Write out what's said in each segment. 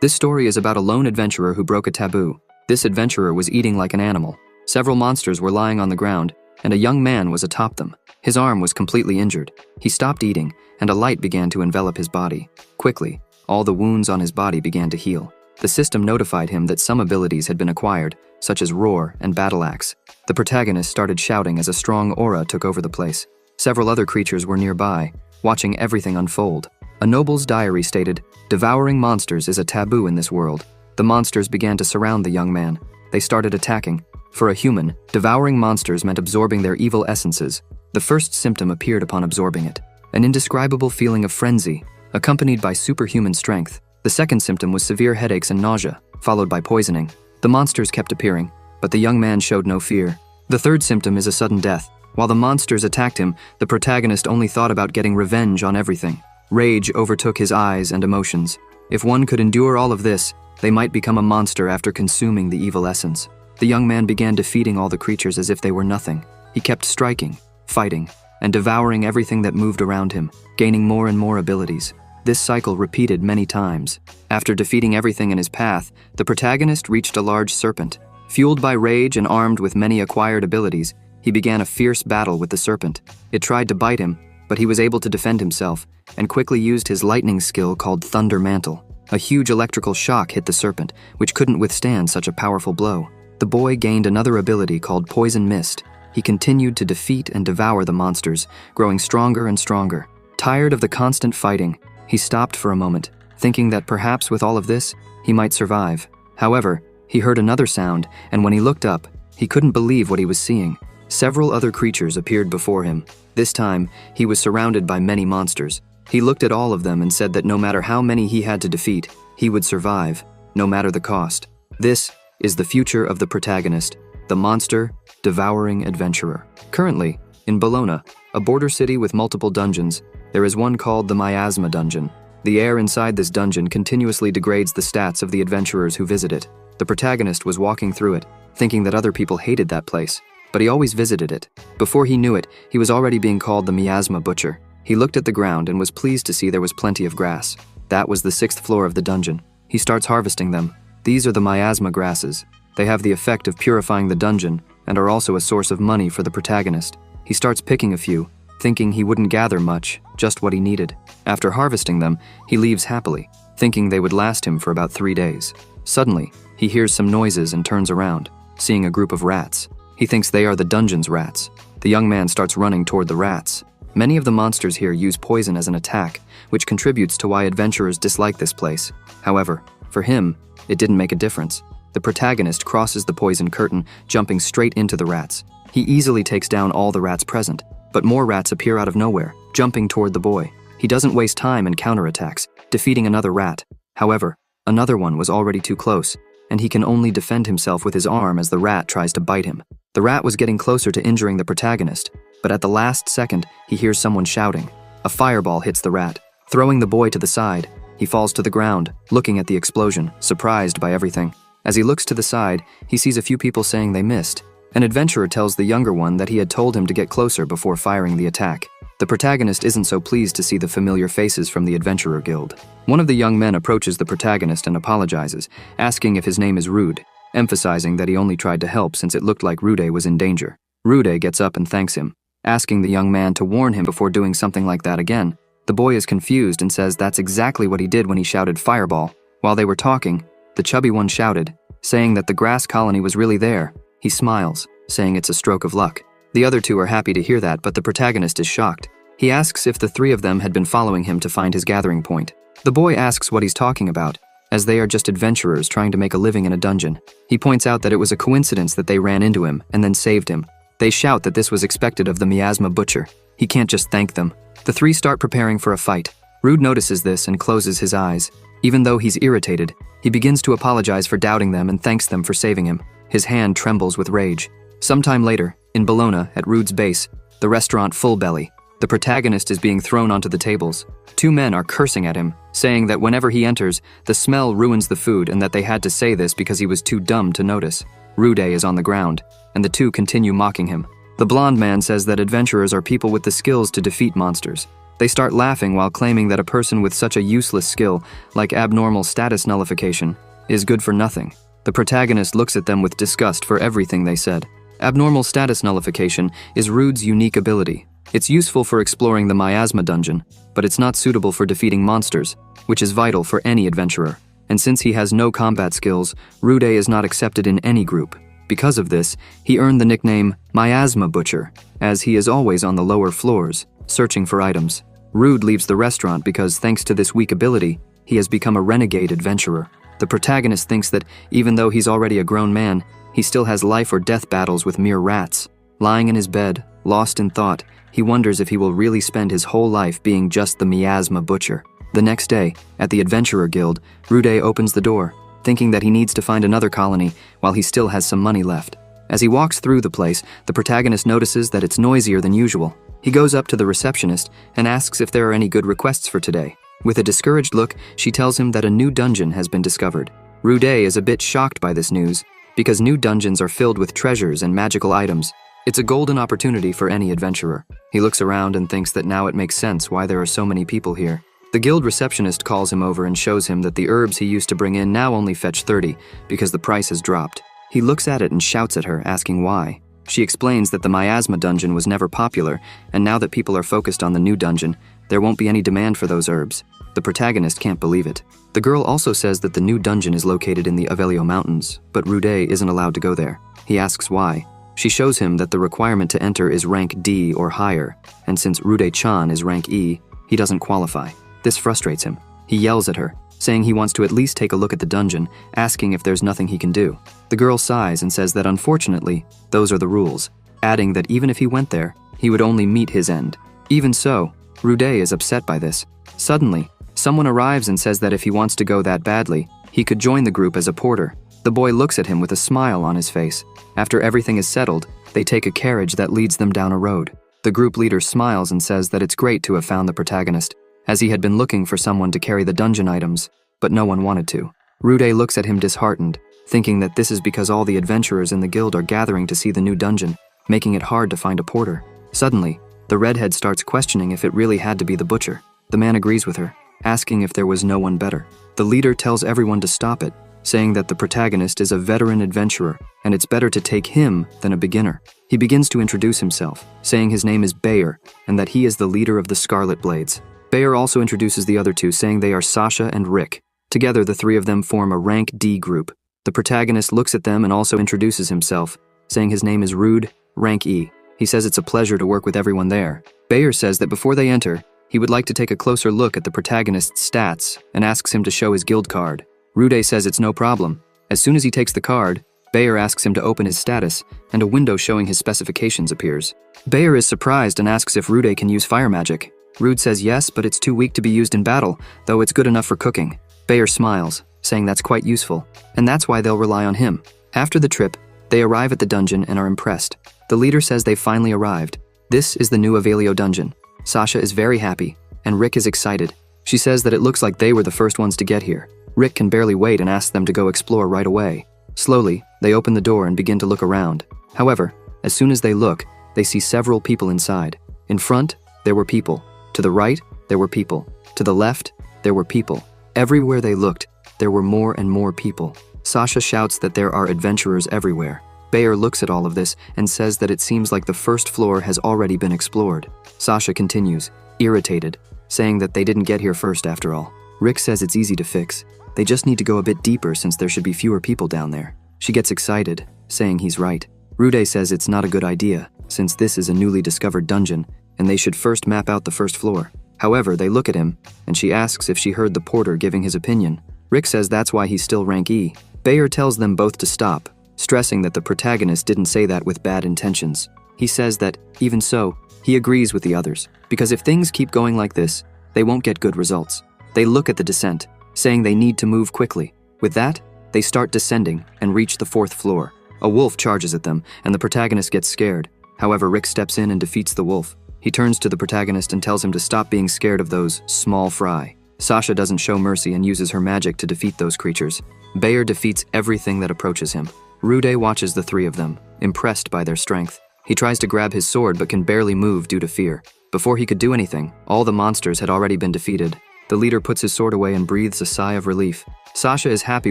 This story is about a lone adventurer who broke a taboo. This adventurer was eating like an animal. Several monsters were lying on the ground, and a young man was atop them. His arm was completely injured. He stopped eating, and a light began to envelop his body. Quickly, all the wounds on his body began to heal. The system notified him that some abilities had been acquired, such as Roar and Battle Axe. The protagonist started shouting as a strong aura took over the place. Several other creatures were nearby, watching everything unfold. A noble's diary stated, "Devouring monsters is a taboo in this world." The monsters began to surround the young man. They started attacking. For a human, devouring monsters meant absorbing their evil essences. The first symptom appeared upon absorbing it, an indescribable feeling of frenzy, accompanied by superhuman strength. The second symptom was severe headaches and nausea, followed by poisoning. The monsters kept appearing, but the young man showed no fear. The third symptom is a sudden death. While the monsters attacked him, the protagonist only thought about getting revenge on everything. Rage overtook his eyes and emotions. If one could endure all of this, they might become a monster after consuming the evil essence. The young man began defeating all the creatures as if they were nothing. He kept striking, fighting, and devouring everything that moved around him, gaining more and more abilities. This cycle repeated many times. After defeating everything in his path, the protagonist reached a large serpent. Fueled by rage and armed with many acquired abilities, he began a fierce battle with the serpent. It tried to bite him, but he was able to defend himself, and quickly used his lightning skill called Thunder Mantle. A huge electrical shock hit the serpent, which couldn't withstand such a powerful blow. The boy gained another ability called Poison Mist. He continued to defeat and devour the monsters, growing stronger and stronger. Tired of the constant fighting, he stopped for a moment, thinking that perhaps with all of this, he might survive. However, he heard another sound, and when he looked up, he couldn't believe what he was seeing. Several other creatures appeared before him. This time, he was surrounded by many monsters. He looked at all of them and said that no matter how many he had to defeat, he would survive, no matter the cost. This is the future of the protagonist, the monster, devouring adventurer. Currently, in Bologna, a border city with multiple dungeons, there is one called the Miasma Dungeon. The air inside this dungeon continuously degrades the stats of the adventurers who visit it. The protagonist was walking through it, thinking that other people hated that place, but he always visited it. Before he knew it, he was already being called the Miasma Butcher. He looked at the ground and was pleased to see there was plenty of grass. That was the 6th floor of the dungeon. He starts harvesting them. These are the miasma grasses. They have the effect of purifying the dungeon and are also a source of money for the protagonist. He starts picking a few, thinking he wouldn't gather much, just what he needed. After harvesting them, he leaves happily, thinking they would last him for about 3 days. Suddenly, he hears some noises and turns around, seeing a group of rats. He thinks they are the dungeon's rats. The young man starts running toward the rats. Many of the monsters here use poison as an attack, which contributes to why adventurers dislike this place. However, for him, it didn't make a difference. The protagonist crosses the poison curtain, jumping straight into the rats. He easily takes down all the rats present, but more rats appear out of nowhere, jumping toward the boy. He doesn't waste time and counterattacks, defeating another rat. However, another one was already too close, and he can only defend himself with his arm as the rat tries to bite him. The rat was getting closer to injuring the protagonist, but at the last second, he hears someone shouting. A fireball hits the rat, throwing the boy to the side. He falls to the ground, looking at the explosion, surprised by everything. As he looks to the side, he sees a few people saying they missed. An adventurer tells the younger one that he had told him to get closer before firing the attack. The protagonist isn't so pleased to see the familiar faces from the Adventurer Guild. One of the young men approaches the protagonist and apologizes, asking if his name is Rude, emphasizing that he only tried to help since it looked like Rude was in danger. Rude gets up and thanks him, asking the young man to warn him before doing something like that again. The boy is confused and says that's exactly what he did when he shouted fireball. While they were talking, the chubby one shouted, saying that the grass colony was really there. He smiles, saying it's a stroke of luck. The other two are happy to hear that, but the protagonist is shocked. He asks if the 3 of them had been following him to find his gathering point. The boy asks what he's talking about, as they are just adventurers trying to make a living in a dungeon. He points out that it was a coincidence that they ran into him and then saved him. They shout that this was expected of the Miasma Butcher. He can't just thank them. The 3 start preparing for a fight. Rude notices this and closes his eyes. Even though he's irritated, he begins to apologize for doubting them and thanks them for saving him. His hand trembles with rage. Sometime later, in Bologna, at Rude's base, the restaurant Full Belly, the protagonist is being thrown onto the tables. 2 men are cursing at him, saying that whenever he enters, the smell ruins the food and that they had to say this because he was too dumb to notice. Rude is on the ground, and the 2 continue mocking him. The blonde man says that adventurers are people with the skills to defeat monsters. They start laughing while claiming that a person with such a useless skill, like abnormal status nullification, is good for nothing. The protagonist looks at them with disgust for everything they said. Abnormal status nullification is Rude's unique ability. It's useful for exploring the miasma dungeon, but it's not suitable for defeating monsters, which is vital for any adventurer. And since he has no combat skills, Rude is not accepted in any group. Because of this, he earned the nickname Miasma Butcher, as he is always on the lower floors, searching for items. Rude leaves the restaurant because, thanks to this weak ability, he has become a renegade adventurer. The protagonist thinks that, even though he's already a grown man, he still has life or death battles with mere rats. Lying in his bed, lost in thought, he wonders if he will really spend his whole life being just the Miasma Butcher. The next day, at the Adventurer Guild, Rude opens the door, thinking that he needs to find another colony while he still has some money left. As he walks through the place, the protagonist notices that it's noisier than usual. He goes up to the receptionist and asks if there are any good requests for today. With a discouraged look, she tells him that a new dungeon has been discovered. Rude is a bit shocked by this news, because new dungeons are filled with treasures and magical items. It's a golden opportunity for any adventurer. He looks around and thinks that now it makes sense why there are so many people here. The guild receptionist calls him over and shows him that the herbs he used to bring in now only fetch 30 because the price has dropped. He looks at it and shouts at her, asking why. She explains that the miasma dungeon was never popular, and now that people are focused on the new dungeon, there won't be any demand for those herbs. The protagonist can't believe it. The girl also says that the new dungeon is located in the Avelio Mountains, but Rude isn't allowed to go there. He asks why. She shows him that the requirement to enter is rank D or higher, and since Rude-chan is rank E, he doesn't qualify. This frustrates him. He yells at her, saying he wants to at least take a look at the dungeon, asking if there's nothing he can do. The girl sighs and says that unfortunately, those are the rules, adding that even if he went there, he would only meet his end. Even so, Rude is upset by this. Suddenly, someone arrives and says that if he wants to go that badly, he could join the group as a porter. The boy looks at him with a smile on his face. After everything is settled, they take a carriage that leads them down a road. The group leader smiles and says that it's great to have found the protagonist, as he had been looking for someone to carry the dungeon items, but no one wanted to. Rude looks at him disheartened, thinking that this is because all the adventurers in the guild are gathering to see the new dungeon, making it hard to find a porter. Suddenly, the redhead starts questioning if it really had to be the butcher. The man agrees with her, asking if there was no one better. The leader tells everyone to stop it, saying that the protagonist is a veteran adventurer, and it's better to take him than a beginner. He begins to introduce himself, saying his name is Bayer, and that he is the leader of the Scarlet Blades. Bayer also introduces the other two, saying they are Sasha and Rick. Together, the three of them form a rank D group. The protagonist looks at them and also introduces himself, saying his name is Rude, rank E. He says it's a pleasure to work with everyone there. Bayer says that before they enter, he would like to take a closer look at the protagonist's stats and asks him to show his guild card. Rude says it's no problem. As soon as he takes the card, Bayer asks him to open his status, and a window showing his specifications appears. Bayer is surprised and asks if Rude can use fire magic. Rude says yes, but it's too weak to be used in battle, though it's good enough for cooking. Bayer smiles, saying that's quite useful, and that's why they'll rely on him. After the trip, they arrive at the dungeon and are impressed. The leader says they've finally arrived. This is the new Avelio dungeon. Sasha is very happy, and Rick is excited. She says that it looks like they were the first ones to get here. Rick can barely wait and asks them to go explore right away. Slowly, they open the door and begin to look around. However, as soon as they look, they see several people inside. In front, there were people. To the right, there were people. To the left, there were people. Everywhere they looked, there were more and more people. Sasha shouts that there are adventurers everywhere. Bayer looks at all of this and says that it seems like the first floor has already been explored. Sasha continues, irritated, saying that they didn't get here first after all. Rick says it's easy to fix. They just need to go a bit deeper since there should be fewer people down there. She gets excited, saying he's right. Rude says it's not a good idea, since this is a newly discovered dungeon, and they should first map out the first floor. However, they look at him, and she asks if she heard the porter giving his opinion. Rick says that's why he's still rank E. Bayer tells them both to stop, stressing that the protagonist didn't say that with bad intentions. He says that, even so, he agrees with the others, because if things keep going like this, they won't get good results. They look at the descent, saying they need to move quickly. With that, they start descending and reach the 4th floor. A wolf charges at them, and the protagonist gets scared. However, Rick steps in and defeats the wolf. He turns to the protagonist and tells him to stop being scared of those small fry. Sasha doesn't show mercy and uses her magic to defeat those creatures. Bayer defeats everything that approaches him. Rude watches the three of them, impressed by their strength. He tries to grab his sword but can barely move due to fear. Before he could do anything, all the monsters had already been defeated. The leader puts his sword away and breathes a sigh of relief. Sasha is happy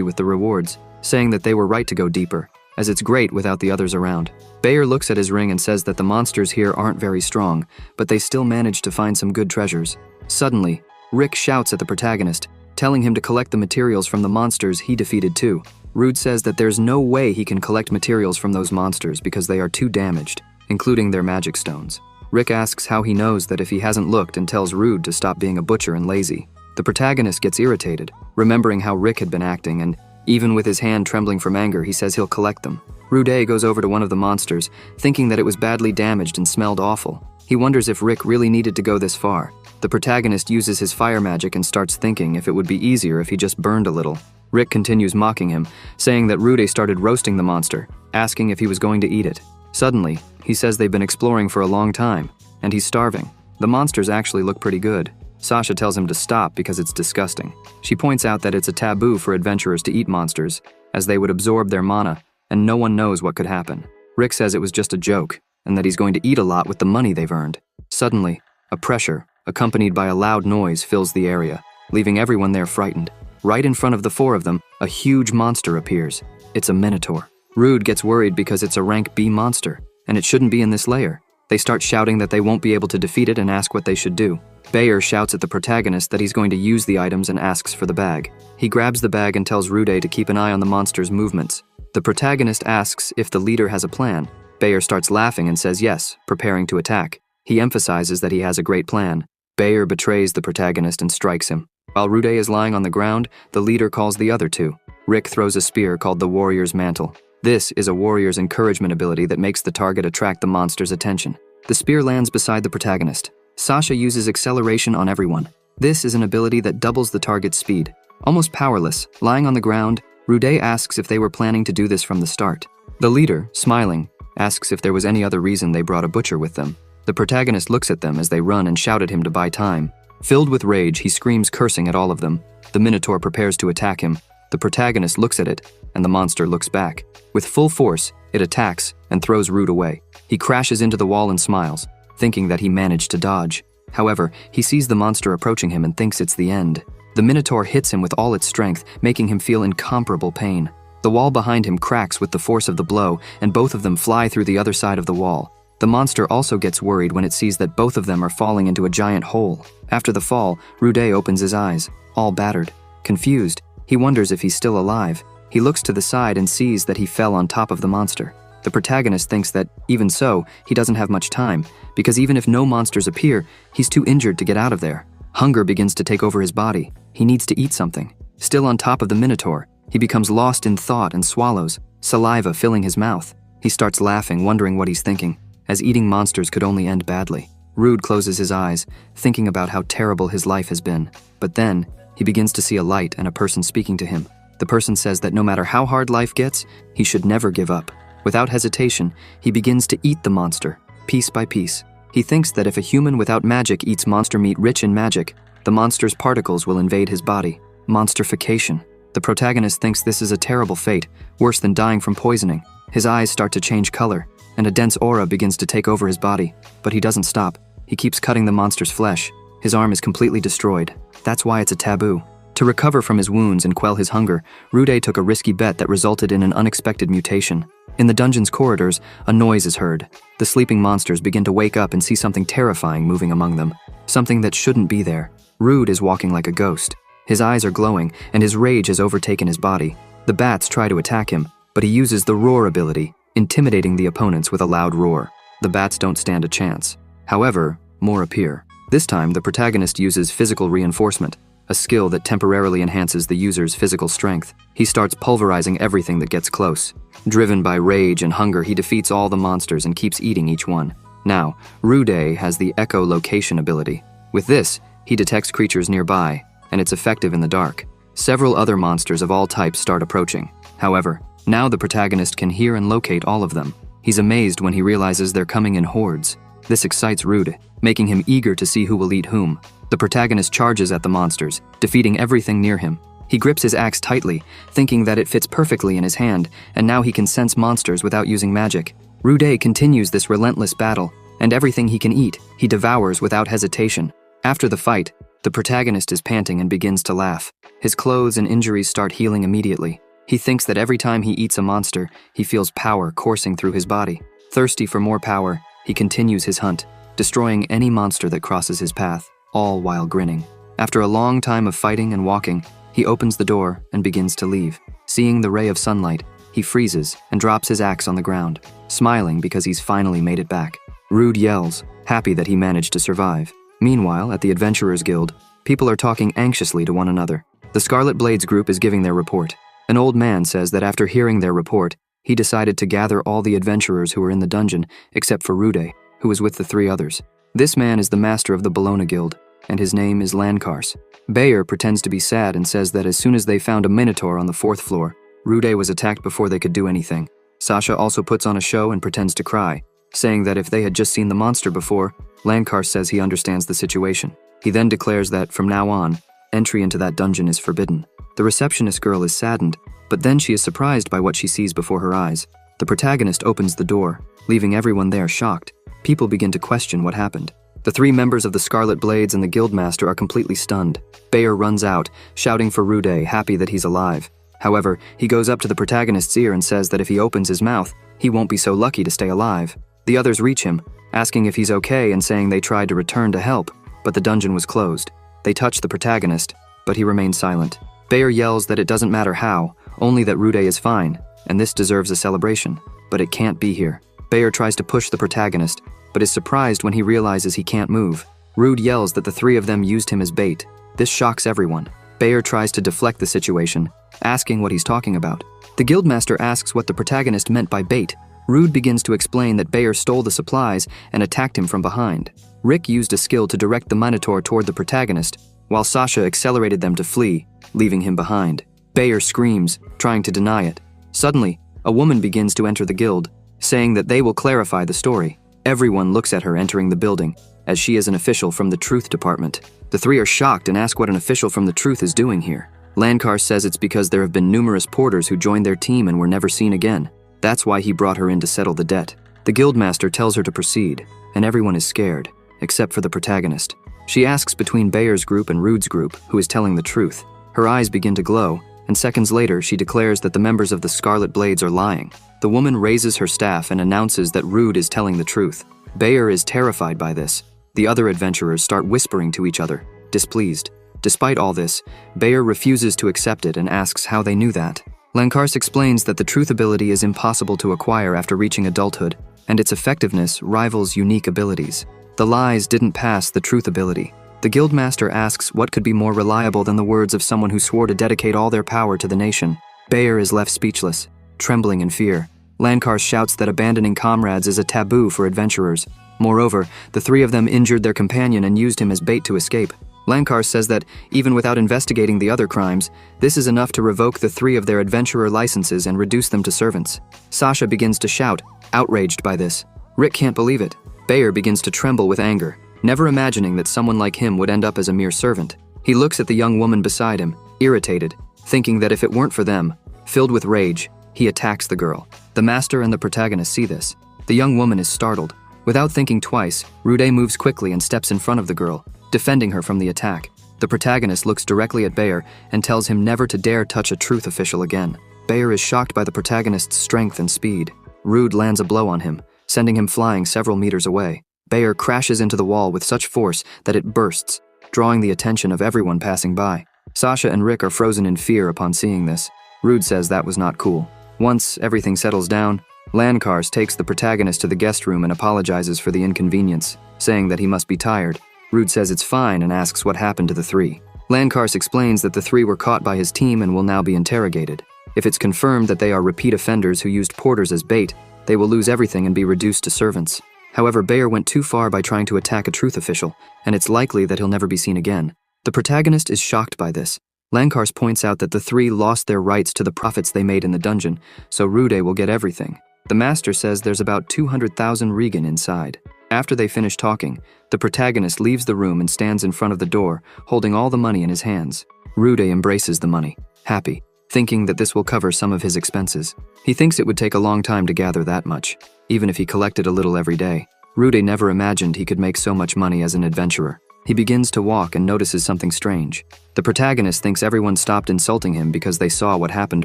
with the rewards, saying that they were right to go deeper, as it's great without the others around. Bayer looks at his ring and says that the monsters here aren't very strong, but they still manage to find some good treasures. Suddenly, Rick shouts at the protagonist, telling him to collect the materials from the monsters he defeated too. Rude says that there's no way he can collect materials from those monsters because they are too damaged, including their magic stones. Rick asks how he knows that if he hasn't looked and tells Rude to stop being a butcher and lazy. The protagonist gets irritated, remembering how Rick had been acting, and even with his hand trembling from anger, he says he'll collect them. Rude goes over to one of the monsters, thinking that it was badly damaged and smelled awful. He wonders if Rick really needed to go this far. The protagonist uses his fire magic and starts thinking if it would be easier if he just burned a little. Rick continues mocking him, saying that Rude started roasting the monster, asking if he was going to eat it. Suddenly, he says they've been exploring for a long time, and he's starving. The monsters actually look pretty good. Sasha tells him to stop because it's disgusting. She points out that it's a taboo for adventurers to eat monsters, as they would absorb their mana, and no one knows what could happen. Rick says it was just a joke, and that he's going to eat a lot with the money they've earned. Suddenly, a pressure, accompanied by a loud noise, fills the area, leaving everyone there frightened. Right in front of the four of them, a huge monster appears. It's a minotaur. Rude gets worried because it's a rank B monster, and it shouldn't be in this layer. They start shouting that they won't be able to defeat it and ask what they should do. Bayer shouts at the protagonist that he's going to use the items and asks for the bag. He grabs the bag and tells Rude to keep an eye on the monster's movements. The protagonist asks if the leader has a plan. Bayer starts laughing and says yes, preparing to attack. He emphasizes that he has a great plan. Bayer betrays the protagonist and strikes him. While Rude is lying on the ground, the leader calls the other two. Rick throws a spear called the Warrior's Mantle. This is a warrior's encouragement ability that makes the target attract the monster's attention. The spear lands beside the protagonist. Sasha uses acceleration on everyone. This is an ability that doubles the target's speed. Almost powerless, lying on the ground, Rude asks if they were planning to do this from the start. The leader, smiling, asks if there was any other reason they brought a butcher with them. The protagonist looks at them as they run and shout at him to buy time. Filled with rage, he screams, cursing at all of them. The minotaur prepares to attack him. The protagonist looks at it, and the monster looks back. With full force, it attacks and throws Rude away. He crashes into the wall and smiles, thinking that he managed to dodge. However, he sees the monster approaching him and thinks it's the end. The minotaur hits him with all its strength, making him feel incomparable pain. The wall behind him cracks with the force of the blow, and both of them fly through the other side of the wall. The monster also gets worried when it sees that both of them are falling into a giant hole. After the fall, Rude opens his eyes, all battered. Confused, he wonders if he's still alive. He looks to the side and sees that he fell on top of the monster. The protagonist thinks that, even so, he doesn't have much time, because even if no monsters appear, he's too injured to get out of there. Hunger begins to take over his body. He needs to eat something. Still on top of the minotaur, he becomes lost in thought and swallows, saliva filling his mouth. He starts laughing, wondering what he's thinking, as eating monsters could only end badly. Rude closes his eyes, thinking about how terrible his life has been. But then, he begins to see a light and a person speaking to him. The person says that no matter how hard life gets, he should never give up. Without hesitation, he begins to eat the monster, piece by piece. He thinks that if a human without magic eats monster meat rich in magic, the monster's particles will invade his body. Monstrification. The protagonist thinks this is a terrible fate, worse than dying from poisoning. His eyes start to change color, and a dense aura begins to take over his body. But he doesn't stop. He keeps cutting the monster's flesh. His arm is completely destroyed. That's why it's a taboo. To recover from his wounds and quell his hunger, Rude took a risky bet that resulted in an unexpected mutation. In the dungeon's corridors, a noise is heard. The sleeping monsters begin to wake up and see something terrifying moving among them. Something that shouldn't be there. Rude is walking like a ghost. His eyes are glowing, and his rage has overtaken his body. The bats try to attack him, but he uses the roar ability, intimidating the opponents with a loud roar. The bats don't stand a chance. However, more appear. This time, the protagonist uses physical reinforcement, a skill that temporarily enhances the user's physical strength. He starts pulverizing everything that gets close. Driven by rage and hunger, he defeats all the monsters and keeps eating each one. Now, Rude has the echolocation ability. With this, he detects creatures nearby, and it's effective in the dark. Several other monsters of all types start approaching. However, now the protagonist can hear and locate all of them. He's amazed when he realizes they're coming in hordes. This excites Rude, making him eager to see who will eat whom. The protagonist charges at the monsters, defeating everything near him. He grips his axe tightly, thinking that it fits perfectly in his hand, and now he can sense monsters without using magic. Rude continues this relentless battle, and everything he can eat, he devours without hesitation. After the fight, the protagonist is panting and begins to laugh. His clothes and injuries start healing immediately. He thinks that every time he eats a monster, he feels power coursing through his body. Thirsty for more power, he continues his hunt, destroying any monster that crosses his path, all while grinning. After a long time of fighting and walking, he opens the door and begins to leave. Seeing the ray of sunlight, he freezes and drops his axe on the ground, smiling because he's finally made it back. Rude yells, happy that he managed to survive. Meanwhile, at the Adventurers Guild, people are talking anxiously to one another. The Scarlet Blades group is giving their report. An old man says that after hearing their report, he decided to gather all the adventurers who were in the dungeon, except for Rude, who was with the 3 others. This man is the master of the Bologna Guild, and his name is Lankars. Bayer pretends to be sad and says that as soon as they found a minotaur on the 4th floor, Rude was attacked before they could do anything. Sasha also puts on a show and pretends to cry, saying that if they had just seen the monster before, Lankars says he understands the situation. He then declares that, from now on, entry into that dungeon is forbidden. The receptionist girl is saddened, but then she is surprised by what she sees before her eyes. The protagonist opens the door, leaving everyone there shocked. People begin to question what happened. The 3 members of the Scarlet Blades and the Guildmaster are completely stunned. Bayer runs out, shouting for Rude, happy that he's alive. However, he goes up to the protagonist's ear and says that if he opens his mouth, he won't be so lucky to stay alive. The others reach him, asking if he's okay and saying they tried to return to help, but the dungeon was closed. They touch the protagonist, but he remains silent. Bayer yells that it doesn't matter how, only that Rude is fine, and this deserves a celebration, but it can't be here. Bayer tries to push the protagonist, but is surprised when he realizes he can't move. Rude yells that the 3 of them used him as bait. This shocks everyone. Bayer tries to deflect the situation, asking what he's talking about. The Guildmaster asks what the protagonist meant by bait. Rude begins to explain that Bayer stole the supplies and attacked him from behind. Rick used a skill to direct the Minotaur toward the protagonist, while Sasha accelerated them to flee, leaving him behind. Bayer screams, trying to deny it. Suddenly, a woman begins to enter the guild, saying that they will clarify the story. Everyone looks at her entering the building, as she is an official from the Truth Department. The 3 are shocked and ask what an official from the Truth is doing here. Lankar says it's because there have been numerous porters who joined their team and were never seen again. That's why he brought her in to settle the debt. The Guildmaster tells her to proceed, and everyone is scared, except for the protagonist. She asks between Bayer's group and Rude's group, who is telling the truth. Her eyes begin to glow, and seconds later she declares that the members of the Scarlet Blades are lying. The woman raises her staff and announces that Rude is telling the truth. Bayer is terrified by this. The other adventurers start whispering to each other, displeased. Despite all this, Bayer refuses to accept it and asks how they knew that. Lankars explains that the truth ability is impossible to acquire after reaching adulthood, and its effectiveness rivals unique abilities. The lies didn't pass the truth ability. The Guildmaster asks what could be more reliable than the words of someone who swore to dedicate all their power to the nation. Bayer is left speechless, trembling in fear. Lankars shouts that abandoning comrades is a taboo for adventurers. Moreover, the 3 of them injured their companion and used him as bait to escape. Lankars says that, even without investigating the other crimes, this is enough to revoke the 3 of their adventurer licenses and reduce them to servants. Sasha begins to shout, outraged by this. Rick can't believe it. Bayer begins to tremble with anger, never imagining that someone like him would end up as a mere servant. He looks at the young woman beside him, irritated, thinking that if it weren't for them, filled with rage, he attacks the girl. The master and the protagonist see this. The young woman is startled. Without thinking twice, Rude moves quickly and steps in front of the girl, defending her from the attack. The protagonist looks directly at Bayer and tells him never to dare touch a truth official again. Bayer is shocked by the protagonist's strength and speed. Rude lands a blow on him, sending him flying several meters away. Bayer crashes into the wall with such force that it bursts, drawing the attention of everyone passing by. Sasha and Rick are frozen in fear upon seeing this. Rude says that was not cool. Once everything settles down, Lankars takes the protagonist to the guest room and apologizes for the inconvenience, saying that he must be tired. Rude says it's fine and asks what happened to the 3. Lankars explains that the 3 were caught by his team and will now be interrogated. If it's confirmed that they are repeat offenders who used porters as bait, they will lose everything and be reduced to servants. However, Bayer went too far by trying to attack a truth official, and it's likely that he'll never be seen again. The protagonist is shocked by this. Lankars points out that the 3 lost their rights to the profits they made in the dungeon, so Rude will get everything. The master says there's about 200,000 Regan inside. After they finish talking, the protagonist leaves the room and stands in front of the door, holding all the money in his hands. Rude embraces the money, happy, thinking that this will cover some of his expenses. He thinks it would take a long time to gather that much, even if he collected a little every day. Rude never imagined he could make so much money as an adventurer. He begins to walk and notices something strange. The protagonist thinks everyone stopped insulting him because they saw what happened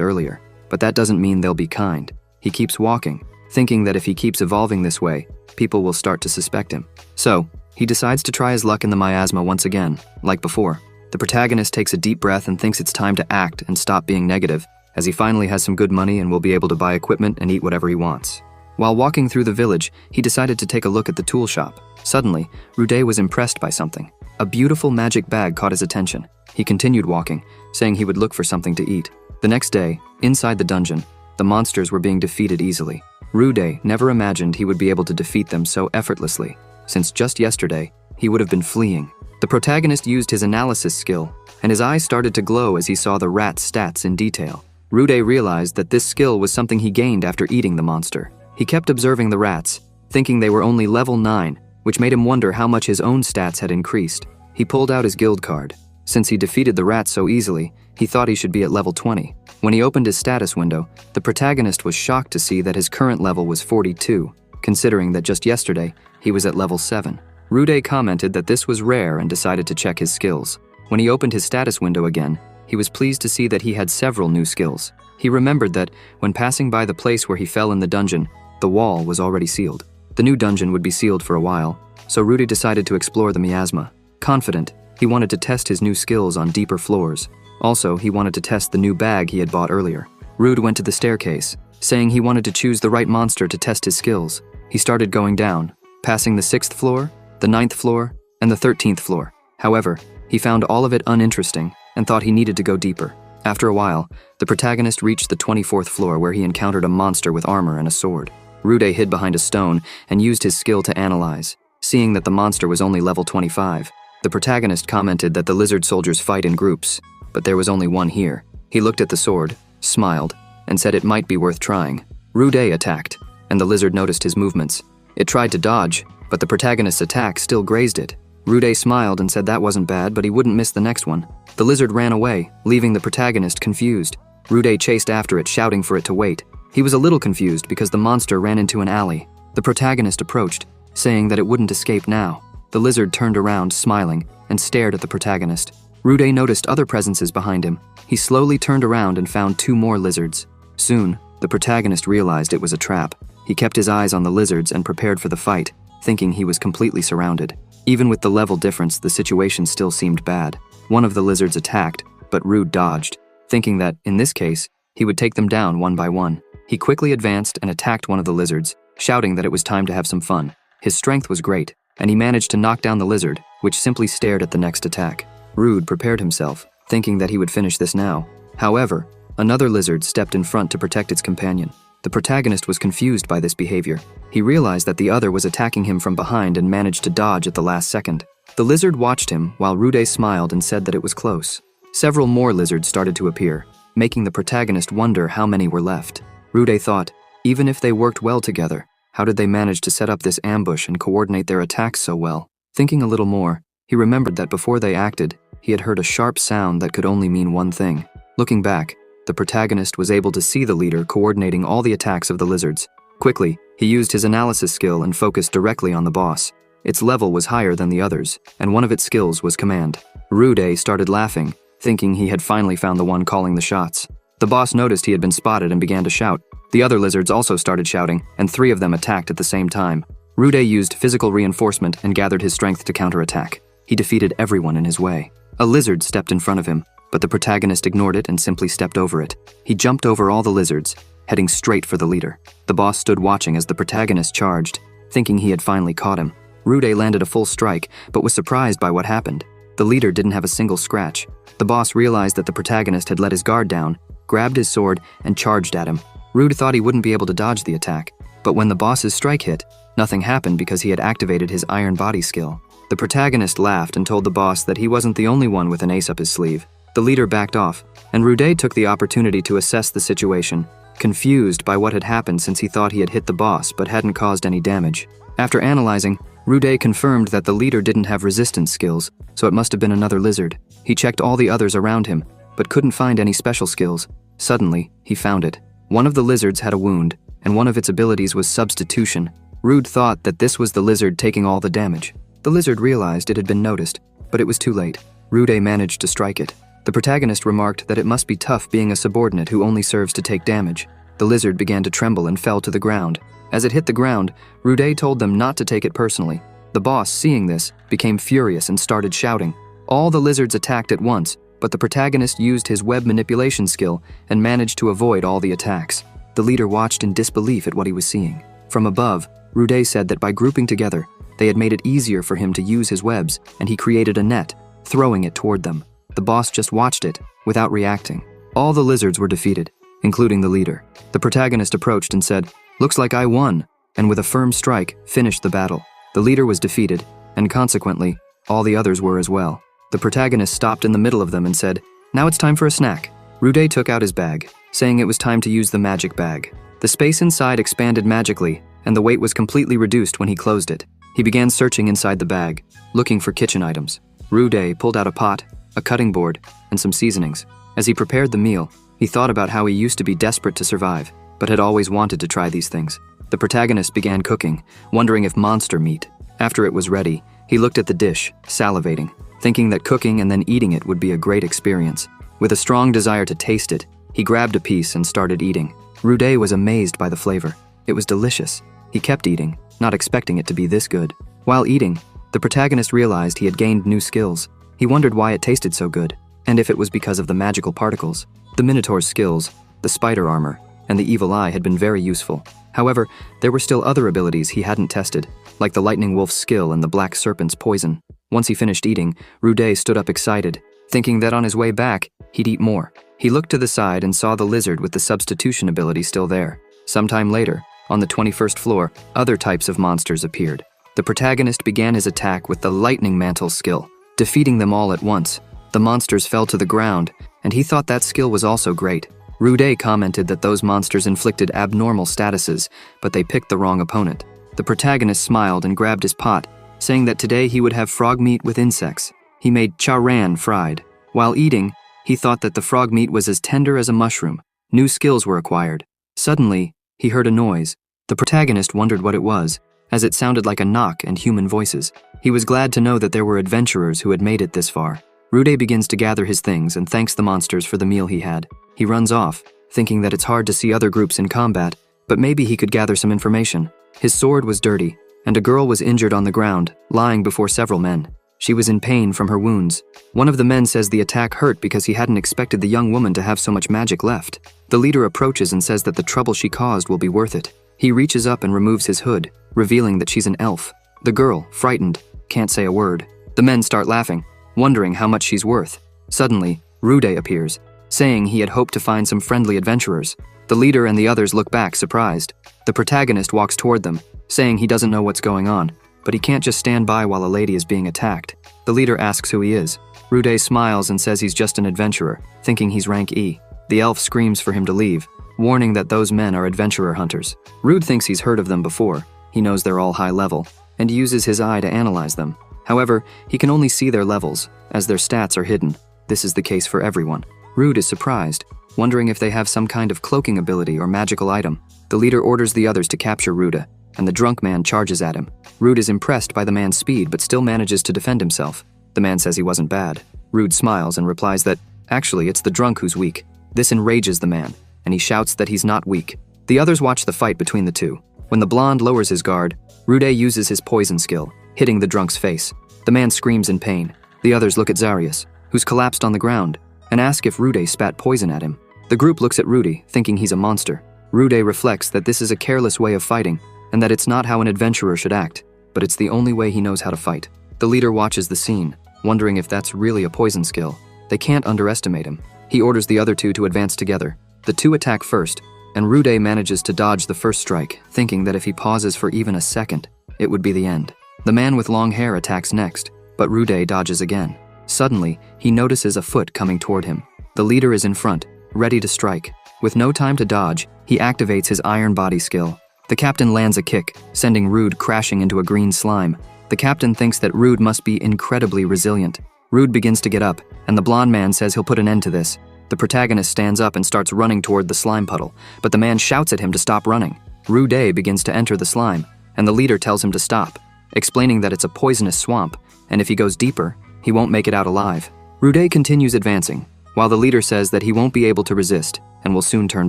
earlier, but that doesn't mean they'll be kind. He keeps walking, thinking that if he keeps evolving this way, people will start to suspect him. So, he decides to try his luck in the miasma once again, like before. The protagonist takes a deep breath and thinks it's time to act and stop being negative, as he finally has some good money and will be able to buy equipment and eat whatever he wants. While walking through the village, he decided to take a look at the tool shop. Suddenly, Rude was impressed by something. A beautiful magic bag caught his attention. He continued walking, saying he would look for something to eat. The next day, inside the dungeon, the monsters were being defeated easily. Rude never imagined he would be able to defeat them so effortlessly, since just yesterday, he would have been fleeing. The protagonist used his analysis skill, and his eyes started to glow as he saw the rat's stats in detail. Rude realized that this skill was something he gained after eating the monster. He kept observing the rats, thinking they were only level 9, which made him wonder how much his own stats had increased. He pulled out his guild card. Since he defeated the rats so easily, he thought he should be at level 20. When he opened his status window, the protagonist was shocked to see that his current level was 42, considering that just yesterday, he was at level 7. Rude commented that this was rare and decided to check his skills. When he opened his status window again, he was pleased to see that he had several new skills. He remembered that, when passing by the place where he fell in the dungeon, the wall was already sealed. The new dungeon would be sealed for a while, so Rude decided to explore the miasma. Confident, he wanted to test his new skills on deeper floors. Also, he wanted to test the new bag he had bought earlier. Rude went to the staircase, saying he wanted to choose the right monster to test his skills. He started going down, passing the 6th floor, the 9th floor, and the 13th floor. However, he found all of it uninteresting and thought he needed to go deeper. After a while, the protagonist reached the 24th floor where he encountered a monster with armor and a sword. Rude hid behind a stone and used his skill to analyze. Seeing that the monster was only level 25, the protagonist commented that the lizard soldiers fight in groups, but there was only one here. He looked at the sword, smiled, and said it might be worth trying. Rude attacked, and the lizard noticed his movements. It tried to dodge, but the protagonist's attack still grazed it. Rude smiled and said that wasn't bad, but he wouldn't miss the next one. The lizard ran away, leaving the protagonist confused. Rude chased after it, shouting for it to wait. He was a little confused because the monster ran into an alley. The protagonist approached, saying that it wouldn't escape now. The lizard turned around, smiling, and stared at the protagonist. Rude noticed other presences behind him. He slowly turned around and found 2 more lizards. Soon, the protagonist realized it was a trap. He kept his eyes on the lizards and prepared for the fight, thinking he was completely surrounded. Even with the level difference, the situation still seemed bad. One of the lizards attacked, but Rude dodged, thinking that, in this case, he would take them down one by one. He quickly advanced and attacked one of the lizards, shouting that it was time to have some fun. His strength was great, and he managed to knock down the lizard, which simply stared at the next attack. Rude prepared himself, thinking that he would finish this now. However, another lizard stepped in front to protect its companion. The protagonist was confused by this behavior. He realized that the other was attacking him from behind and managed to dodge at the last second. The lizard watched him while Rude smiled and said that it was close. Several more lizards started to appear, making the protagonist wonder how many were left. Rude thought, even if they worked well together, how did they manage to set up this ambush and coordinate their attacks so well? Thinking a little more, he remembered that before they acted, he had heard a sharp sound that could only mean one thing. Looking back, the protagonist was able to see the leader coordinating all the attacks of the lizards. Quickly, he used his analysis skill and focused directly on the boss. Its level was higher than the others, and one of its skills was command. Rude started laughing, thinking he had finally found the one calling the shots. The boss noticed he had been spotted and began to shout. The other lizards also started shouting, and 3 of them attacked at the same time. Rude used physical reinforcement and gathered his strength to counterattack. He defeated everyone in his way. A lizard stepped in front of him, but the protagonist ignored it and simply stepped over it. He jumped over all the lizards, heading straight for the leader. The boss stood watching as the protagonist charged, thinking he had finally caught him. Rude landed a full strike, but was surprised by what happened. The leader didn't have a single scratch. The boss realized that the protagonist had let his guard down, grabbed his sword, and charged at him. Rude thought he wouldn't be able to dodge the attack, but when the boss's strike hit, nothing happened because he had activated his iron body skill. The protagonist laughed and told the boss that he wasn't the only one with an ace up his sleeve. The leader backed off, and Rude took the opportunity to assess the situation, confused by what had happened since he thought he had hit the boss but hadn't caused any damage. After analyzing, Rude confirmed that the leader didn't have resistance skills, so it must have been another lizard. He checked all the others around him, but couldn't find any special skills. Suddenly, he found it. One of the lizards had a wound, and one of its abilities was substitution. Rude thought that this was the lizard taking all the damage. The lizard realized it had been noticed, but it was too late. Rude managed to strike it. The protagonist remarked that it must be tough being a subordinate who only serves to take damage. The lizard began to tremble and fell to the ground. As it hit the ground, Rude told them not to take it personally. The boss, seeing this, became furious and started shouting. All the lizards attacked at once, but the protagonist used his web manipulation skill and managed to avoid all the attacks. The leader watched in disbelief at what he was seeing. From above, Rude said that by grouping together, they had made it easier for him to use his webs, and he created a net, throwing it toward them. The boss just watched it, without reacting. All the lizards were defeated, including the leader. The protagonist approached and said, "Looks like I won," and with a firm strike, finished the battle. The leader was defeated, and consequently, all the others were as well. The protagonist stopped in the middle of them and said, "Now it's time for a snack." Rude took out his bag, saying it was time to use the magic bag. The space inside expanded magically, and the weight was completely reduced when he closed it. He began searching inside the bag, looking for kitchen items. Rude pulled out a pot, a cutting board, and some seasonings. As he prepared the meal, he thought about how he used to be desperate to survive, but had always wanted to try these things. The protagonist began cooking, wondering if monster meat. After it was ready, he looked at the dish, salivating, thinking that cooking and then eating it would be a great experience. With a strong desire to taste it, he grabbed a piece and started eating. Rude was amazed by the flavor. It was delicious. He kept eating, not expecting it to be this good. While eating, the protagonist realized he had gained new skills. He wondered why it tasted so good, and if it was because of the magical particles. The Minotaur's skills, the spider armor, and the evil eye had been very useful. However, there were still other abilities he hadn't tested, like the lightning wolf's skill and the black serpent's poison. Once he finished eating, Rude stood up excited, thinking that on his way back, he'd eat more. He looked to the side and saw the lizard with the substitution ability still there. Sometime later, on the 21st floor, other types of monsters appeared. The protagonist began his attack with the lightning mantle skill, defeating them all at once. The monsters fell to the ground, and he thought that skill was also great. Rude commented that those monsters inflicted abnormal statuses, but they picked the wrong opponent. The protagonist smiled and grabbed his pot, saying that today he would have frog meat with insects. He made charan fried. While eating, he thought that the frog meat was as tender as a mushroom. New skills were acquired. Suddenly, he heard a noise. The protagonist wondered what it was, as it sounded like a knock and human voices. He was glad to know that there were adventurers who had made it this far. Rude begins to gather his things and thanks the monsters for the meal he had. He runs off, thinking that it's hard to see other groups in combat, but maybe he could gather some information. His sword was dirty, and a girl was injured on the ground, lying before several men. She was in pain from her wounds. One of the men says the attack hurt because he hadn't expected the young woman to have so much magic left. The leader approaches and says that the trouble she caused will be worth it. He reaches up and removes his hood, revealing that she's an elf. The girl, frightened, can't say a word. The men start laughing, wondering how much she's worth. Suddenly, Rude appears, saying he had hoped to find some friendly adventurers. The leader and the others look back, surprised. The protagonist walks toward them, saying he doesn't know what's going on, but he can't just stand by while a lady is being attacked. The leader asks who he is. Rude smiles and says he's just an adventurer, thinking he's rank E. The elf screams for him to leave, warning that those men are adventurer hunters. Rude thinks he's heard of them before. He knows they're all high level, and uses his eye to analyze them. However, he can only see their levels, as their stats are hidden. This is the case for everyone. Rude is surprised, wondering if they have some kind of cloaking ability or magical item. The leader orders the others to capture Rude, and the drunk man charges at him. Rude is impressed by the man's speed but still manages to defend himself. The man says he wasn't bad. Rude smiles and replies that, actually, it's the drunk who's weak. This enrages the man, and he shouts that he's not weak. The others watch the fight between the two. When the blonde lowers his guard, Rude uses his poison skill, hitting the drunk's face. The man screams in pain. The others look at Zarius, who's collapsed on the ground, and ask if Rude spat poison at him. The group looks at Rude, thinking he's a monster. Rude reflects that this is a careless way of fighting, and that it's not how an adventurer should act, but it's the only way he knows how to fight. The leader watches the scene, wondering if that's really a poison skill. They can't underestimate him. He orders the other two to advance together. The two attack first, and Rude manages to dodge the first strike, thinking that if he pauses for even a second, it would be the end. The man with long hair attacks next, but Rude dodges again. Suddenly, he notices a foot coming toward him. The leader is in front, ready to strike. With no time to dodge, he activates his iron body skill. The captain lands a kick, sending Rude crashing into a green slime. The captain thinks that Rude must be incredibly resilient. Rude begins to get up, and the blonde man says he'll put an end to this. The protagonist stands up and starts running toward the slime puddle, but the man shouts at him to stop running. Rude begins to enter the slime, and the leader tells him to stop, explaining that it's a poisonous swamp, and if he goes deeper, he won't make it out alive. Rude continues advancing, while the leader says that he won't be able to resist and will soon turn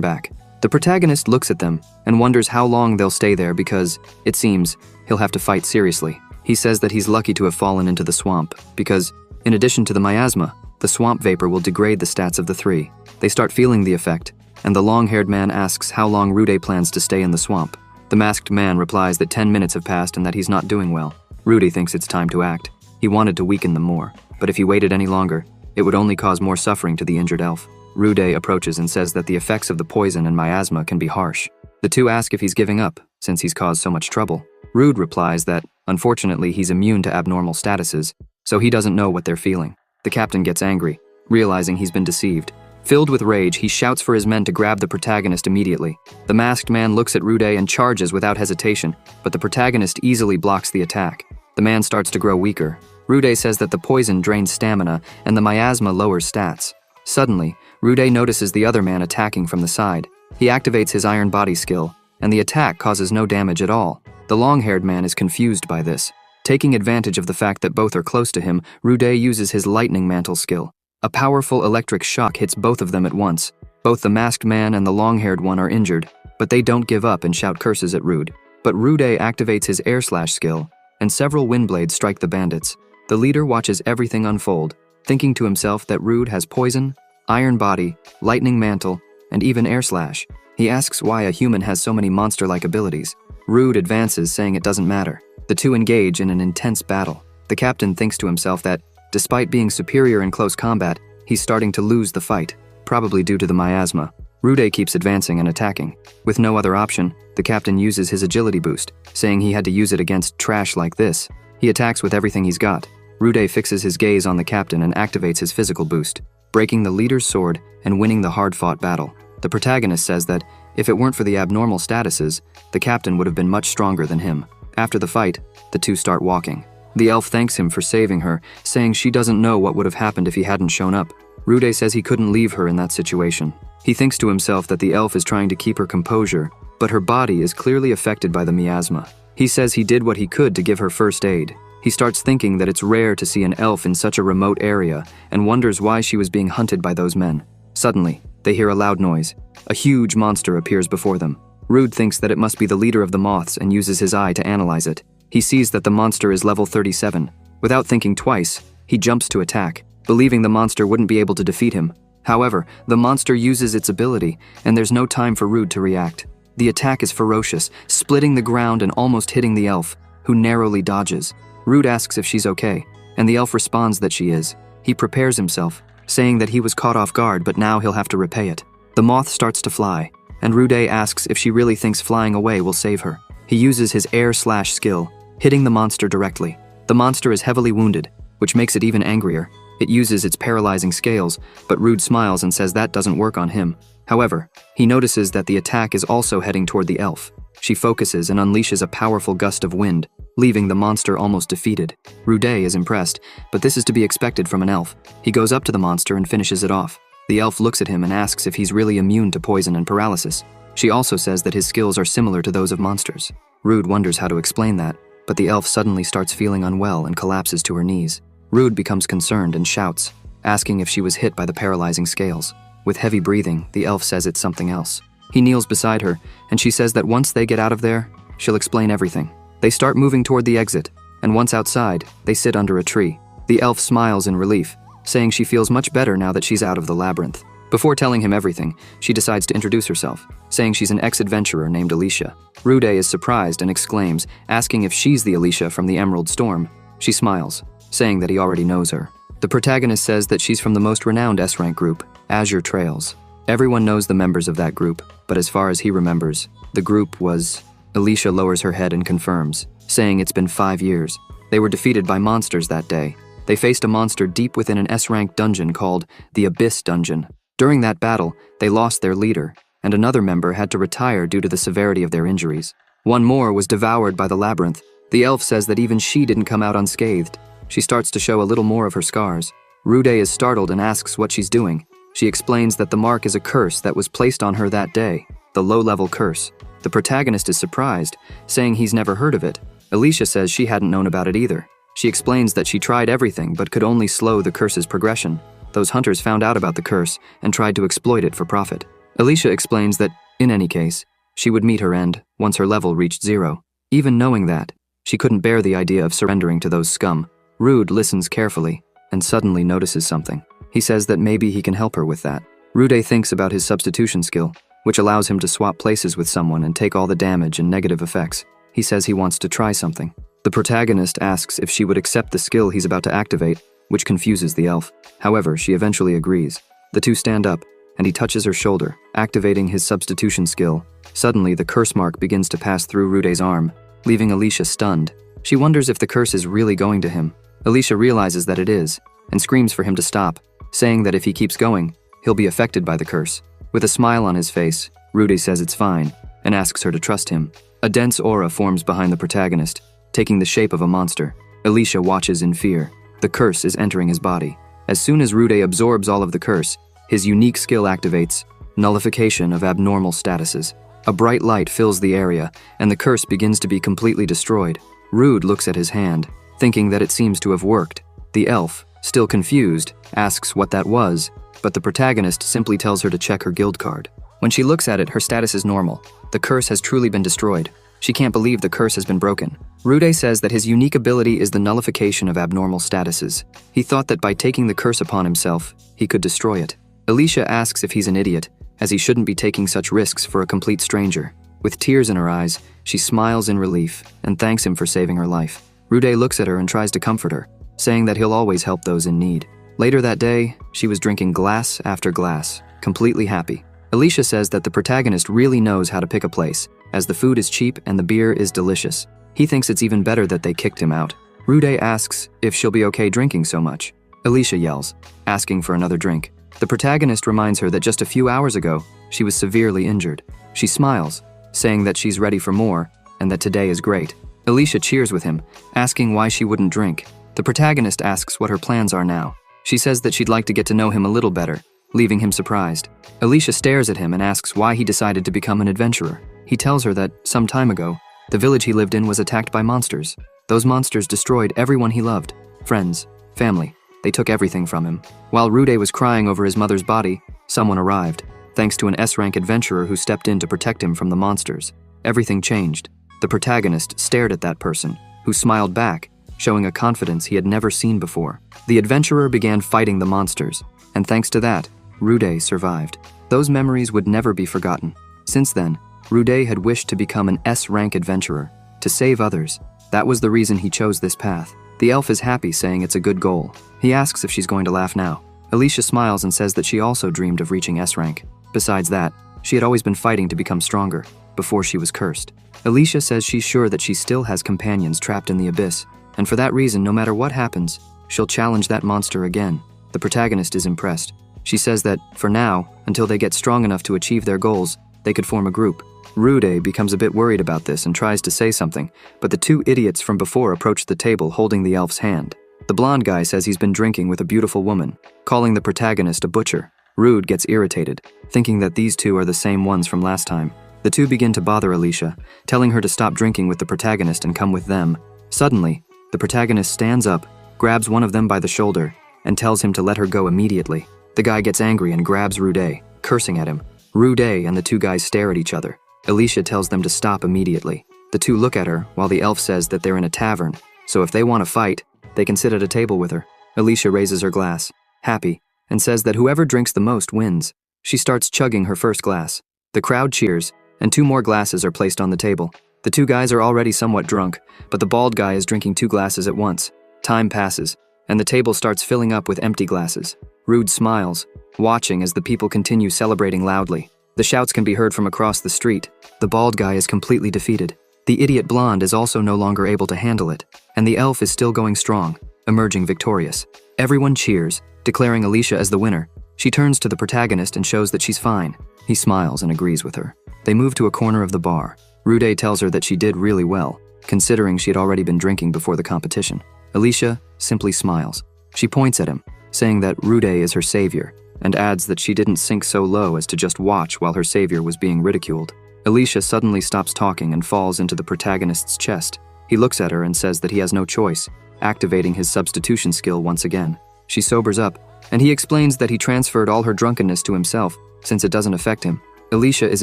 back. The protagonist looks at them and wonders how long they'll stay there because, it seems, he'll have to fight seriously. He says that he's lucky to have fallen into the swamp because, in addition to the miasma, the swamp vapor will degrade the stats of the three. They start feeling the effect, and the long-haired man asks how long Rude plans to stay in the swamp. The masked man replies that 10 minutes have passed and that he's not doing well. Rude thinks it's time to act. He wanted to weaken them more, but if he waited any longer, it would only cause more suffering to the injured elf. Rude approaches and says that the effects of the poison and miasma can be harsh. The two ask if he's giving up, since he's caused so much trouble. Rude replies that, unfortunately, he's immune to abnormal statuses, so he doesn't know what they're feeling. The captain gets angry, realizing he's been deceived. Filled with rage, he shouts for his men to grab the protagonist immediately. The masked man looks at Rude and charges without hesitation, but the protagonist easily blocks the attack. The man starts to grow weaker. Rude says that the poison drains stamina and the miasma lowers stats. Suddenly, Rude notices the other man attacking from the side. He activates his iron body skill, and the attack causes no damage at all. The long-haired man is confused by this. Taking advantage of the fact that both are close to him, Rude uses his lightning mantle skill. A powerful electric shock hits both of them at once. Both the masked man and the long-haired one are injured, but they don't give up and shout curses at Rude. But Rude activates his air slash skill, and several wind blades strike the bandits. The leader watches everything unfold, thinking to himself that Rude has poison, iron body, lightning mantle, and even air slash. He asks why a human has so many monster-like abilities. Rude advances, saying it doesn't matter. The two engage in an intense battle. The captain thinks to himself that, despite being superior in close combat, he's starting to lose the fight, probably due to the miasma. Rude keeps advancing and attacking. With no other option, the captain uses his agility boost, saying he had to use it against trash like this. He attacks with everything he's got. Rude fixes his gaze on the captain and activates his physical boost, breaking the leader's sword and winning the hard-fought battle. The protagonist says that, if it weren't for the abnormal statuses, the captain would have been much stronger than him. After the fight, the two start walking. The elf thanks him for saving her, saying she doesn't know what would have happened if he hadn't shown up. Rude says he couldn't leave her in that situation. He thinks to himself that the elf is trying to keep her composure, but her body is clearly affected by the miasma. He says he did what he could to give her first aid. He starts thinking that it's rare to see an elf in such a remote area and wonders why she was being hunted by those men. Suddenly, they hear a loud noise. A huge monster appears before them. Rude thinks that it must be the leader of the moths and uses his eye to analyze it. He sees that the monster is level 37. Without thinking twice, he jumps to attack, believing the monster wouldn't be able to defeat him. However, the monster uses its ability, and there's no time for Rude to react. The attack is ferocious, splitting the ground and almost hitting the elf, who narrowly dodges. Rude asks if she's okay, and the elf responds that she is. He prepares himself, saying that he was caught off guard, but now he'll have to repay it. The moth starts to fly, and Rude asks if she really thinks flying away will save her. He uses his air slash skill, hitting the monster directly. The monster is heavily wounded, which makes it even angrier. It uses its paralyzing scales, but Rude smiles and says that doesn't work on him. However, he notices that the attack is also heading toward the elf. She focuses and unleashes a powerful gust of wind, leaving the monster almost defeated. Rude is impressed, but this is to be expected from an elf. He goes up to the monster and finishes it off. The elf looks at him and asks if he's really immune to poison and paralysis. She also says that his skills are similar to those of monsters. Rude wonders how to explain that, but the elf suddenly starts feeling unwell and collapses to her knees. Rude becomes concerned and shouts, asking if she was hit by the paralyzing scales. With heavy breathing, the elf says it's something else. He kneels beside her, and she says that once they get out of there, she'll explain everything. They start moving toward the exit, and once outside, they sit under a tree. The elf smiles in relief, saying she feels much better now that she's out of the labyrinth. Before telling him everything, she decides to introduce herself, saying she's an ex-adventurer named Alicia. Rude is surprised and exclaims, asking if she's the Alicia from the Emerald Storm. She smiles, saying that he already knows her. The protagonist says that she's from the most renowned S-rank group, Azure Trails. Everyone knows the members of that group, but as far as he remembers, the group was... Alicia lowers her head and confirms, saying it's been 5 years. They were defeated by monsters that day. They faced a monster deep within an S-rank dungeon called the Abyss Dungeon. During that battle, they lost their leader, and another member had to retire due to the severity of their injuries. One more was devoured by the labyrinth. The elf says that even she didn't come out unscathed. She starts to show a little more of her scars. Rude is startled and asks what she's doing. She explains that the mark is a curse that was placed on her that day, the low-level curse. The protagonist is surprised, saying he's never heard of it. Alicia says she hadn't known about it either. She explains that she tried everything but could only slow the curse's progression. Those hunters found out about the curse and tried to exploit it for profit. Alicia explains that, in any case, she would meet her end once her level reached 0. Even knowing that, she couldn't bear the idea of surrendering to those scum. Rude listens carefully and suddenly notices something. He says that maybe he can help her with that. Rude thinks about his substitution skill, which allows him to swap places with someone and take all the damage and negative effects. He says he wants to try something. The protagonist asks if she would accept the skill he's about to activate, which confuses the elf. However, she eventually agrees. The two stand up, and he touches her shoulder, activating his substitution skill. Suddenly, the curse mark begins to pass through Rude's arm, leaving Alicia stunned. She wonders if the curse is really going to him. Alicia realizes that it is, and screams for him to stop, saying that if he keeps going, he'll be affected by the curse. With a smile on his face, Rude says it's fine, and asks her to trust him. A dense aura forms behind the protagonist, taking the shape of a monster. Alicia watches in fear. The curse is entering his body. As soon as Rude absorbs all of the curse, his unique skill activates, nullification of abnormal statuses. A bright light fills the area, and the curse begins to be completely destroyed. Rude looks at his hand, thinking that it seems to have worked. The elf, still confused, asks what that was, but the protagonist simply tells her to check her guild card. When she looks at it, her status is normal. The curse has truly been destroyed. She can't believe the curse has been broken. Rude says that his unique ability is the nullification of abnormal statuses. He thought that by taking the curse upon himself, he could destroy it. Alicia asks if he's an idiot, as he shouldn't be taking such risks for a complete stranger. With tears in her eyes, she smiles in relief and thanks him for saving her life. Rude looks at her and tries to comfort her, saying that he'll always help those in need. Later that day, she was drinking glass after glass, completely happy. Alicia says that the protagonist really knows how to pick a place, as the food is cheap and the beer is delicious. He thinks it's even better that they kicked him out. Rude asks if she'll be okay drinking so much. Alicia yells, asking for another drink. The protagonist reminds her that just a few hours ago, she was severely injured. She smiles, saying that she's ready for more and that today is great. Alicia cheers with him, asking why she wouldn't drink. The protagonist asks what her plans are now. She says that she'd like to get to know him a little better, leaving him surprised. Alicia stares at him and asks why he decided to become an adventurer. He tells her that, some time ago, the village he lived in was attacked by monsters. Those monsters destroyed everyone he loved, friends, family. They took everything from him. While Rude was crying over his mother's body, someone arrived, thanks to an S-rank adventurer who stepped in to protect him from the monsters. Everything changed. The protagonist stared at that person, who smiled back, showing a confidence he had never seen before. The adventurer began fighting the monsters, and thanks to that, Rude survived. Those memories would never be forgotten. Since then, Rude had wished to become an S-rank adventurer, to save others. That was the reason he chose this path. The elf is happy, saying it's a good goal. He asks if she's going to laugh now. Alicia smiles and says that she also dreamed of reaching S-rank. Besides that, she had always been fighting to become stronger, before she was cursed. Alicia says she's sure that she still has companions trapped in the abyss, and for that reason, no matter what happens, she'll challenge that monster again. The protagonist is impressed. She says that, for now, until they get strong enough to achieve their goals, they could form a group. Rude becomes a bit worried about this and tries to say something, but the two idiots from before approach the table holding the elf's hand. The blonde guy says he's been drinking with a beautiful woman, calling the protagonist a butcher. Rude gets irritated, thinking that these two are the same ones from last time. The two begin to bother Alicia, telling her to stop drinking with the protagonist and come with them. Suddenly, the protagonist stands up, grabs one of them by the shoulder, and tells him to let her go immediately. The guy gets angry and grabs Rude, cursing at him. Rude and the two guys stare at each other. Alicia tells them to stop immediately. The two look at her, while the elf says that they're in a tavern, so if they want to fight, they can sit at a table with her. Alicia raises her glass, happy, and says that whoever drinks the most wins. She starts chugging her first glass. The crowd cheers, and 2 more glasses are placed on the table. The 2 guys are already somewhat drunk, but the bald guy is drinking 2 glasses at once. Time passes, and the table starts filling up with empty glasses. Rude smiles, watching as the people continue celebrating loudly. The shouts can be heard from across the street. The bald guy is completely defeated. The idiot blonde is also no longer able to handle it, and the elf is still going strong, emerging victorious. Everyone cheers, declaring Alicia as the winner. She turns to the protagonist and shows that she's fine. He smiles and agrees with her. They move to a corner of the bar. Rude tells her that she did really well, considering she had already been drinking before the competition. Alicia simply smiles. She points at him, saying that Rude is her savior, and adds that she didn't sink so low as to just watch while her savior was being ridiculed. Alicia suddenly stops talking and falls into the protagonist's chest. He looks at her and says that he has no choice, activating his substitution skill once again. She sobers up, and he explains that he transferred all her drunkenness to himself, since it doesn't affect him. Alicia is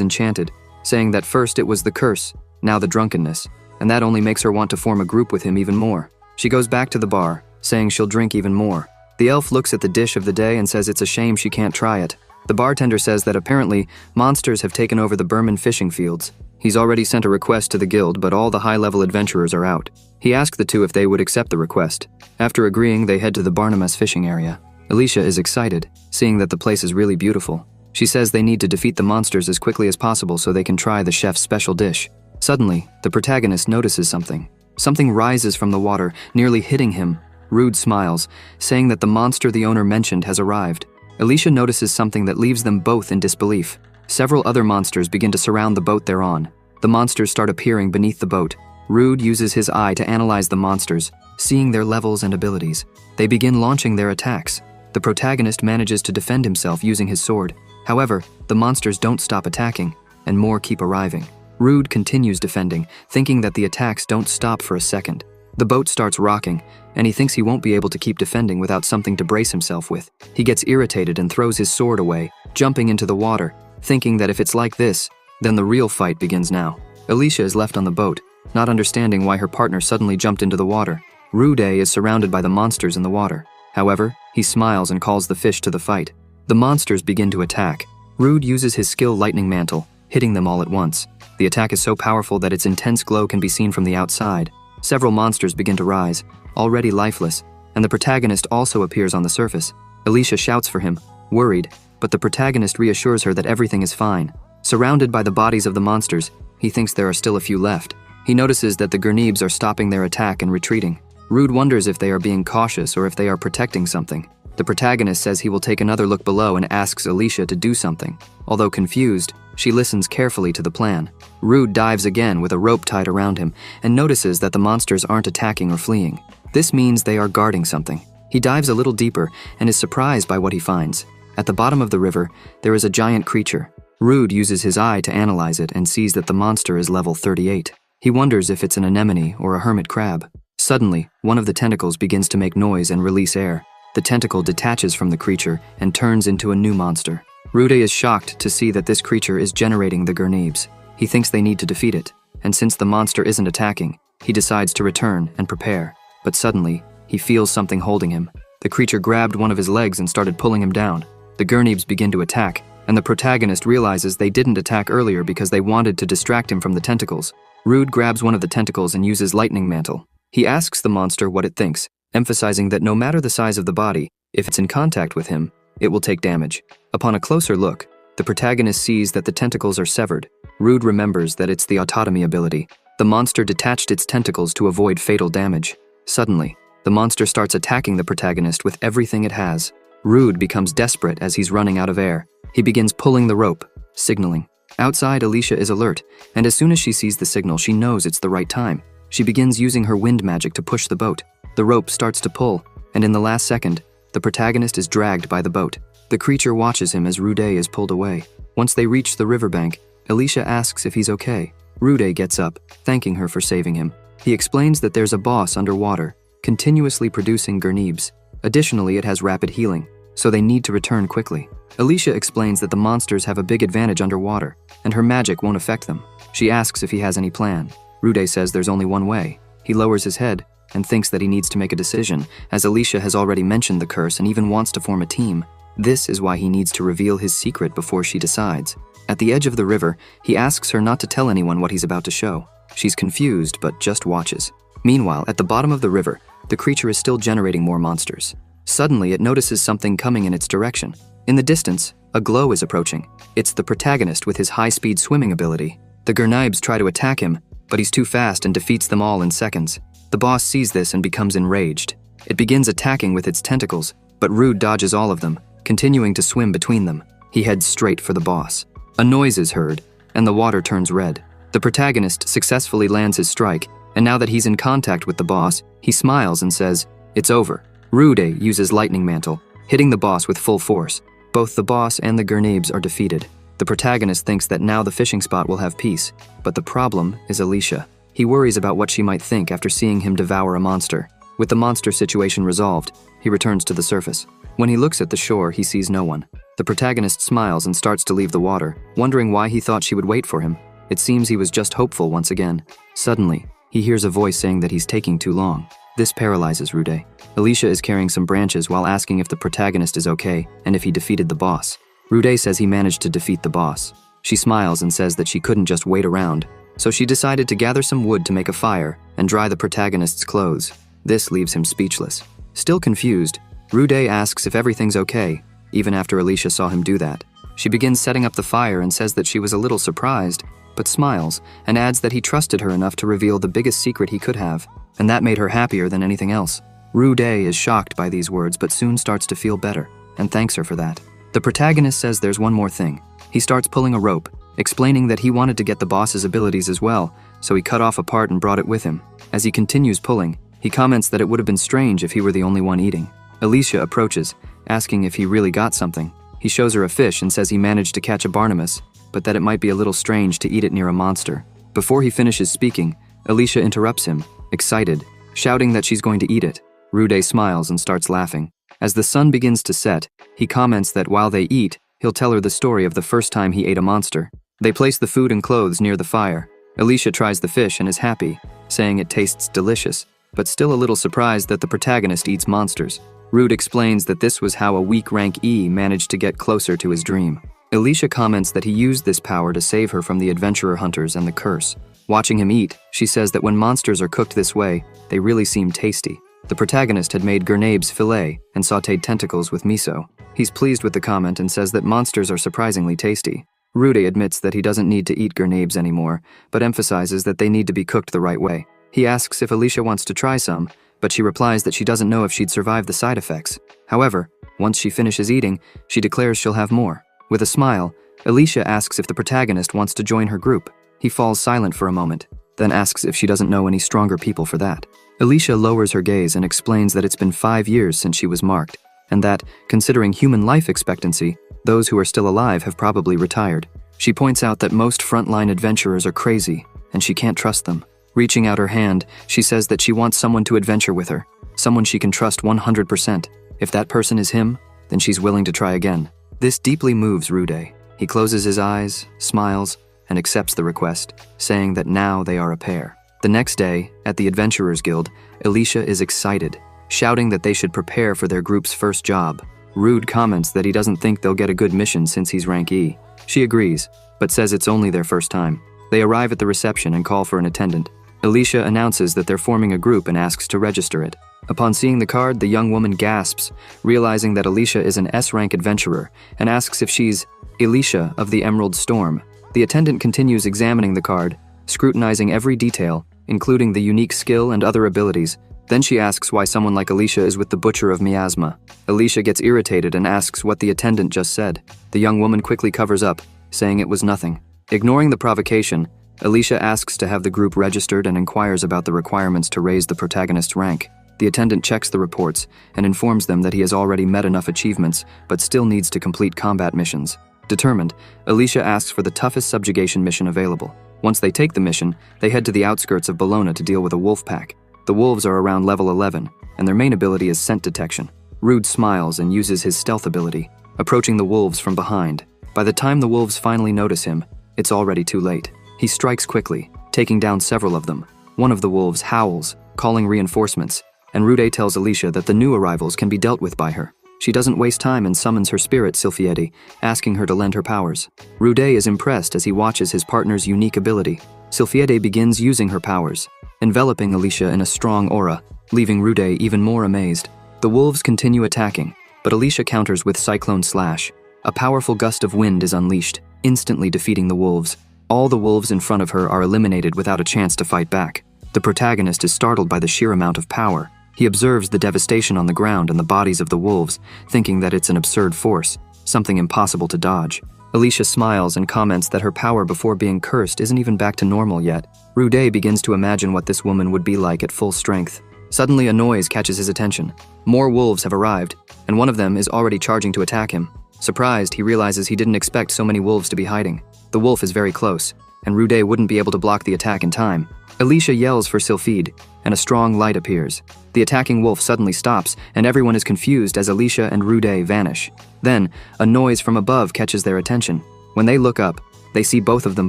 enchanted, saying that first it was the curse, now the drunkenness, and that only makes her want to form a group with him even more. She goes back to the bar, saying she'll drink even more. The elf looks at the dish of the day and says it's a shame she can't try it. The bartender says that apparently, monsters have taken over the Berman fishing fields. He's already sent a request to the guild, but all the high-level adventurers are out. He asked the two if they would accept the request. After agreeing, they head to the Barnabas fishing area. Alicia is excited, seeing that the place is really beautiful. She says they need to defeat the monsters as quickly as possible so they can try the chef's special dish. Suddenly, the protagonist notices something. Something rises from the water, nearly hitting him. Rude smiles, saying that the monster the owner mentioned has arrived. Alicia notices something that leaves them both in disbelief. Several other monsters begin to surround the boat they're on. The monsters start appearing beneath the boat. Rude uses his eye to analyze the monsters, seeing their levels and abilities. They begin launching their attacks. The protagonist manages to defend himself using his sword. However, the monsters don't stop attacking, and more keep arriving. Rude continues defending, thinking that the attacks don't stop for a second. The boat starts rocking, and he thinks he won't be able to keep defending without something to brace himself with. He gets irritated and throws his sword away, jumping into the water, thinking that if it's like this, then the real fight begins now. Alicia is left on the boat, not understanding why her partner suddenly jumped into the water. Rude is surrounded by the monsters in the water. However, he smiles and calls the fish to the fight. The monsters begin to attack. Rude uses his skill Lightning Mantle, hitting them all at once. The attack is so powerful that its intense glow can be seen from the outside. Several monsters begin to rise, already lifeless, and the protagonist also appears on the surface. Alicia shouts for him, worried, but the protagonist reassures her that everything is fine. Surrounded by the bodies of the monsters, he thinks there are still a few left. He notices that the Gurneebs are stopping their attack and retreating. Rude wonders if they are being cautious or if they are protecting something. The protagonist says he will take another look below and asks Alicia to do something. Although confused, she listens carefully to the plan. Rude dives again with a rope tied around him and notices that the monsters aren't attacking or fleeing. This means they are guarding something. He dives a little deeper and is surprised by what he finds. At the bottom of the river, there is a giant creature. Rude uses his eye to analyze it and sees that the monster is level 38. He wonders if it's an anemone or a hermit crab. Suddenly, one of the tentacles begins to make noise and release air. The tentacle detaches from the creature and turns into a new monster. Rude is shocked to see that this creature is generating the Gurneebs. He thinks they need to defeat it, and since the monster isn't attacking, he decides to return and prepare. But suddenly, he feels something holding him. The creature grabbed one of his legs and started pulling him down. The Gurneebs begin to attack, and the protagonist realizes they didn't attack earlier because they wanted to distract him from the tentacles. Rude grabs one of the tentacles and uses Lightning Mantle. He asks the monster what it thinks, emphasizing that no matter the size of the body, if it's in contact with him, it will take damage. Upon a closer look, the protagonist sees that the tentacles are severed. Rude remembers that it's the autotomy ability. The monster detached its tentacles to avoid fatal damage. Suddenly, the monster starts attacking the protagonist with everything it has. Rude becomes desperate as he's running out of air. He begins pulling the rope, signaling. Outside, Alicia is alert, and as soon as she sees the signal, she knows it's the right time. She begins using her wind magic to push the boat. The rope starts to pull, and in the last second, the protagonist is dragged by the boat. The creature watches him as Rude is pulled away. Once they reach the riverbank, Alicia asks if he's okay. Rude gets up, thanking her for saving him. He explains that there's a boss underwater, continuously producing Gurneebs. Additionally, it has rapid healing, so they need to return quickly. Alicia explains that the monsters have a big advantage underwater, and her magic won't affect them. She asks if he has any plan. Rude says there's only one way. He lowers his head and thinks that he needs to make a decision, as Alicia has already mentioned the curse and even wants to form a team. This is why he needs to reveal his secret before she decides. At the edge of the river, he asks her not to tell anyone what he's about to show. She's confused, but just watches. Meanwhile, at the bottom of the river, the creature is still generating more monsters. Suddenly, it notices something coming in its direction. In the distance, a glow is approaching. It's the protagonist with his high-speed swimming ability. The Gurneebs try to attack him, but he's too fast and defeats them all in seconds. The boss sees this and becomes enraged. It begins attacking with its tentacles, but Rude dodges all of them, continuing to swim between them. He heads straight for the boss. A noise is heard, and the water turns red. The protagonist successfully lands his strike, and now that he's in contact with the boss, he smiles and says, "It's over." Rude uses Lightning Mantle, hitting the boss with full force. Both the boss and the Gurnabes are defeated. The protagonist thinks that now the fishing spot will have peace, but the problem is Alicia. He worries about what she might think after seeing him devour a monster. With the monster situation resolved, he returns to the surface. When he looks at the shore, he sees no one. The protagonist smiles and starts to leave the water, wondering why he thought she would wait for him. It seems he was just hopeful once again. Suddenly, he hears a voice saying that he's taking too long. This paralyzes Rude. Alicia is carrying some branches while asking if the protagonist is okay and if he defeated the boss. Rude says he managed to defeat the boss. She smiles and says that she couldn't just wait around, so she decided to gather some wood to make a fire and dry the protagonist's clothes. This leaves him speechless. Still confused, Rude asks if everything's okay, even after Alicia saw him do that. She begins setting up the fire and says that she was a little surprised, but smiles and adds that he trusted her enough to reveal the biggest secret he could have, and that made her happier than anything else. Rude is shocked by these words but soon starts to feel better and thanks her for that. The protagonist says there's one more thing. He starts pulling a rope, explaining that he wanted to get the boss's abilities as well, so he cut off a part and brought it with him. As he continues pulling, he comments that it would have been strange if he were the only one eating. Alicia approaches, asking if he really got something. He shows her a fish and says he managed to catch a Barnabas, but that it might be a little strange to eat it near a monster. Before he finishes speaking, Alicia interrupts him, excited, shouting that she's going to eat it. Rude smiles and starts laughing. As the sun begins to set, he comments that while they eat, he'll tell her the story of the first time he ate a monster. They place the food and clothes near the fire. Alicia tries the fish and is happy, saying it tastes delicious, but still a little surprised that the protagonist eats monsters. Rude explains that this was how a weak rank E managed to get closer to his dream. Alicia comments that he used this power to save her from the adventurer hunters and the curse. Watching him eat, she says that when monsters are cooked this way, they really seem tasty. The protagonist had made Gurnabe's fillet and sautéed tentacles with miso. He's pleased with the comment and says that monsters are surprisingly tasty. Rude admits that he doesn't need to eat Gurnabes anymore, but emphasizes that they need to be cooked the right way. He asks if Alicia wants to try some, but she replies that she doesn't know if she'd survive the side effects. However, once she finishes eating, she declares she'll have more. With a smile, Alicia asks if the protagonist wants to join her group. He falls silent for a moment, then asks if she doesn't know any stronger people for that. Alicia lowers her gaze and explains that it's been 5 years since she was marked, and that, considering human life expectancy, those who are still alive have probably retired. She points out that most frontline adventurers are crazy, and she can't trust them. Reaching out her hand, she says that she wants someone to adventure with her, someone she can trust 100%. If that person is him, then she's willing to try again. This deeply moves Rude. He closes his eyes, smiles, and accepts the request, saying that now they are a pair. The next day, at the Adventurers Guild, Alicia is excited, shouting that they should prepare for their group's first job. Rude comments that he doesn't think they'll get a good mission since he's rank E. She agrees, but says it's only their first time. They arrive at the reception and call for an attendant. Alicia announces that they're forming a group and asks to register it. Upon seeing the card, the young woman gasps, realizing that Alicia is an S-rank adventurer, and asks if she's Alicia of the Emerald Storm. The attendant continues examining the card, scrutinizing every detail, including the unique skill and other abilities. Then she asks why someone like Alicia is with the Butcher of Miasma. Alicia gets irritated and asks what the attendant just said. The young woman quickly covers up, saying it was nothing. Ignoring the provocation, Alicia asks to have the group registered and inquires about the requirements to raise the protagonist's rank. The attendant checks the reports and informs them that he has already met enough achievements, but still needs to complete combat missions. Determined, Alicia asks for the toughest subjugation mission available. Once they take the mission, they head to the outskirts of Bologna to deal with a wolf pack. The wolves are around level 11, and their main ability is scent detection. Rude smiles and uses his stealth ability, approaching the wolves from behind. By the time the wolves finally notice him, it's already too late. He strikes quickly, taking down several of them. One of the wolves howls, calling reinforcements, and Rude tells Alicia that the new arrivals can be dealt with by her. She doesn't waste time and summons her spirit, Silfiede, asking her to lend her powers. Rude is impressed as he watches his partner's unique ability. Silfiede begins using her powers, enveloping Alicia in a strong aura, leaving Rude even more amazed. The wolves continue attacking, but Alicia counters with Cyclone Slash. A powerful gust of wind is unleashed, instantly defeating the wolves. All the wolves in front of her are eliminated without a chance to fight back. The protagonist is startled by the sheer amount of power. He observes the devastation on the ground and the bodies of the wolves, thinking that it's an absurd force, something impossible to dodge. Alicia smiles and comments that her power before being cursed isn't even back to normal yet. Rude begins to imagine what this woman would be like at full strength. Suddenly, a noise catches his attention. More wolves have arrived, and one of them is already charging to attack him. Surprised, he realizes he didn't expect so many wolves to be hiding. The wolf is very close, and Rude wouldn't be able to block the attack in time. Alicia yells for Sylphide, and a strong light appears. The attacking wolf suddenly stops, and everyone is confused as Alicia and Rude vanish. Then, a noise from above catches their attention. When they look up, they see both of them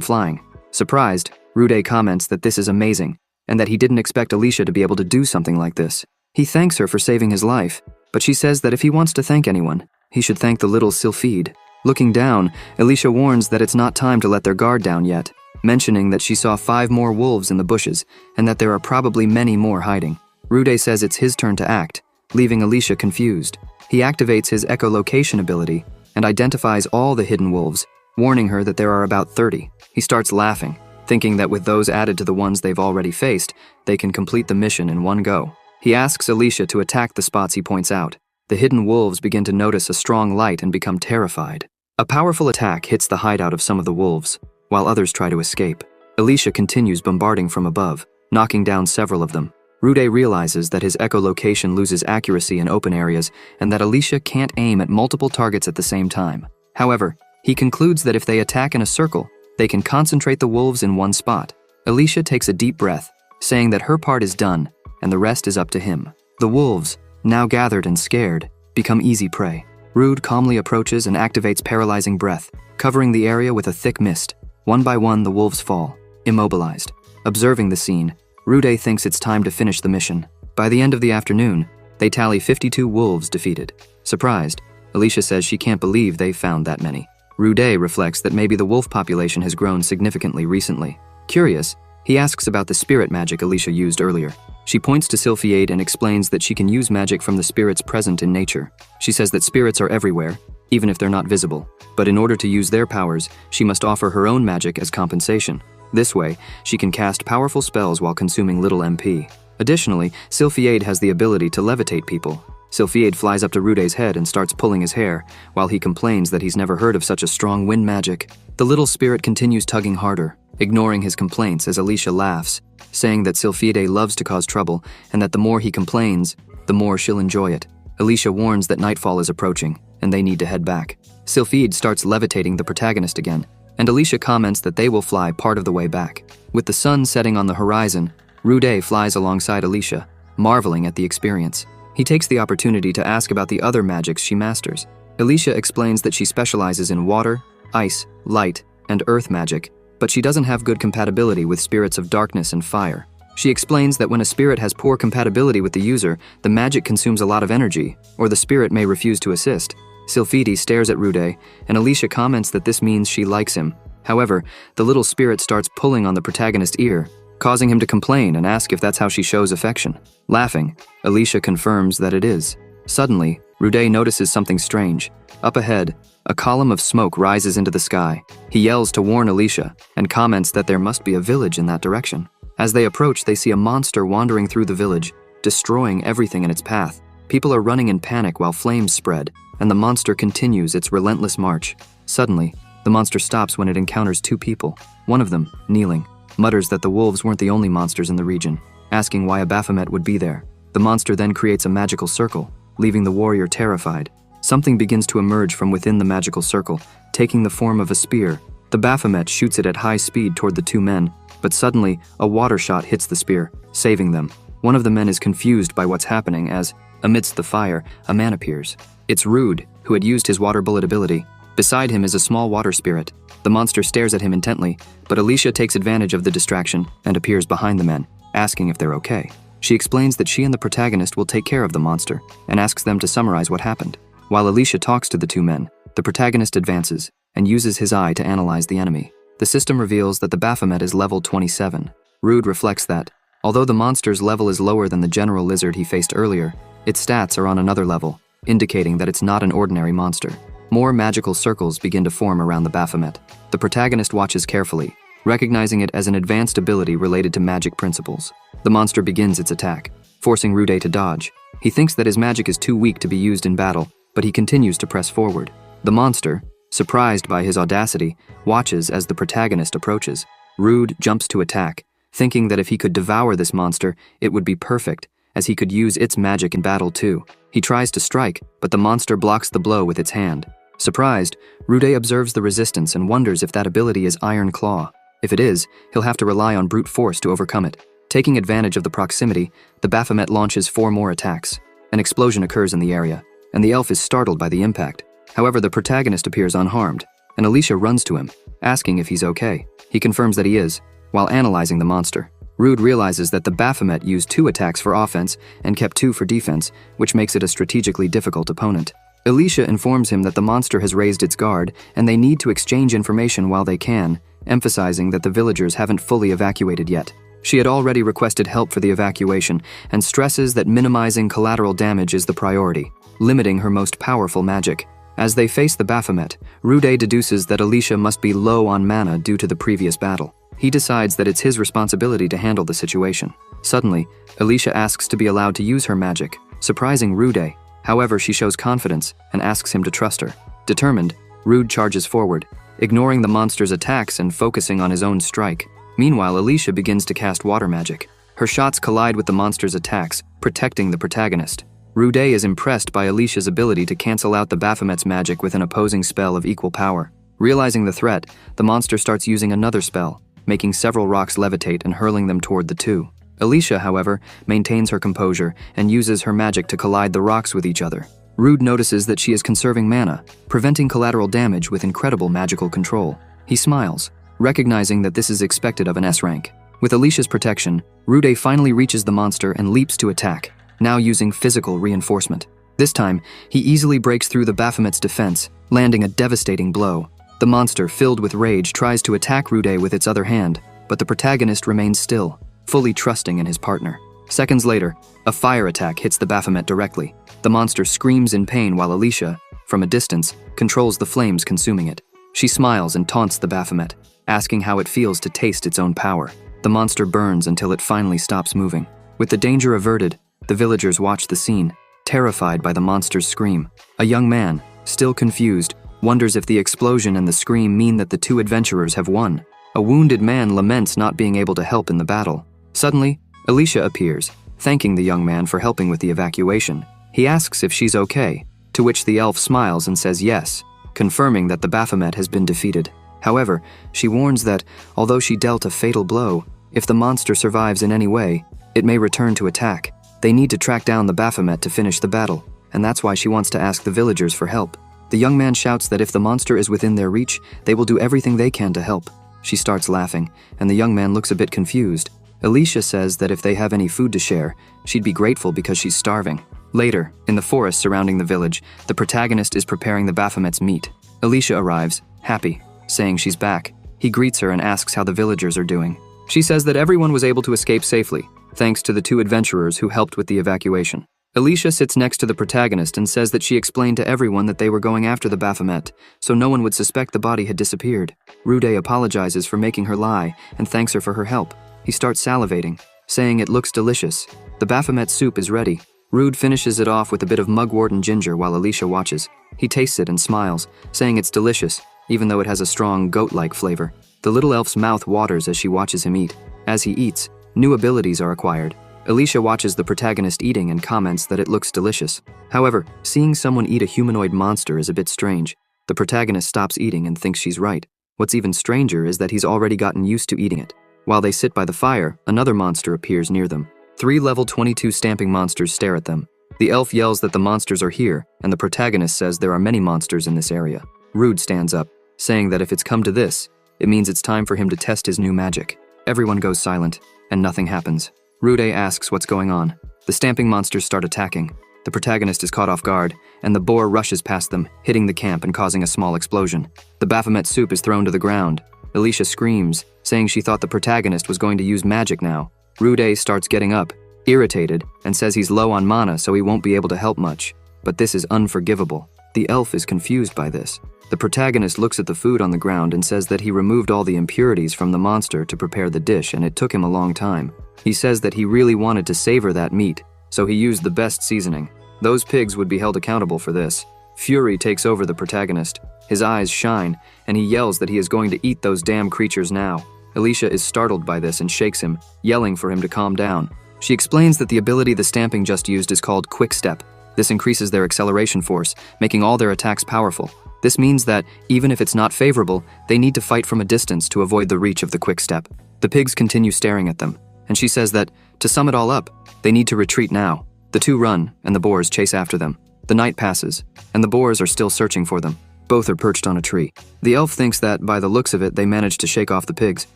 flying. Surprised, Rude comments that this is amazing, and that he didn't expect Alicia to be able to do something like this. He thanks her for saving his life, but she says that if he wants to thank anyone, he should thank the little Sylphide. Looking down, Alicia warns that it's not time to let their guard down yet, mentioning that she saw 5 more wolves in the bushes, and that there are probably many more hiding. Rude says it's his turn to act, leaving Alicia confused. He activates his echolocation ability and identifies all the hidden wolves, warning her that there are about 30. He starts laughing, thinking that with those added to the ones they've already faced, they can complete the mission in one go. He asks Alicia to attack the spots he points out. The hidden wolves begin to notice a strong light and become terrified. A powerful attack hits the hideout of some of the wolves, while others try to escape. Alicia continues bombarding from above, knocking down several of them. Rude realizes that his echolocation loses accuracy in open areas and that Alicia can't aim at multiple targets at the same time. However, he concludes that if they attack in a circle, they can concentrate the wolves in one spot. Alicia takes a deep breath, saying that her part is done and the rest is up to him. The wolves, now gathered and scared, become easy prey. Rude calmly approaches and activates paralyzing breath, covering the area with a thick mist. One by one, the wolves fall, immobilized. Observing the scene, Rude thinks it's time to finish the mission. By the end of the afternoon, they tally 52 wolves defeated. Surprised, Alicia says she can't believe they found that many. Rude reflects that maybe the wolf population has grown significantly recently. Curious, he asks about the spirit magic Alicia used earlier. She points to Sylphide and explains that she can use magic from the spirits present in nature. She says that spirits are everywhere, even if they're not visible. But in order to use their powers, she must offer her own magic as compensation. This way, she can cast powerful spells while consuming little MP. Additionally, Sylphide has the ability to levitate people. Sylphide flies up to Rude's head and starts pulling his hair, while he complains that he's never heard of such a strong wind magic. The little spirit continues tugging harder, ignoring his complaints as Alicia laughs, saying that Sylphide loves to cause trouble and that the more he complains, the more she'll enjoy it. Alicia warns that nightfall is approaching and they need to head back. Sylphide starts levitating the protagonist again, and Alicia comments that they will fly part of the way back. With the sun setting on the horizon, Rude flies alongside Alicia, marveling at the experience. He takes the opportunity to ask about the other magics she masters. Alicia explains that she specializes in water, ice, light, and earth magic, but she doesn't have good compatibility with spirits of darkness and fire. She explains that when a spirit has poor compatibility with the user, the magic consumes a lot of energy, or the spirit may refuse to assist. Sylphide stares at Rude, and Alicia comments that this means she likes him. However, the little spirit starts pulling on the protagonist's ear, causing him to complain and ask if that's how she shows affection. Laughing, Alicia confirms that it is. Suddenly, Rude notices something strange. Up ahead, a column of smoke rises into the sky. He yells to warn Alicia, and comments that there must be a village in that direction. As they approach, they see a monster wandering through the village, destroying everything in its path. People are running in panic while flames spread, and the monster continues its relentless march. Suddenly, the monster stops when it encounters 2 people. One of them, kneeling, mutters that the wolves weren't the only monsters in the region, asking why a Baphomet would be there. The monster then creates a magical circle, leaving the warrior terrified. Something begins to emerge from within the magical circle, taking the form of a spear. The Baphomet shoots it at high speed toward the 2 men, but suddenly, a water shot hits the spear, saving them. One of the men is confused by what's happening as, amidst the fire, a man appears. It's Rude, who had used his water bullet ability. Beside him is a small water spirit. The monster stares at him intently, but Alicia takes advantage of the distraction and appears behind the men, asking if they're okay. She explains that she and the protagonist will take care of the monster, and asks them to summarize what happened. While Alicia talks to the 2 men, the protagonist advances and uses his eye to analyze the enemy. The system reveals that the Baphomet is level 27. Rude reflects that, although the monster's level is lower than the general lizard he faced earlier, its stats are on another level, indicating that it's not an ordinary monster. More magical circles begin to form around the Baphomet. The protagonist watches carefully, recognizing it as an advanced ability related to magic principles. The monster begins its attack, forcing Rude to dodge. He thinks that his magic is too weak to be used in battle, but he continues to press forward. The monster, surprised by his audacity, watches as the protagonist approaches. Rude jumps to attack, thinking that if he could devour this monster, it would be perfect, as he could use its magic in battle too. He tries to strike, but the monster blocks the blow with its hand. Surprised, Rude observes the resistance and wonders if that ability is Iron Claw. If it is, he'll have to rely on brute force to overcome it. Taking advantage of the proximity, the Baphomet launches 4 more attacks. An explosion occurs in the area, and the elf is startled by the impact. However, the protagonist appears unharmed, and Alicia runs to him, asking if he's okay. He confirms that he is, while analyzing the monster. Rude realizes that the Baphomet used 2 attacks for offense and kept 2 for defense, which makes it a strategically difficult opponent. Alicia informs him that the monster has raised its guard, and they need to exchange information while they can, emphasizing that the villagers haven't fully evacuated yet. She had already requested help for the evacuation, and stresses that minimizing collateral damage is the priority, limiting her most powerful magic. As they face the Baphomet, Rude deduces that Alicia must be low on mana due to the previous battle. He decides that it's his responsibility to handle the situation. Suddenly, Alicia asks to be allowed to use her magic, surprising Rude. However, she shows confidence and asks him to trust her. Determined, Rude charges forward, ignoring the monster's attacks and focusing on his own strike. Meanwhile, Alicia begins to cast water magic. Her shots collide with the monster's attacks, protecting the protagonist. Rude is impressed by Alicia's ability to cancel out the Baphomet's magic with an opposing spell of equal power. Realizing the threat, the monster starts using another spell, making several rocks levitate and hurling them toward the two. Alicia, however, maintains her composure and uses her magic to collide the rocks with each other. Rude notices that she is conserving mana, preventing collateral damage with incredible magical control. He smiles, recognizing that this is expected of an S rank. With Alicia's protection, Rude finally reaches the monster and leaps to attack, now using physical reinforcement. This time, he easily breaks through the Baphomet's defense, landing a devastating blow. The monster, filled with rage, tries to attack Rude with its other hand, but the protagonist remains still, fully trusting in his partner. Seconds later, a fire attack hits the Baphomet directly. The monster screams in pain while Alicia, from a distance, controls the flames consuming it. She smiles and taunts the Baphomet, asking how it feels to taste its own power. The monster burns until it finally stops moving. With the danger averted, the villagers watch the scene, terrified by the monster's scream. A young man, still confused, wonders if the explosion and the scream mean that the 2 adventurers have won. A wounded man laments not being able to help in the battle. Suddenly, Alicia appears, thanking the young man for helping with the evacuation. He asks if she's okay, to which the elf smiles and says yes, confirming that the Baphomet has been defeated. However, she warns that, although she dealt a fatal blow, if the monster survives in any way, it may return to attack. They need to track down the Baphomet to finish the battle, and that's why she wants to ask the villagers for help. The young man shouts that if the monster is within their reach, they will do everything they can to help. She starts laughing, and the young man looks a bit confused. Alicia says that if they have any food to share, she'd be grateful because she's starving. Later, in the forest surrounding the village, the protagonist is preparing the Baphomet's meat. Alicia arrives, happy, saying she's back. He greets her and asks how the villagers are doing. She says that everyone was able to escape safely, thanks to the 2 adventurers who helped with the evacuation. Alicia sits next to the protagonist and says that she explained to everyone that they were going after the Baphomet, so no one would suspect the body had disappeared. Rude apologizes for making her lie and thanks her for her help. He starts salivating, saying it looks delicious. The Baphomet soup is ready. Rude finishes it off with a bit of mugwort and ginger while Alicia watches. He tastes it and smiles, saying it's delicious, even though it has a strong goat-like flavor. The little elf's mouth waters as she watches him eat. As he eats, new abilities are acquired. Alicia watches the protagonist eating and comments that it looks delicious. However, seeing someone eat a humanoid monster is a bit strange. The protagonist stops eating and thinks she's right. What's even stranger is that he's already gotten used to eating it. While they sit by the fire, another monster appears near them. 3 level 22 stamping monsters stare at them. The elf yells that the monsters are here, and the protagonist says there are many monsters in this area. Rude stands up, saying that if it's come to this, it means it's time for him to test his new magic. Everyone goes silent, and nothing happens. Rude asks what's going on. The stamping monsters start attacking. The protagonist is caught off guard, and the boar rushes past them, hitting the camp and causing a small explosion. The Baphomet soup is thrown to the ground. Alicia screams, saying she thought the protagonist was going to use magic now. Rude starts getting up, irritated, and says he's low on mana so he won't be able to help much. But this is unforgivable. The elf is confused by this. The protagonist looks at the food on the ground and says that he removed all the impurities from the monster to prepare the dish and it took him a long time. He says that he really wanted to savor that meat, so he used the best seasoning. Those pigs would be held accountable for this. Fury takes over the protagonist. His eyes shine, and he yells that he is going to eat those damn creatures now. Alicia is startled by this and shakes him, yelling for him to calm down. She explains that the ability the stamping just used is called Quick Step. This increases their acceleration force, making all their attacks powerful. This means that, even if it's not favorable, they need to fight from a distance to avoid the reach of the quick step. The pigs continue staring at them, and she says that, to sum it all up, they need to retreat now. The two run, and the boars chase after them. The night passes, and the boars are still searching for them. Both are perched on a tree. The elf thinks that, by the looks of it, they managed to shake off the pigs.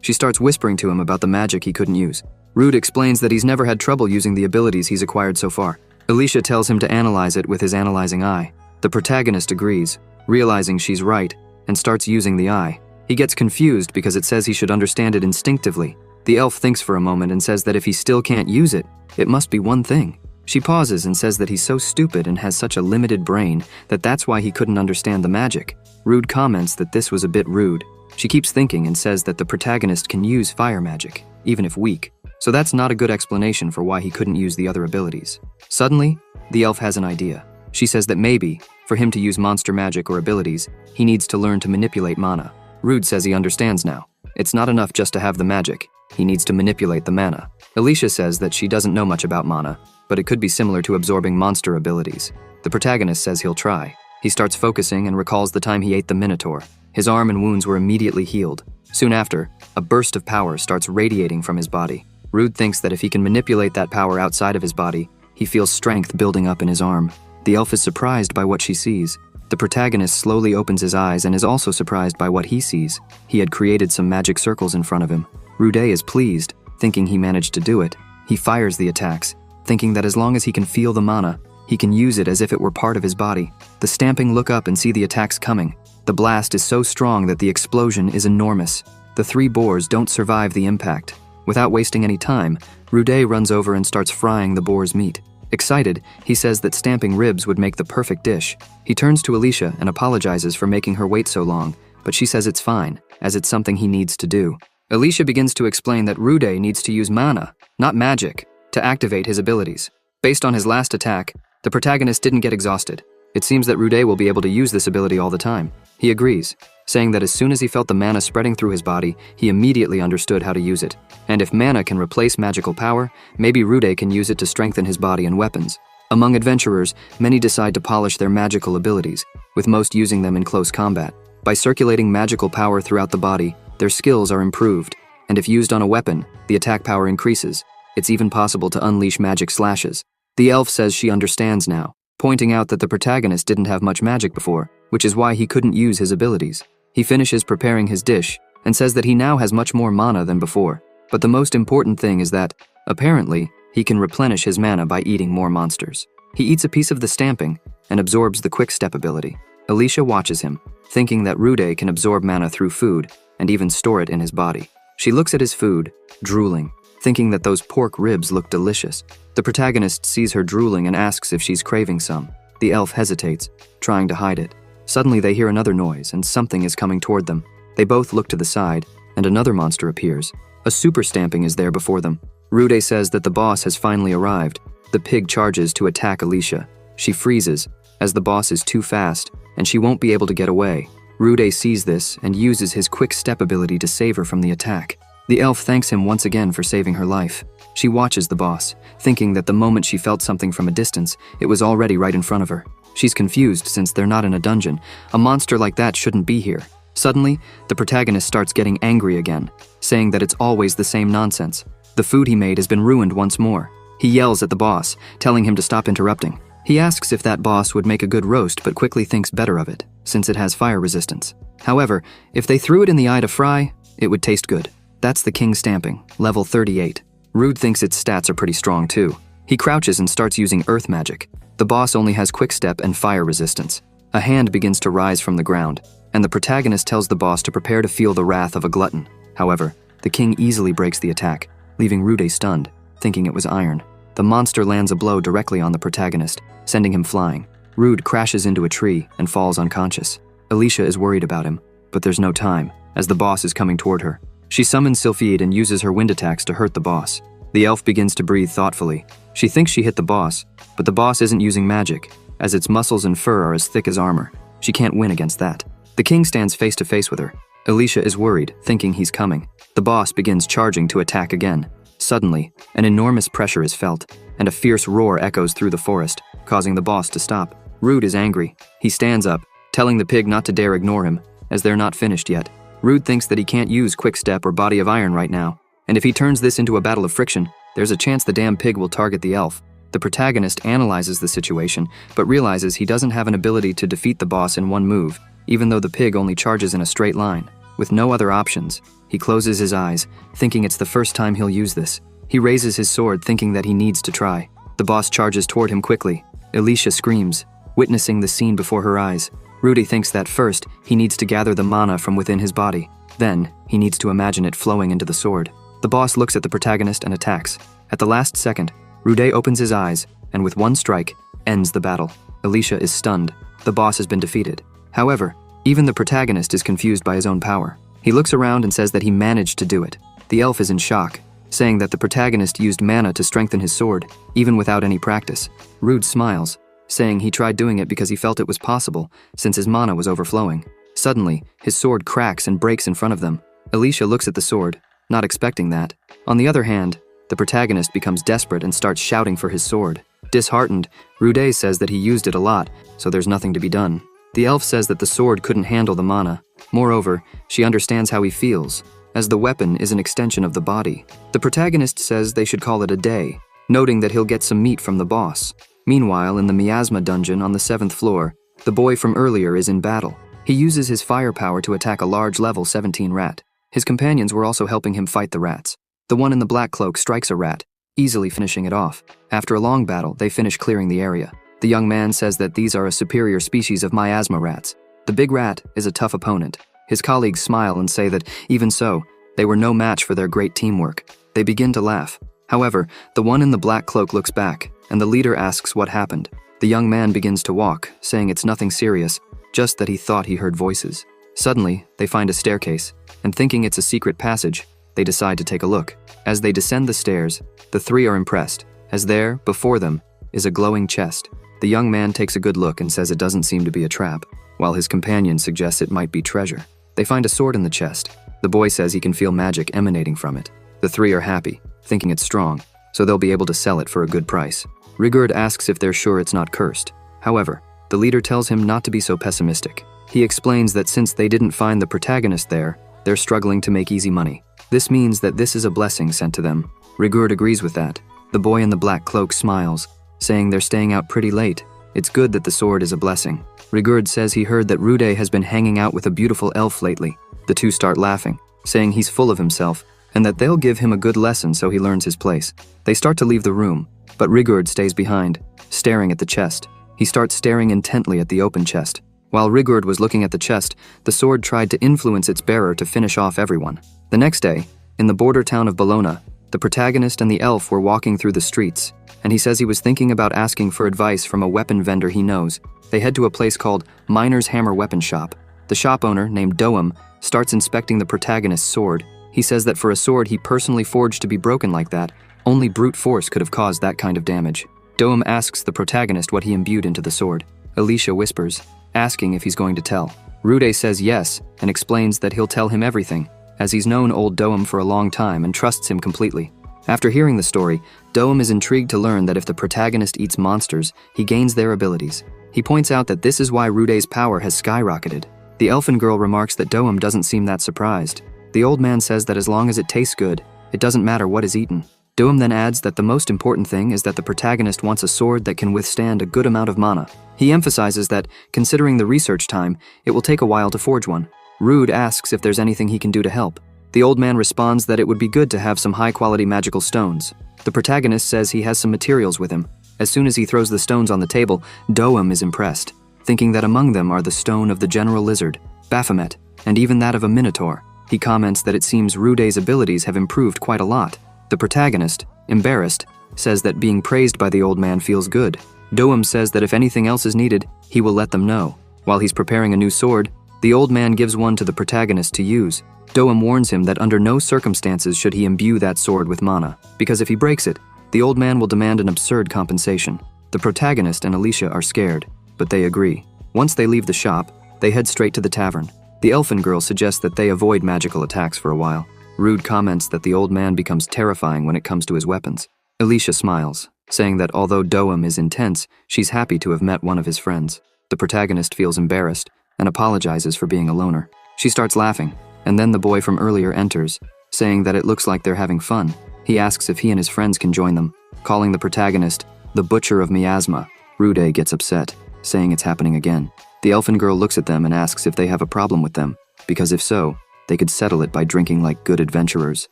She starts whispering to him about the magic he couldn't use. Rude explains that he's never had trouble using the abilities he's acquired so far. Alicia tells him to analyze it with his analyzing eye. The protagonist agrees, realizing she's right, and starts using the eye. He gets confused because it says he should understand it instinctively. The elf thinks for a moment and says that if he still can't use it, it must be one thing. She pauses and says that he's so stupid and has such a limited brain that that's why he couldn't understand the magic. Rude comments that this was a bit rude. She keeps thinking and says that the protagonist can use fire magic, even if weak. So that's not a good explanation for why he couldn't use the other abilities. Suddenly, the elf has an idea. She says that maybe, for him to use monster magic or abilities, he needs to learn to manipulate mana. Rude says he understands now. It's not enough just to have the magic. He needs to manipulate the mana. Alicia says that she doesn't know much about mana, but it could be similar to absorbing monster abilities. The protagonist says he'll try. He starts focusing and recalls the time he ate the Minotaur. His arm and wounds were immediately healed. Soon after, a burst of power starts radiating from his body. Rude thinks that if he can manipulate that power outside of his body, he feels strength building up in his arm. The elf is surprised by what she sees. The protagonist slowly opens his eyes and is also surprised by what he sees. He had created some magic circles in front of him. Rude is pleased, thinking he managed to do it. He fires the attacks, thinking that as long as he can feel the mana, he can use it as if it were part of his body. The stamping look up and see the attacks coming. The blast is so strong that the explosion is enormous. The three boars don't survive the impact. Without wasting any time, Rude runs over and starts frying the boar's meat. Excited, he says that stamping ribs would make the perfect dish. He turns to Alicia and apologizes for making her wait so long, but she says it's fine, as it's something he needs to do. Alicia begins to explain that Rude needs to use mana, not magic, to activate his abilities. Based on his last attack, the protagonist didn't get exhausted. It seems that Rude will be able to use this ability all the time. He agrees, saying that as soon as he felt the mana spreading through his body, he immediately understood how to use it. And if mana can replace magical power, maybe Rude can use it to strengthen his body and weapons. Among adventurers, many decide to polish their magical abilities, with most using them in close combat. By circulating magical power throughout the body, their skills are improved, and if used on a weapon, the attack power increases. It's even possible to unleash magic slashes. The elf says she understands now, pointing out that the protagonist didn't have much magic before, which is why he couldn't use his abilities. He finishes preparing his dish, and says that he now has much more mana than before. But the most important thing is that, apparently, he can replenish his mana by eating more monsters. He eats a piece of the stamping, and absorbs the quick step ability. Alicia watches him, thinking that Rude can absorb mana through food, and even store it in his body. She looks at his food, drooling, thinking that those pork ribs look delicious. The protagonist sees her drooling and asks if she's craving some. The elf hesitates, trying to hide it. Suddenly they hear another noise and something is coming toward them. They both look to the side, and another monster appears. A super stamping is there before them. Rude says that the boss has finally arrived. The pig charges to attack Alicia. She freezes, as the boss is too fast, and she won't be able to get away. Rude sees this and uses his quick step ability to save her from the attack. The elf thanks him once again for saving her life. She watches the boss, thinking that the moment she felt something from a distance, it was already right in front of her. She's confused since they're not in a dungeon. A monster like that shouldn't be here. Suddenly, the protagonist starts getting angry again, saying that it's always the same nonsense. The food he made has been ruined once more. He yells at the boss, telling him to stop interrupting. He asks if that boss would make a good roast, but quickly thinks better of it, since it has fire resistance. However, if they threw it in the eye to fry, it would taste good. That's the king stamping, level 38. Rude thinks its stats are pretty strong too. He crouches and starts using earth magic. The boss only has quick step and fire resistance. A hand begins to rise from the ground, and the protagonist tells the boss to prepare to feel the wrath of a glutton. However, the king easily breaks the attack, leaving Rude stunned, thinking it was iron. The monster lands a blow directly on the protagonist, sending him flying. Rude crashes into a tree and falls unconscious. Alicia is worried about him, but there's no time, as the boss is coming toward her. She summons Sylphide and uses her wind attacks to hurt the boss. The elf begins to breathe thoughtfully. She thinks she hit the boss, but the boss isn't using magic, as its muscles and fur are as thick as armor. She can't win against that. The king stands face to face with her. Alicia is worried, thinking he's coming. The boss begins charging to attack again. Suddenly, an enormous pressure is felt, and a fierce roar echoes through the forest, causing the boss to stop. Rude is angry. He stands up, telling the pig not to dare ignore him, as they're not finished yet. Rude thinks that he can't use Quick Step or Body of Iron right now, and if he turns this into a battle of friction, there's a chance the damn pig will target the elf. The protagonist analyzes the situation, but realizes he doesn't have an ability to defeat the boss in one move, even though the pig only charges in a straight line. With no other options, he closes his eyes, thinking it's the first time he'll use this. He raises his sword, thinking that he needs to try. The boss charges toward him quickly. Alicia screams, witnessing the scene before her eyes. Rudy thinks that first, he needs to gather the mana from within his body. Then, he needs to imagine it flowing into the sword. The boss looks at the protagonist and attacks. At the last second, Rude opens his eyes, and with one strike, ends the battle. Alicia is stunned. The boss has been defeated. However, even the protagonist is confused by his own power. He looks around and says that he managed to do it. The elf is in shock, saying that the protagonist used mana to strengthen his sword, even without any practice. Rude smiles, saying he tried doing it because he felt it was possible, since his mana was overflowing. Suddenly, his sword cracks and breaks in front of them. Alicia looks at the sword, not expecting that. On the other hand, the protagonist becomes desperate and starts shouting for his sword. Disheartened, Rude says that he used it a lot, so there's nothing to be done. The elf says that the sword couldn't handle the mana. Moreover, she understands how he feels, as the weapon is an extension of the body. The protagonist says they should call it a day, noting that he'll get some meat from the boss. Meanwhile, in the miasma dungeon on the 7th floor, the boy from earlier is in battle. He uses his firepower to attack a large level 17 rat. His companions were also helping him fight the rats. The one in the black cloak strikes a rat, easily finishing it off. After a long battle, they finish clearing the area. The young man says that these are a superior species of miasma rats. The big rat is a tough opponent. His colleagues smile and say that, even so, they were no match for their great teamwork. They begin to laugh. However, the one in the black cloak looks back, and the leader asks what happened. The young man begins to walk, saying it's nothing serious, just that he thought he heard voices. Suddenly, they find a staircase, and thinking it's a secret passage, they decide to take a look. As they descend the stairs, the three are impressed, as there, before them, is a glowing chest. The young man takes a good look and says it doesn't seem to be a trap, while his companion suggests it might be treasure. They find a sword in the chest. The boy says he can feel magic emanating from it. The three are happy, thinking it's strong, so they'll be able to sell it for a good price. Rigurd asks if they're sure it's not cursed. However, the leader tells him not to be so pessimistic. He explains that since they didn't find the protagonist there, they're struggling to make easy money. This means that this is a blessing sent to them. Rigurd agrees with that. The boy in the black cloak smiles, saying they're staying out pretty late. It's good that the sword is a blessing. Rigurd says he heard that Rude has been hanging out with a beautiful elf lately. The two start laughing, saying he's full of himself, and that they'll give him a good lesson so he learns his place. They start to leave the room, but Rigurd stays behind, staring at the chest. He starts staring intently at the open chest. While Rigurd was looking at the chest, the sword tried to influence its bearer to finish off everyone. The next day, in the border town of Bologna, the protagonist and the elf were walking through the streets, and he says he was thinking about asking for advice from a weapon vendor he knows. They head to a place called Miner's Hammer Weapon Shop. The shop owner, named Doam, starts inspecting the protagonist's sword. He says that for a sword he personally forged to be broken like that, only brute force could have caused that kind of damage. Doam asks the protagonist what he imbued into the sword. Alicia whispers, asking if he's going to tell. Rude says yes, and explains that he'll tell him everything, as he's known old Doam for a long time and trusts him completely. After hearing the story, Doam is intrigued to learn that if the protagonist eats monsters, he gains their abilities. He points out that this is why Rude's power has skyrocketed. The elfin girl remarks that Doam doesn't seem that surprised. The old man says that as long as it tastes good, it doesn't matter what is eaten. Doam then adds that the most important thing is that the protagonist wants a sword that can withstand a good amount of mana. He emphasizes that, considering the research time, it will take a while to forge one. Rude asks if there's anything he can do to help. The old man responds that it would be good to have some high-quality magical stones. The protagonist says he has some materials with him. As soon as he throws the stones on the table, Doam is impressed, thinking that among them are the stone of the general lizard, Baphomet, and even that of a minotaur. He comments that it seems Rude's abilities have improved quite a lot. The protagonist, embarrassed, says that being praised by the old man feels good. Doam says that if anything else is needed, he will let them know. While he's preparing a new sword, the old man gives one to the protagonist to use. Doam warns him that under no circumstances should he imbue that sword with mana, because if he breaks it, the old man will demand an absurd compensation. The protagonist and Alicia are scared, but they agree. Once they leave the shop, they head straight to the tavern. The elfin girl suggests that they avoid magical attacks for a while. Rude comments that the old man becomes terrifying when it comes to his weapons. Alicia smiles, saying that although Doam is intense, she's happy to have met one of his friends. The protagonist feels embarrassed, and apologizes for being a loner. She starts laughing, and then the boy from earlier enters, saying that it looks like they're having fun. He asks if he and his friends can join them, calling the protagonist the Butcher of Miasma. Rude gets upset, saying it's happening again. The elfin girl looks at them and asks if they have a problem with them, because if so, they could settle it by drinking like good adventurers.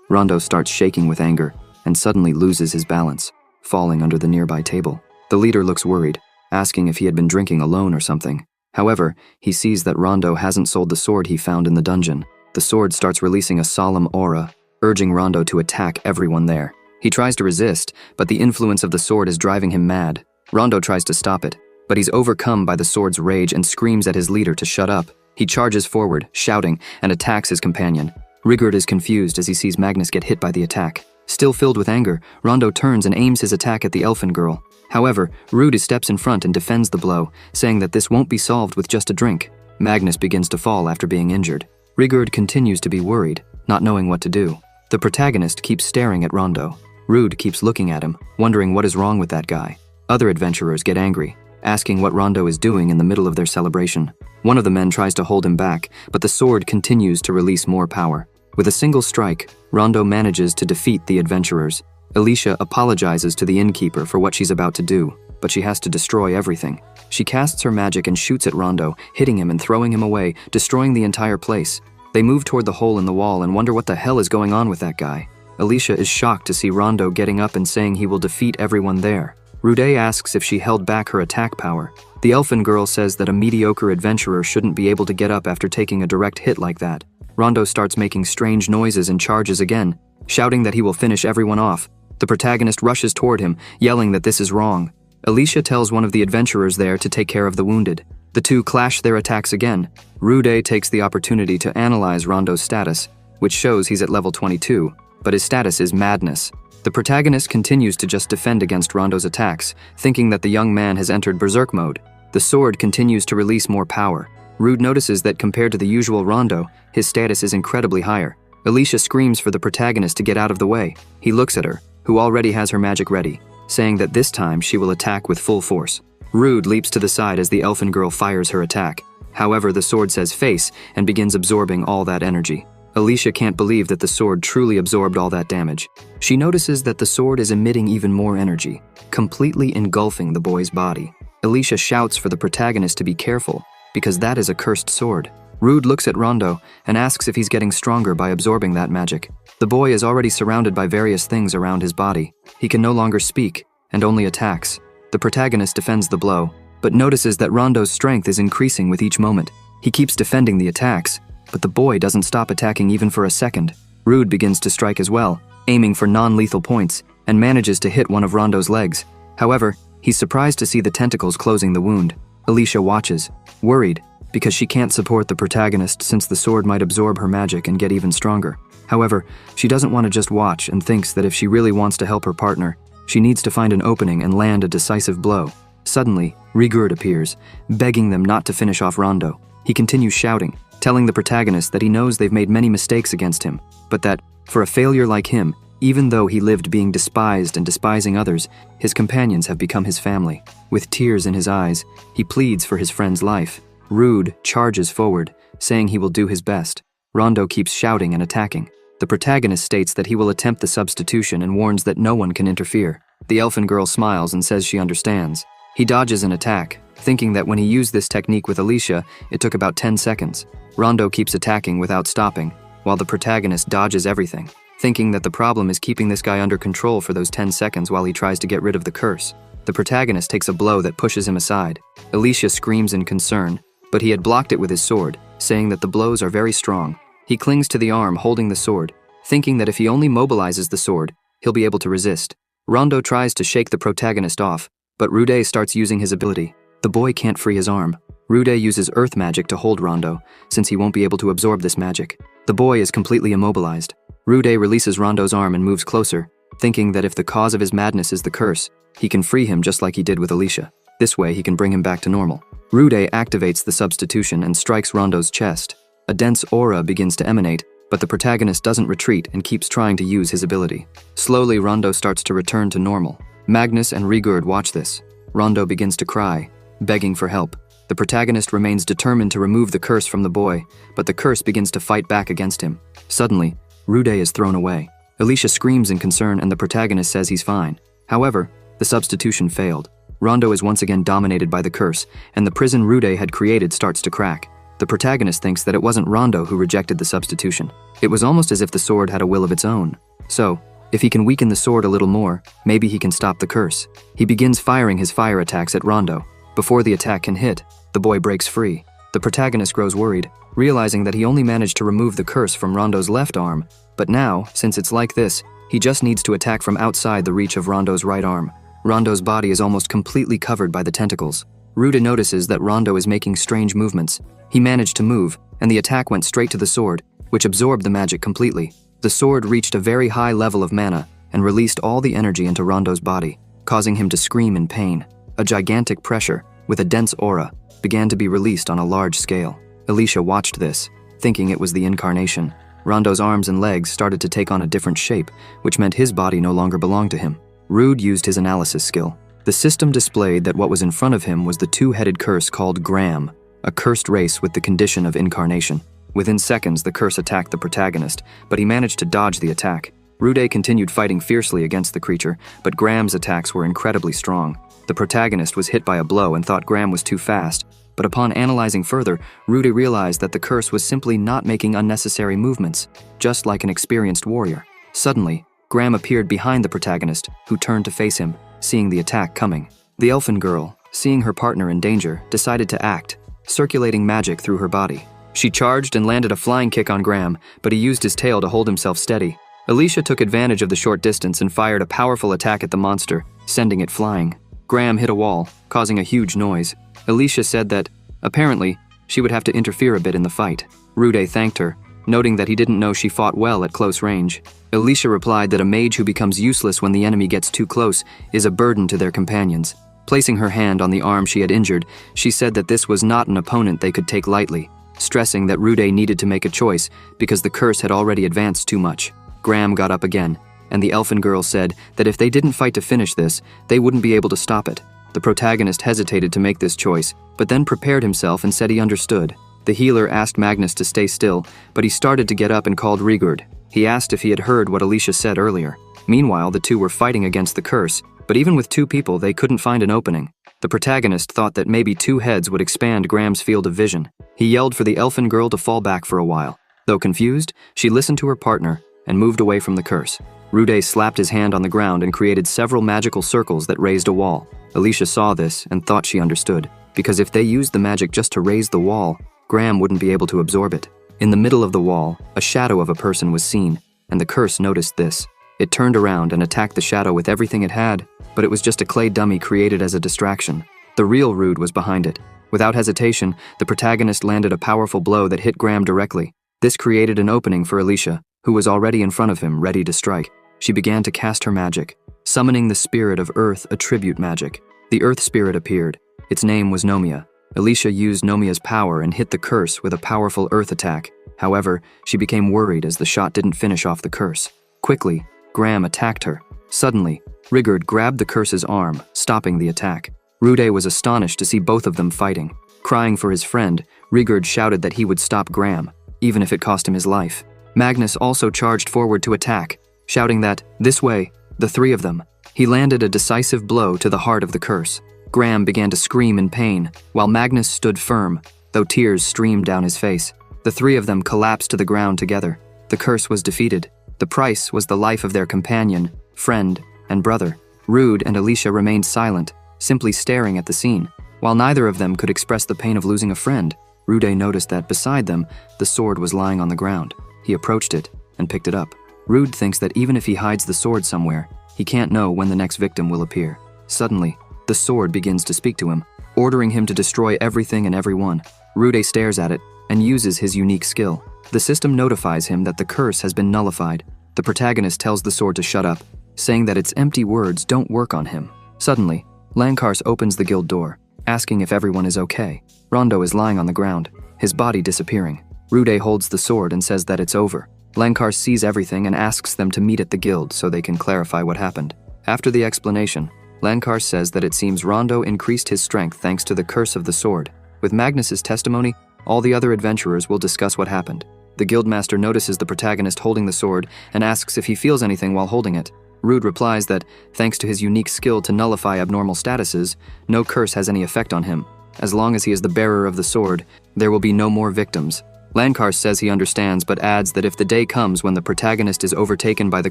Rondo starts shaking with anger, and suddenly loses his balance, falling under the nearby table. The leader looks worried, asking if he had been drinking alone or something. However, he sees that Rondo hasn't sold the sword he found in the dungeon. The sword starts releasing a solemn aura, urging Rondo to attack everyone there. He tries to resist, but the influence of the sword is driving him mad. Rondo tries to stop it, but he's overcome by the sword's rage and screams at his leader to shut up. He charges forward, shouting, and attacks his companion. Rigurd is confused as he sees Magnus get hit by the attack. Still filled with anger, Rondo turns and aims his attack at the elfin girl. However, Rude steps in front and defends the blow, saying that this won't be solved with just a drink. Magnus begins to fall after being injured. Rigurd continues to be worried, not knowing what to do. The protagonist keeps staring at Rondo. Rude keeps looking at him, wondering what is wrong with that guy. Other adventurers get angry, asking what Rondo is doing in the middle of their celebration. One of the men tries to hold him back, but the sword continues to release more power. With a single strike, Rondo manages to defeat the adventurers. Alicia apologizes to the innkeeper for what she's about to do, but she has to destroy everything. She casts her magic and shoots at Rondo, hitting him and throwing him away, destroying the entire place. They move toward the hole in the wall and wonder what the hell is going on with that guy. Alicia is shocked to see Rondo getting up and saying he will defeat everyone there. Rude asks if she held back her attack power. The elfin girl says that a mediocre adventurer shouldn't be able to get up after taking a direct hit like that. Rondo starts making strange noises and charges again, shouting that he will finish everyone off. The protagonist rushes toward him, yelling that this is wrong. Alicia tells one of the adventurers there to take care of the wounded. The two clash their attacks again. Rude takes the opportunity to analyze Rondo's status, which shows he's at level 22, but his status is madness. The protagonist continues to just defend against Rondo's attacks, thinking that the young man has entered berserk mode. The sword continues to release more power. Rude notices that compared to the usual Rondo, his status is incredibly higher. Alicia screams for the protagonist to get out of the way. He looks at her, who already has her magic ready, saying that this time she will attack with full force. Rude leaps to the side as the elfin girl fires her attack. However, the sword says face and begins absorbing all that energy. Alicia can't believe that the sword truly absorbed all that damage. She notices that the sword is emitting even more energy, completely engulfing the boy's body. Alicia shouts for the protagonist to be careful, because that is a cursed sword. Rude looks at Rondo and asks if he's getting stronger by absorbing that magic. The boy is already surrounded by various things around his body. He can no longer speak, and only attacks. The protagonist defends the blow, but notices that Rondo's strength is increasing with each moment. He keeps defending the attacks, but the boy doesn't stop attacking even for a second. Rude begins to strike as well, aiming for non-lethal points, and manages to hit one of Rondo's legs. However, he's surprised to see the tentacles closing the wound. Alicia watches, worried, because she can't support the protagonist since the sword might absorb her magic and get even stronger. However, she doesn't want to just watch and thinks that if she really wants to help her partner, she needs to find an opening and land a decisive blow. Suddenly, Rigurd appears, begging them not to finish off Rondo. He continues shouting, telling the protagonist that he knows they've made many mistakes against him, but that, for a failure like him, even though he lived being despised and despising others, his companions have become his family. With tears in his eyes, he pleads for his friend's life. Rude charges forward, saying he will do his best. Rondo keeps shouting and attacking. The protagonist states that he will attempt the substitution and warns that no one can interfere. The elfin girl smiles and says she understands. He dodges an attack, thinking that when he used this technique with Alicia, it took about 10 seconds. Rondo keeps attacking without stopping, while the protagonist dodges everything, thinking that the problem is keeping this guy under control for those 10 seconds while he tries to get rid of the curse. The protagonist takes a blow that pushes him aside. Alicia screams in concern, but he had blocked it with his sword, saying that the blows are very strong. He clings to the arm holding the sword, thinking that if he only mobilizes the sword, he'll be able to resist. Rondo tries to shake the protagonist off, but Rude starts using his ability. The boy can't free his arm. Rude uses earth magic to hold Rondo, since he won't be able to absorb this magic. The boy is completely immobilized. Rude releases Rondo's arm and moves closer, thinking that if the cause of his madness is the curse, he can free him just like he did with Alicia. This way he can bring him back to normal. Rude activates the substitution and strikes Rondo's chest. A dense aura begins to emanate, but the protagonist doesn't retreat and keeps trying to use his ability. Slowly, Rondo starts to return to normal. Magnus and Rigurd watch this. Rondo begins to cry, begging for help. The protagonist remains determined to remove the curse from the boy, but the curse begins to fight back against him. Suddenly, Rude is thrown away. Alicia screams in concern and the protagonist says he's fine. However, the substitution failed. Rondo is once again dominated by the curse, and the prison Rude had created starts to crack. The protagonist thinks that it wasn't Rondo who rejected the substitution. It was almost as if the sword had a will of its own. So, if he can weaken the sword a little more, maybe he can stop the curse. He begins firing his fire attacks at Rondo. Before the attack can hit, the boy breaks free. The protagonist grows worried, realizing that he only managed to remove the curse from Rondo's left arm, but now, since it's like this, he just needs to attack from outside the reach of Rondo's right arm. Rondo's body is almost completely covered by the tentacles. Rude notices that Rondo is making strange movements. He managed to move, and the attack went straight to the sword, which absorbed the magic completely. The sword reached a very high level of mana and released all the energy into Rondo's body, causing him to scream in pain. A gigantic pressure, with a dense aura, began to be released on a large scale. Alicia watched this, thinking it was the incarnation. Rondo's arms and legs started to take on a different shape, which meant his body no longer belonged to him. Rude used his analysis skill. The system displayed that what was in front of him was the two-headed curse called Gram, a cursed race with the condition of incarnation. Within seconds, the curse attacked the protagonist, but he managed to dodge the attack. Rude continued fighting fiercely against the creature, but Gram's attacks were incredibly strong. The protagonist was hit by a blow and thought Gram was too fast, but upon analyzing further, Rude realized that the curse was simply not making unnecessary movements, just like an experienced warrior. Suddenly, Gram appeared behind the protagonist, who turned to face him, seeing the attack coming. The elfin girl, seeing her partner in danger, decided to act, circulating magic through her body. She charged and landed a flying kick on Gram, but he used his tail to hold himself steady. Alicia took advantage of the short distance and fired a powerful attack at the monster, sending it flying. Gram hit a wall, causing a huge noise. Alicia said that, apparently, she would have to interfere a bit in the fight. Rude thanked her, noting that he didn't know she fought well at close range. Alicia replied that a mage who becomes useless when the enemy gets too close is a burden to their companions. Placing her hand on the arm she had injured, she said that this was not an opponent they could take lightly, stressing that Rude needed to make a choice because the curse had already advanced too much. Gram got up again, and the elfin girl said that if they didn't fight to finish this, they wouldn't be able to stop it. The protagonist hesitated to make this choice, but then prepared himself and said he understood. The healer asked Magnus to stay still, but he started to get up and called Rigurd. He asked if he had heard what Alicia said earlier. Meanwhile, the two were fighting against the curse, but even with two people, they couldn't find an opening. The protagonist thought that maybe two heads would expand Gram's field of vision. He yelled for the elfin girl to fall back for a while. Though confused, she listened to her partner and moved away from the curse. Rude slapped his hand on the ground and created several magical circles that raised a wall. Alicia saw this and thought she understood, because if they used the magic just to raise the wall, Gram wouldn't be able to absorb it. In the middle of the wall, a shadow of a person was seen, and the curse noticed this. It turned around and attacked the shadow with everything it had, but it was just a clay dummy created as a distraction. The real Rude was behind it. Without hesitation, the protagonist landed a powerful blow that hit Gram directly. This created an opening for Alicia, who was already in front of him, ready to strike. She began to cast her magic, summoning the spirit of Earth, a tribute magic. The Earth spirit appeared. Its name was Nomia. Alicia used Nomia's power and hit the curse with a powerful Earth attack. However, she became worried as the shot didn't finish off the curse. Quickly, Gram attacked her. Suddenly, Rigurd grabbed the curse's arm, stopping the attack. Rude was astonished to see both of them fighting. Crying for his friend, Rigurd shouted that he would stop Gram, even if it cost him his life. Magnus also charged forward to attack, shouting that, this way, the three of them. He landed a decisive blow to the heart of the curse. Gram began to scream in pain, while Magnus stood firm, though tears streamed down his face. The three of them collapsed to the ground together. The curse was defeated. The price was the life of their companion, friend, and brother. Rude and Alicia remained silent, simply staring at the scene. While neither of them could express the pain of losing a friend, Rude noticed that beside them, the sword was lying on the ground. He approached it and picked it up. Rude thinks that even if he hides the sword somewhere, he can't know when the next victim will appear. Suddenly, the sword begins to speak to him, ordering him to destroy everything and everyone. Rude stares at it and uses his unique skill. The system notifies him that the curse has been nullified. The protagonist tells the sword to shut up, saying that its empty words don't work on him. Suddenly, Lankars opens the guild door, asking if everyone is okay. Rondo is lying on the ground, his body disappearing. Rude holds the sword and says that it's over. Lankars sees everything and asks them to meet at the guild so they can clarify what happened. After the explanation, Lankars says that it seems Rondo increased his strength thanks to the curse of the sword. With Magnus's testimony, all the other adventurers will discuss what happened. The guildmaster notices the protagonist holding the sword and asks if he feels anything while holding it. Rude replies that, thanks to his unique skill to nullify abnormal statuses, no curse has any effect on him. As long as he is the bearer of the sword, there will be no more victims. Lankar says he understands but adds that if the day comes when the protagonist is overtaken by the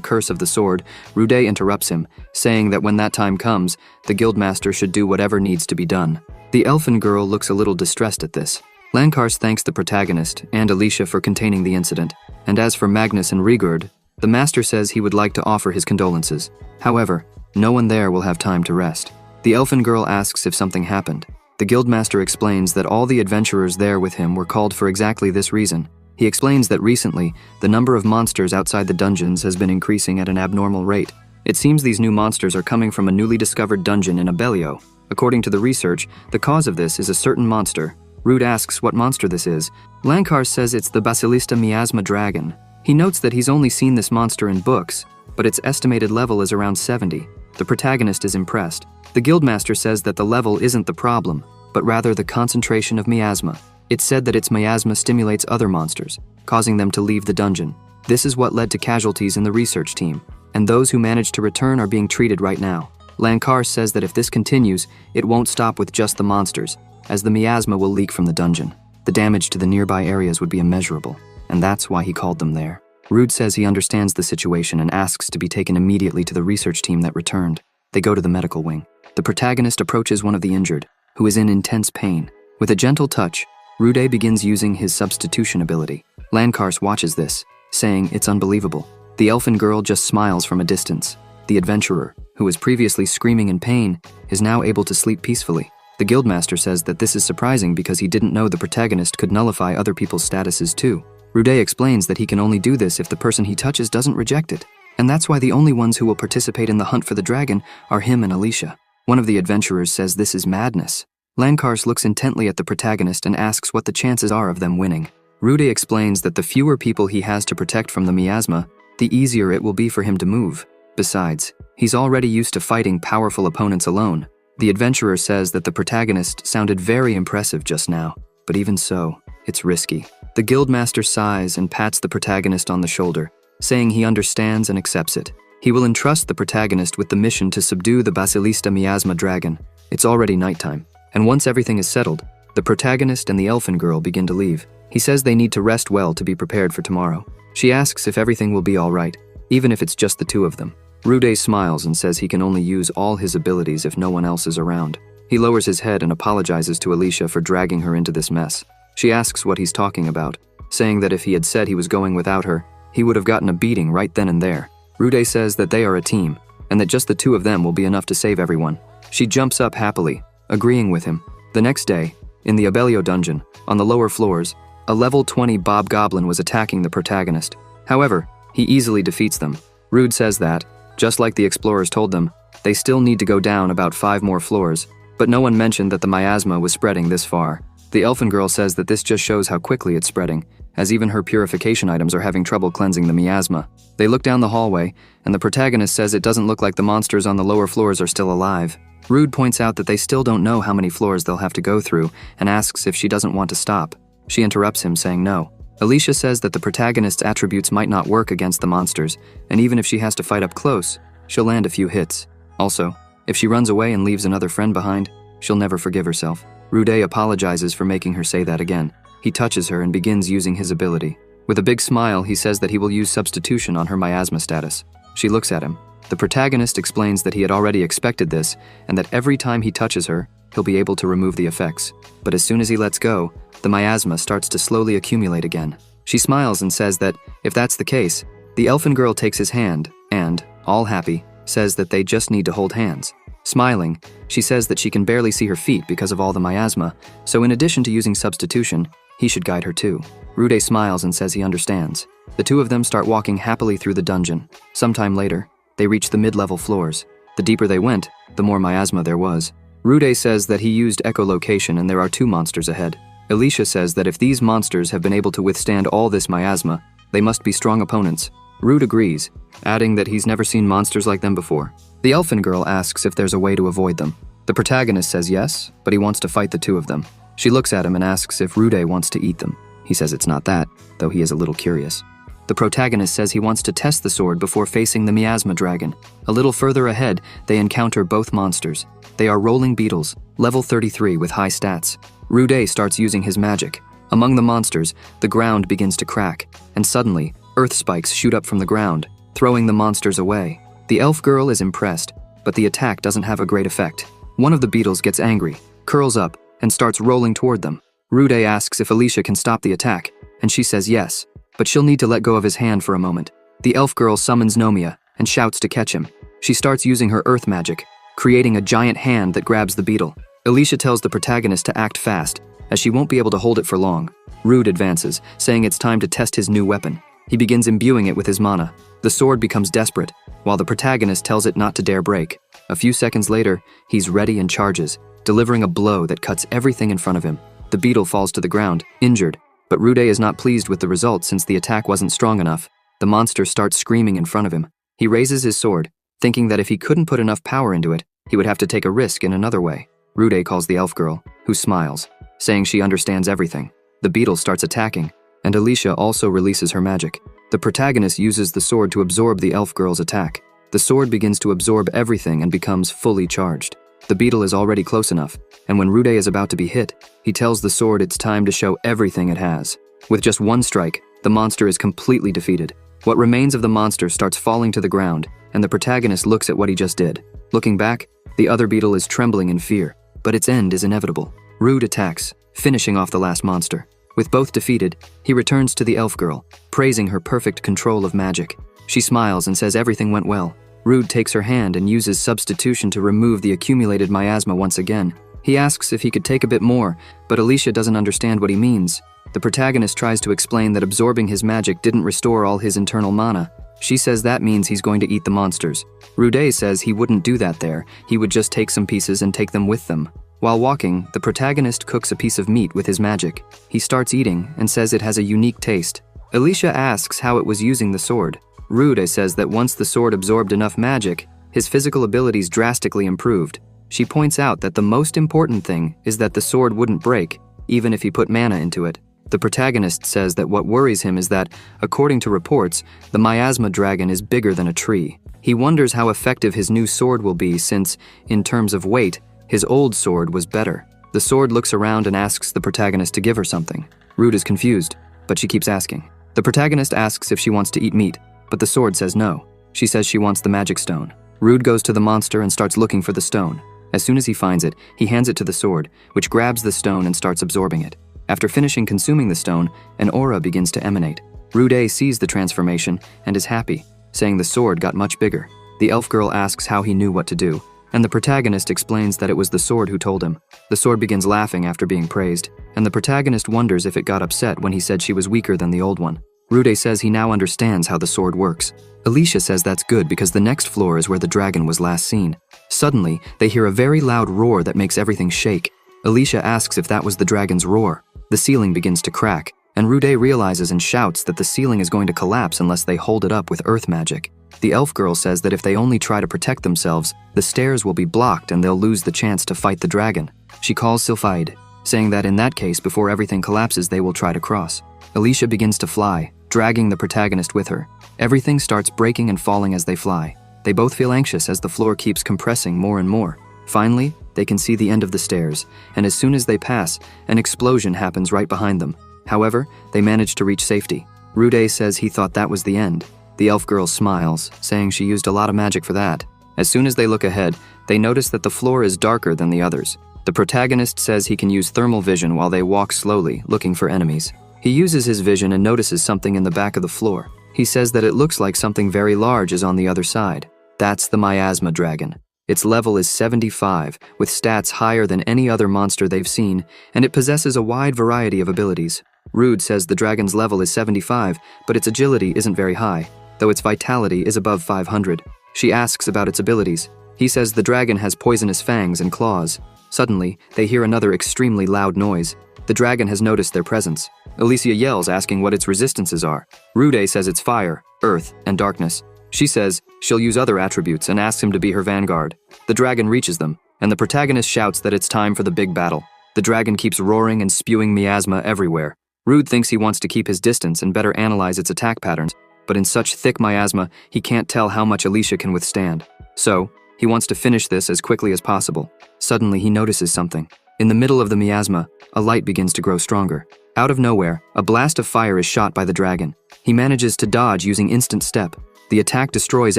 curse of the sword, Rude interrupts him, saying that when that time comes, the guildmaster should do whatever needs to be done. The elfin girl looks a little distressed at this. Lankars thanks the protagonist and Alicia for containing the incident, and as for Magnus and Rigurd, the master says he would like to offer his condolences. However, no one there will have time to rest. The elfin girl asks if something happened. The guildmaster explains that all the adventurers there with him were called for exactly this reason. He explains that recently, the number of monsters outside the dungeons has been increasing at an abnormal rate. It seems these new monsters are coming from a newly discovered dungeon in Abellio. According to the research, the cause of this is a certain monster. Rude asks what monster this is. Lankar says it's the Basilista Miasma dragon. He notes that he's only seen this monster in books, but its estimated level is around 70. The protagonist is impressed. The guildmaster says that the level isn't the problem, but rather the concentration of miasma. It's said that its miasma stimulates other monsters, causing them to leave the dungeon. This is what led to casualties in the research team, and those who managed to return are being treated right now. Lankar says that if this continues, it won't stop with just the monsters, as the miasma will leak from the dungeon. The damage to the nearby areas would be immeasurable, and that's why he called them there. Rude says he understands the situation and asks to be taken immediately to the research team that returned. They go to the medical wing. The protagonist approaches one of the injured, who is in intense pain. With a gentle touch, Rude begins using his substitution ability. Lankars watches this, saying it's unbelievable. The elfin girl just smiles from a distance. The adventurer, who was previously screaming in pain, is now able to sleep peacefully. The guildmaster says that this is surprising because he didn't know the protagonist could nullify other people's statuses too. Rude explains that he can only do this if the person he touches doesn't reject it, and that's why the only ones who will participate in the hunt for the dragon are him and Alicia. One of the adventurers says this is madness. Lankars looks intently at the protagonist and asks what the chances are of them winning. Rude explains that the fewer people he has to protect from the miasma, the easier it will be for him to move. Besides, he's already used to fighting powerful opponents alone. The adventurer says that the protagonist sounded very impressive just now, but even so, it's risky. The guildmaster sighs and pats the protagonist on the shoulder, saying he understands and accepts it. He will entrust the protagonist with the mission to subdue the Basilista Miasma dragon. It's already nighttime, and once everything is settled, the protagonist and the elfin girl begin to leave. He says they need to rest well to be prepared for tomorrow. She asks if everything will be all right, even if it's just the two of them. Rude smiles and says he can only use all his abilities if no one else is around. He lowers his head and apologizes to Alicia for dragging her into this mess. She asks what he's talking about, saying that if he had said he was going without her, he would have gotten a beating right then and there. Rude says that they are a team, and that just the two of them will be enough to save everyone. She jumps up happily, agreeing with him. The next day, in the Abellio dungeon, on the lower floors, a level 20 Bob-Goblin was attacking the protagonist. However, he easily defeats them. Rude says that, just like the explorers told them, they still need to go down about 5 more floors, but no one mentioned that the miasma was spreading this far. The elfin girl says that this just shows how quickly it's spreading, as even her purification items are having trouble cleansing the miasma. They look down the hallway, and the protagonist says it doesn't look like the monsters on the lower floors are still alive. Rude points out that they still don't know how many floors they'll have to go through, and asks if she doesn't want to stop. She interrupts him, saying no. Alicia says that the protagonist's attributes might not work against the monsters, and even if she has to fight up close, she'll land a few hits. Also, if she runs away and leaves another friend behind, she'll never forgive herself. Rude apologizes for making her say that again. He touches her and begins using his ability. With a big smile, he says that he will use substitution on her miasma status. She looks at him. The protagonist explains that he had already expected this, and that every time he touches her, he'll be able to remove the effects. But as soon as he lets go, the miasma starts to slowly accumulate again. She smiles and says that, if that's the case, the elfin girl takes his hand and, all happy, says that they just need to hold hands. Smiling, she says that she can barely see her feet because of all the miasma, so in addition to using substitution, he should guide her too. Rude smiles and says he understands. The two of them start walking happily through the dungeon. Sometime later, they reach the mid-level floors. The deeper they went, the more miasma there was. Rude says that he used echolocation and there are 2 monsters ahead. Alicia says that if these monsters have been able to withstand all this miasma, they must be strong opponents. Rude agrees, adding that he's never seen monsters like them before. The elfin girl asks if there's a way to avoid them. The protagonist says yes, but he wants to fight the 2 of them. She looks at him and asks if Rude wants to eat them. He says it's not that, though he is a little curious. The protagonist says he wants to test the sword before facing the miasma dragon. A little further ahead, they encounter both monsters. They are rolling beetles, level 33 with high stats. Rude starts using his magic. Among the monsters, the ground begins to crack, and suddenly, earth spikes shoot up from the ground, throwing the monsters away. The elf girl is impressed, but the attack doesn't have a great effect. One of the beetles gets angry, curls up, and starts rolling toward them. Rude asks if Alicia can stop the attack, and she says yes, but she'll need to let go of his hand for a moment. The elf girl summons Nomia and shouts to catch him. She starts using her earth magic, creating a giant hand that grabs the beetle. Alicia tells the protagonist to act fast, as she won't be able to hold it for long. Rude advances, saying it's time to test his new weapon. He begins imbuing it with his mana. The sword becomes desperate, while the protagonist tells it not to dare break. A few seconds later, he's ready and charges, delivering a blow that cuts everything in front of him. The beetle falls to the ground, injured, but Rude is not pleased with the result since the attack wasn't strong enough. The monster starts screaming in front of him. He raises his sword, thinking that if he couldn't put enough power into it, he would have to take a risk in another way. Rude calls the elf girl, who smiles, saying she understands everything. The beetle starts attacking, and Alicia also releases her magic. The protagonist uses the sword to absorb the elf girl's attack. The sword begins to absorb everything and becomes fully charged. The beetle is already close enough, and when Rude is about to be hit, he tells the sword it's time to show everything it has. With just one strike, the monster is completely defeated. What remains of the monster starts falling to the ground, and the protagonist looks at what he just did. Looking back, the other beetle is trembling in fear, but its end is inevitable. Rude attacks, finishing off the last monster. With both defeated, he returns to the elf girl, praising her perfect control of magic. She smiles and says everything went well. Rude takes her hand and uses substitution to remove the accumulated miasma once again. He asks if he could take a bit more, but Alicia doesn't understand what he means. The protagonist tries to explain that absorbing his magic didn't restore all his internal mana. She says that means he's going to eat the monsters. Rude says he wouldn't do that there, he would just take some pieces and take them with them. While walking, the protagonist cooks a piece of meat with his magic. He starts eating and says it has a unique taste. Alicia asks how it was using the sword. Rude says that once the sword absorbed enough magic, his physical abilities drastically improved. She points out that the most important thing is that the sword wouldn't break, even if he put mana into it. The protagonist says that what worries him is that, according to reports, the miasma dragon is bigger than a tree. He wonders how effective his new sword will be since, in terms of weight, his old sword was better. The sword looks around and asks the protagonist to give her something. Rude is confused, but she keeps asking. The protagonist asks if she wants to eat meat, but the sword says no. She says she wants the magic stone. Rude goes to the monster and starts looking for the stone. As soon as he finds it, he hands it to the sword, which grabs the stone and starts absorbing it. After finishing consuming the stone, an aura begins to emanate. Rude sees the transformation and is happy, saying the sword got much bigger. The elf girl asks how he knew what to do, and the protagonist explains that it was the sword who told him. The sword begins laughing after being praised, and the protagonist wonders if it got upset when he said she was weaker than the old one. Rude says he now understands how the sword works. Alicia says that's good because the next floor is where the dragon was last seen. Suddenly, they hear a very loud roar that makes everything shake. Alicia asks if that was the dragon's roar. The ceiling begins to crack, and Rude realizes and shouts that the ceiling is going to collapse unless they hold it up with earth magic. The elf girl says that if they only try to protect themselves, the stairs will be blocked and they'll lose the chance to fight the dragon. She calls Sylphaid, saying that in that case, before everything collapses, they will try to cross. Alicia begins to fly, dragging the protagonist with her. Everything starts breaking and falling as they fly. They both feel anxious as the floor keeps compressing more and more. Finally, they can see the end of the stairs, and as soon as they pass, an explosion happens right behind them. However, they manage to reach safety. Rude says he thought that was the end. The elf girl smiles, saying she used a lot of magic for that. As soon as they look ahead, they notice that the floor is darker than the others. The protagonist says he can use thermal vision while they walk slowly, looking for enemies. He uses his vision and notices something in the back of the floor. He says that it looks like something very large is on the other side. That's the miasma dragon. Its level is 75, with stats higher than any other monster they've seen, and it possesses a wide variety of abilities. Rude says the dragon's level is 75, but its agility isn't very high, though its vitality is above 500. She asks about its abilities. He says the dragon has poisonous fangs and claws. Suddenly, they hear another extremely loud noise. The dragon has noticed their presence. Alicia yells, asking what its resistances are. Rude says it's fire, earth, and darkness. She says she'll use other attributes and asks him to be her vanguard. The dragon reaches them, and the protagonist shouts that it's time for the big battle. The dragon keeps roaring and spewing miasma everywhere. Rude thinks he wants to keep his distance and better analyze its attack patterns, but in such thick miasma, he can't tell how much Alicia can withstand. So, he wants to finish this as quickly as possible. Suddenly, he notices something. In the middle of the miasma, a light begins to grow stronger. Out of nowhere, a blast of fire is shot by the dragon. He manages to dodge using instant step. The attack destroys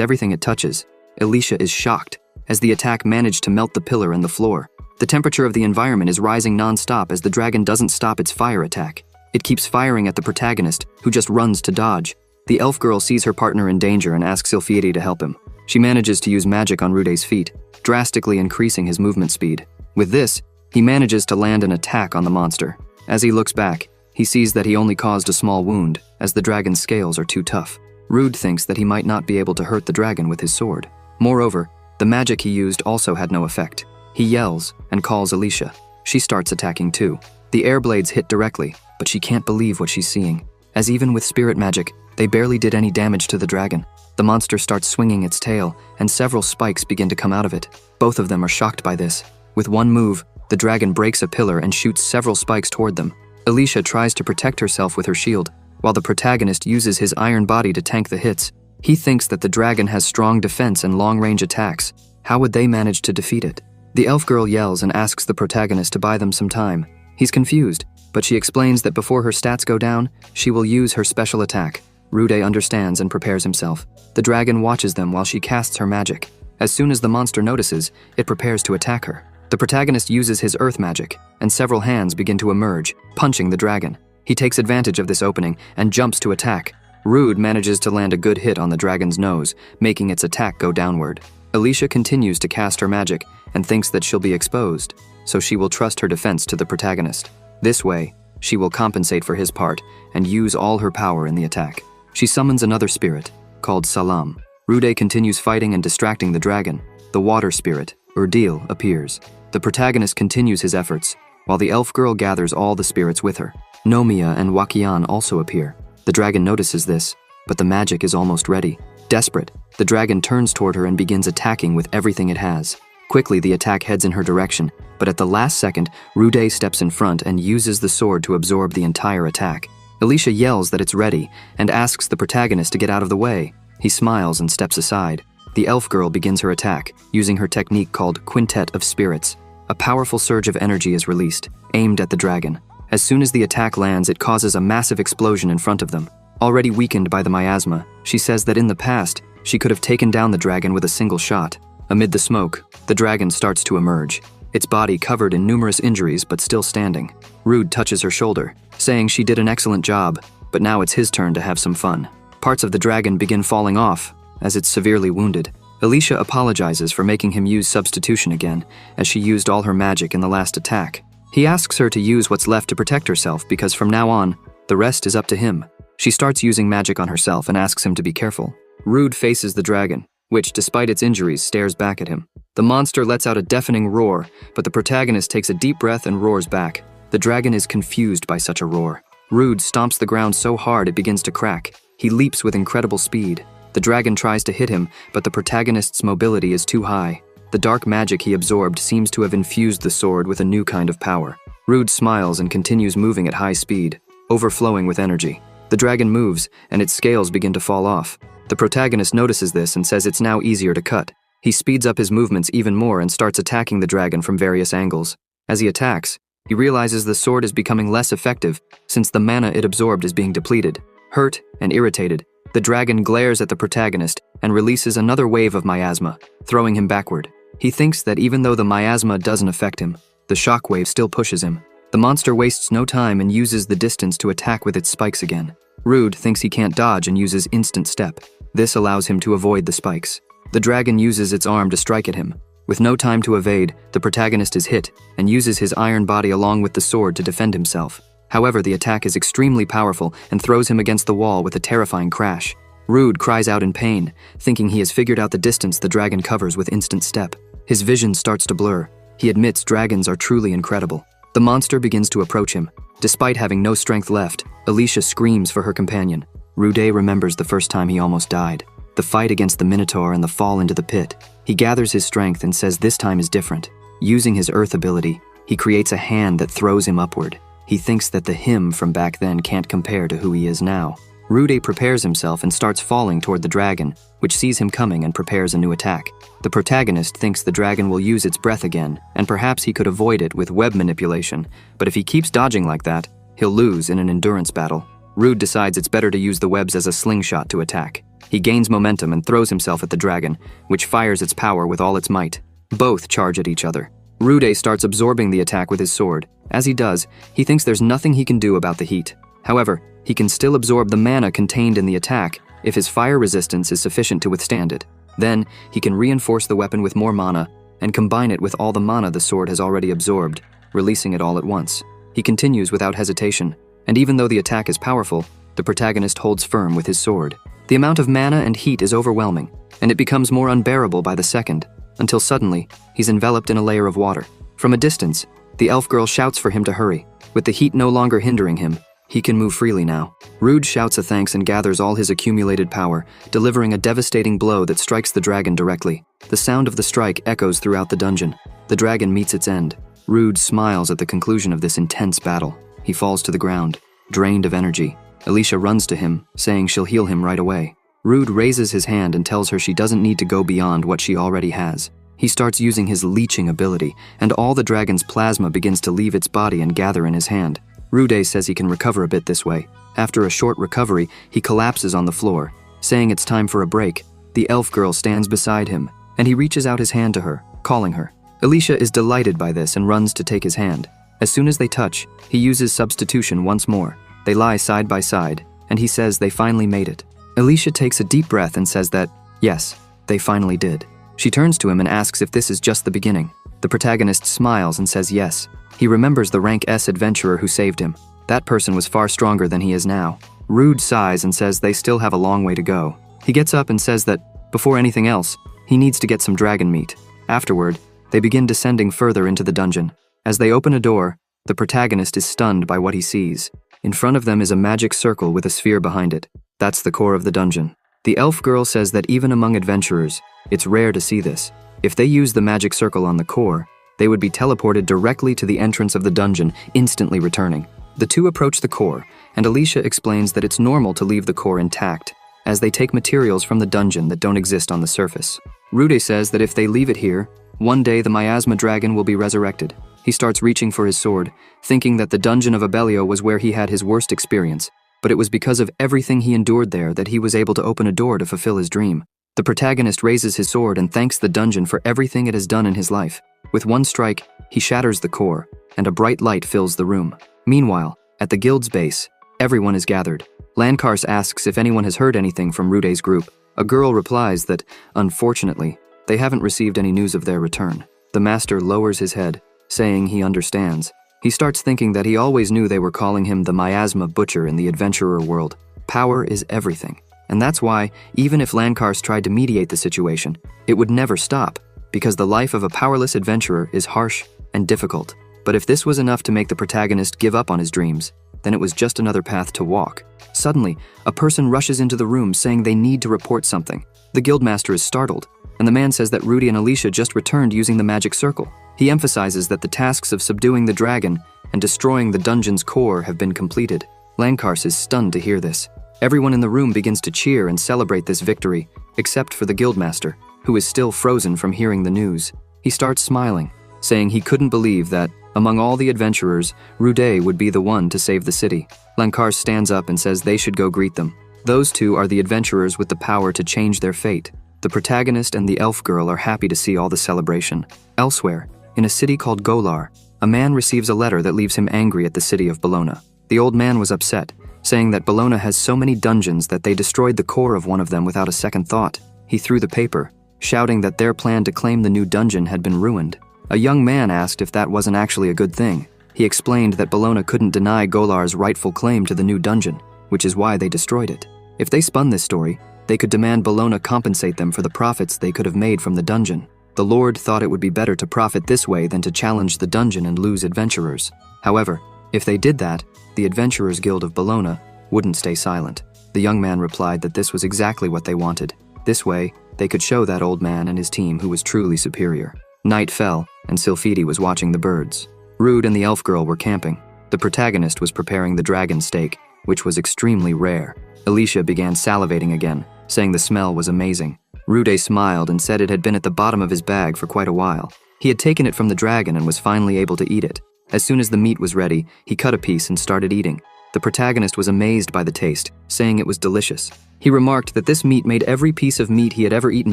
everything it touches. Alicia is shocked, as the attack managed to melt the pillar and the floor. The temperature of the environment is rising non-stop as the dragon doesn't stop its fire attack. It keeps firing at the protagonist, who just runs to dodge. The elf girl sees her partner in danger and asks Ilfieri to help him. She manages to use magic on Rude's feet, drastically increasing his movement speed. With this, he manages to land an attack on the monster. As he looks back, he sees that he only caused a small wound, as the dragon's scales are too tough. Rude thinks that he might not be able to hurt the dragon with his sword. Moreover, the magic he used also had no effect. He yells and calls Alicia. She starts attacking too. The air blades hit directly, but she can't believe what she's seeing, as even with spirit magic, they barely did any damage to the dragon. The monster starts swinging its tail, and several spikes begin to come out of it. Both of them are shocked by this. With one move, the dragon breaks a pillar and shoots several spikes toward them. Alicia tries to protect herself with her shield, while the protagonist uses his iron body to tank the hits. He thinks that the dragon has strong defense and long-range attacks. How would they manage to defeat it? The elf girl yells and asks the protagonist to buy them some time. He's confused, but she explains that before her stats go down, she will use her special attack. Rude understands and prepares himself. The dragon watches them while she casts her magic. As soon as the monster notices, it prepares to attack her. The protagonist uses his earth magic, and several hands begin to emerge, punching the dragon. He takes advantage of this opening and jumps to attack. Rude manages to land a good hit on the dragon's nose, making its attack go downward. Alicia continues to cast her magic and thinks that she'll be exposed, so she will trust her defense to the protagonist. This way, she will compensate for his part and use all her power in the attack. She summons another spirit, called Salam. Rude continues fighting and distracting the dragon. The water spirit, Urdil, appears. The protagonist continues his efforts, while the elf girl gathers all the spirits with her. Nomia and Wakian also appear. The dragon notices this, but the magic is almost ready. Desperate, the dragon turns toward her and begins attacking with everything it has. Quickly, the attack heads in her direction, but at the last second, Rude steps in front and uses the sword to absorb the entire attack. Alicia yells that it's ready and asks the protagonist to get out of the way. He smiles and steps aside. The elf girl begins her attack, using her technique called Quintet of Spirits. A powerful surge of energy is released, aimed at the dragon. As soon as the attack lands, it causes a massive explosion in front of them. Already weakened by the miasma, she says that in the past, she could have taken down the dragon with a single shot. Amid the smoke, the dragon starts to emerge, its body covered in numerous injuries but still standing. Rude touches her shoulder, saying she did an excellent job, but now it's his turn to have some fun. Parts of the dragon begin falling off, as it's severely wounded. Alicia apologizes for making him use substitution again, as she used all her magic in the last attack. He asks her to use what's left to protect herself because from now on, the rest is up to him. She starts using magic on herself and asks him to be careful. Rude faces the dragon, which, despite its injuries, stares back at him. The monster lets out a deafening roar, but the protagonist takes a deep breath and roars back. The dragon is confused by such a roar. Rude stomps the ground so hard it begins to crack. He leaps with incredible speed. The dragon tries to hit him, but the protagonist's mobility is too high. The dark magic he absorbed seems to have infused the sword with a new kind of power. Rude smiles and continues moving at high speed, overflowing with energy. The dragon moves, and its scales begin to fall off. The protagonist notices this and says it's now easier to cut. He speeds up his movements even more and starts attacking the dragon from various angles. As he attacks, he realizes the sword is becoming less effective since the mana it absorbed is being depleted. Hurt and irritated, the dragon glares at the protagonist and releases another wave of miasma, throwing him backward. He thinks that even though the miasma doesn't affect him, the shockwave still pushes him. The monster wastes no time and uses the distance to attack with its spikes again. Rude thinks he can't dodge and uses instant step. This allows him to avoid the spikes. The dragon uses its arm to strike at him. With no time to evade, the protagonist is hit and uses his iron body along with the sword to defend himself. However, the attack is extremely powerful and throws him against the wall with a terrifying crash. Rude cries out in pain, thinking he has figured out the distance the dragon covers with instant step. His vision starts to blur. He admits dragons are truly incredible. The monster begins to approach him. Despite having no strength left, Alicia screams for her companion. Rude remembers the first time he almost died, the fight against the Minotaur and the fall into the pit. He gathers his strength and says this time is different. Using his earth ability, He creates a hand that throws him upward. He thinks that the him from back then can't compare to who he is now. Rude prepares himself and starts falling toward the dragon, which sees him coming and prepares a new attack. The protagonist thinks the dragon will use its breath again, and perhaps he could avoid it with web manipulation, but if he keeps dodging like that, he'll lose in an endurance battle. Rude decides it's better to use the webs as a slingshot to attack. He gains momentum and throws himself at the dragon, which fires its power with all its might. Both charge at each other. Rude starts absorbing the attack with his sword. As he does, he thinks there's nothing he can do about the heat. However, he can still absorb the mana contained in the attack if his fire resistance is sufficient to withstand it. Then, he can reinforce the weapon with more mana and combine it with all the mana the sword has already absorbed, releasing it all at once. He continues without hesitation, and even though the attack is powerful, the protagonist holds firm with his sword. The amount of mana and heat is overwhelming, and it becomes more unbearable by the second, until suddenly, he's enveloped in a layer of water. From a distance, the elf girl shouts for him to hurry. With the heat no longer hindering him, he can move freely now. Rude shouts a thanks and gathers all his accumulated power, delivering a devastating blow that strikes the dragon directly. The sound of the strike echoes throughout the dungeon. The dragon meets its end. Rude smiles at the conclusion of this intense battle. He falls to the ground, drained of energy. Alicia runs to him, saying she'll heal him right away. Rude raises his hand and tells her she doesn't need to go beyond what she already has. He starts using his leeching ability, and all the dragon's plasma begins to leave its body and gather in his hand. Rude says he can recover a bit this way. After a short recovery, he collapses on the floor, saying it's time for a break. The elf girl stands beside him, and he reaches out his hand to her, calling her. Alicia is delighted by this and runs to take his hand. As soon as they touch, he uses substitution once more. They lie side by side, and he says they finally made it. Alicia takes a deep breath and says that, yes, they finally did. She turns to him and asks if this is just the beginning. The protagonist smiles and says yes. He remembers the rank S adventurer who saved him. That person was far stronger than he is now. Rude sighs and says they still have a long way to go. He gets up and says that, before anything else, he needs to get some dragon meat. Afterward, they begin descending further into the dungeon. As they open a door, the protagonist is stunned by what he sees. In front of them is a magic circle with a sphere behind it. That's the core of the dungeon. The elf girl says that even among adventurers, it's rare to see this. If they use the magic circle on the core, they would be teleported directly to the entrance of the dungeon, instantly returning. The two approach the core, and Alicia explains that it's normal to leave the core intact, as they take materials from the dungeon that don't exist on the surface. Rude says that if they leave it here, one day the miasma dragon will be resurrected. He starts reaching for his sword, thinking that the dungeon of Abellio was where he had his worst experience, but it was because of everything he endured there that he was able to open a door to fulfill his dream. The protagonist raises his sword and thanks the dungeon for everything it has done in his life. With one strike, he shatters the core, and a bright light fills the room. Meanwhile, at the guild's base, everyone is gathered. Lankars asks if anyone has heard anything from Rude's group. A girl replies that, unfortunately, they haven't received any news of their return. The master lowers his head, saying he understands. He starts thinking that he always knew they were calling him the miasma butcher in the adventurer world. Power is everything. And that's why, even if Lankars tried to mediate the situation, it would never stop, because the life of a powerless adventurer is harsh and difficult. But if this was enough to make the protagonist give up on his dreams, then it was just another path to walk. Suddenly, a person rushes into the room saying they need to report something. The guildmaster is startled, and the man says that Rudy and Alicia just returned using the magic circle. He emphasizes that the tasks of subduing the dragon and destroying the dungeon's core have been completed. Lankars is stunned to hear this. Everyone in the room begins to cheer and celebrate this victory, except for the guildmaster, who is still frozen from hearing the news. He starts smiling, saying he couldn't believe that, among all the adventurers, Rude would be the one to save the city. Lankars stands up and says they should go greet them. Those two are the adventurers with the power to change their fate. The protagonist and the elf girl are happy to see all the celebration. Elsewhere, in a city called Golar, a man receives a letter that leaves him angry at the city of Bologna. The old man was upset, saying that Bologna has so many dungeons that they destroyed the core of one of them without a second thought. He threw the paper, shouting that their plan to claim the new dungeon had been ruined. A young man asked if that wasn't actually a good thing. He explained that Bologna couldn't deny Golar's rightful claim to the new dungeon, which is why they destroyed it. If they spun this story, they could demand Bologna compensate them for the profits they could have made from the dungeon. The Lord thought it would be better to profit this way than to challenge the dungeon and lose adventurers. However, if they did that, the Adventurers Guild of Bologna wouldn't stay silent. The young man replied that this was exactly what they wanted. This way, they could show that old man and his team who was truly superior. Night fell, and Sylphide was watching the birds. Rude and the elf girl were camping. The protagonist was preparing the dragon steak, which was extremely rare. Alicia began salivating again, saying the smell was amazing. Rude smiled and said it had been at the bottom of his bag for quite a while. He had taken it from the dragon and was finally able to eat it. As soon as the meat was ready, he cut a piece and started eating. The protagonist was amazed by the taste, saying it was delicious. He remarked that this meat made every piece of meat he had ever eaten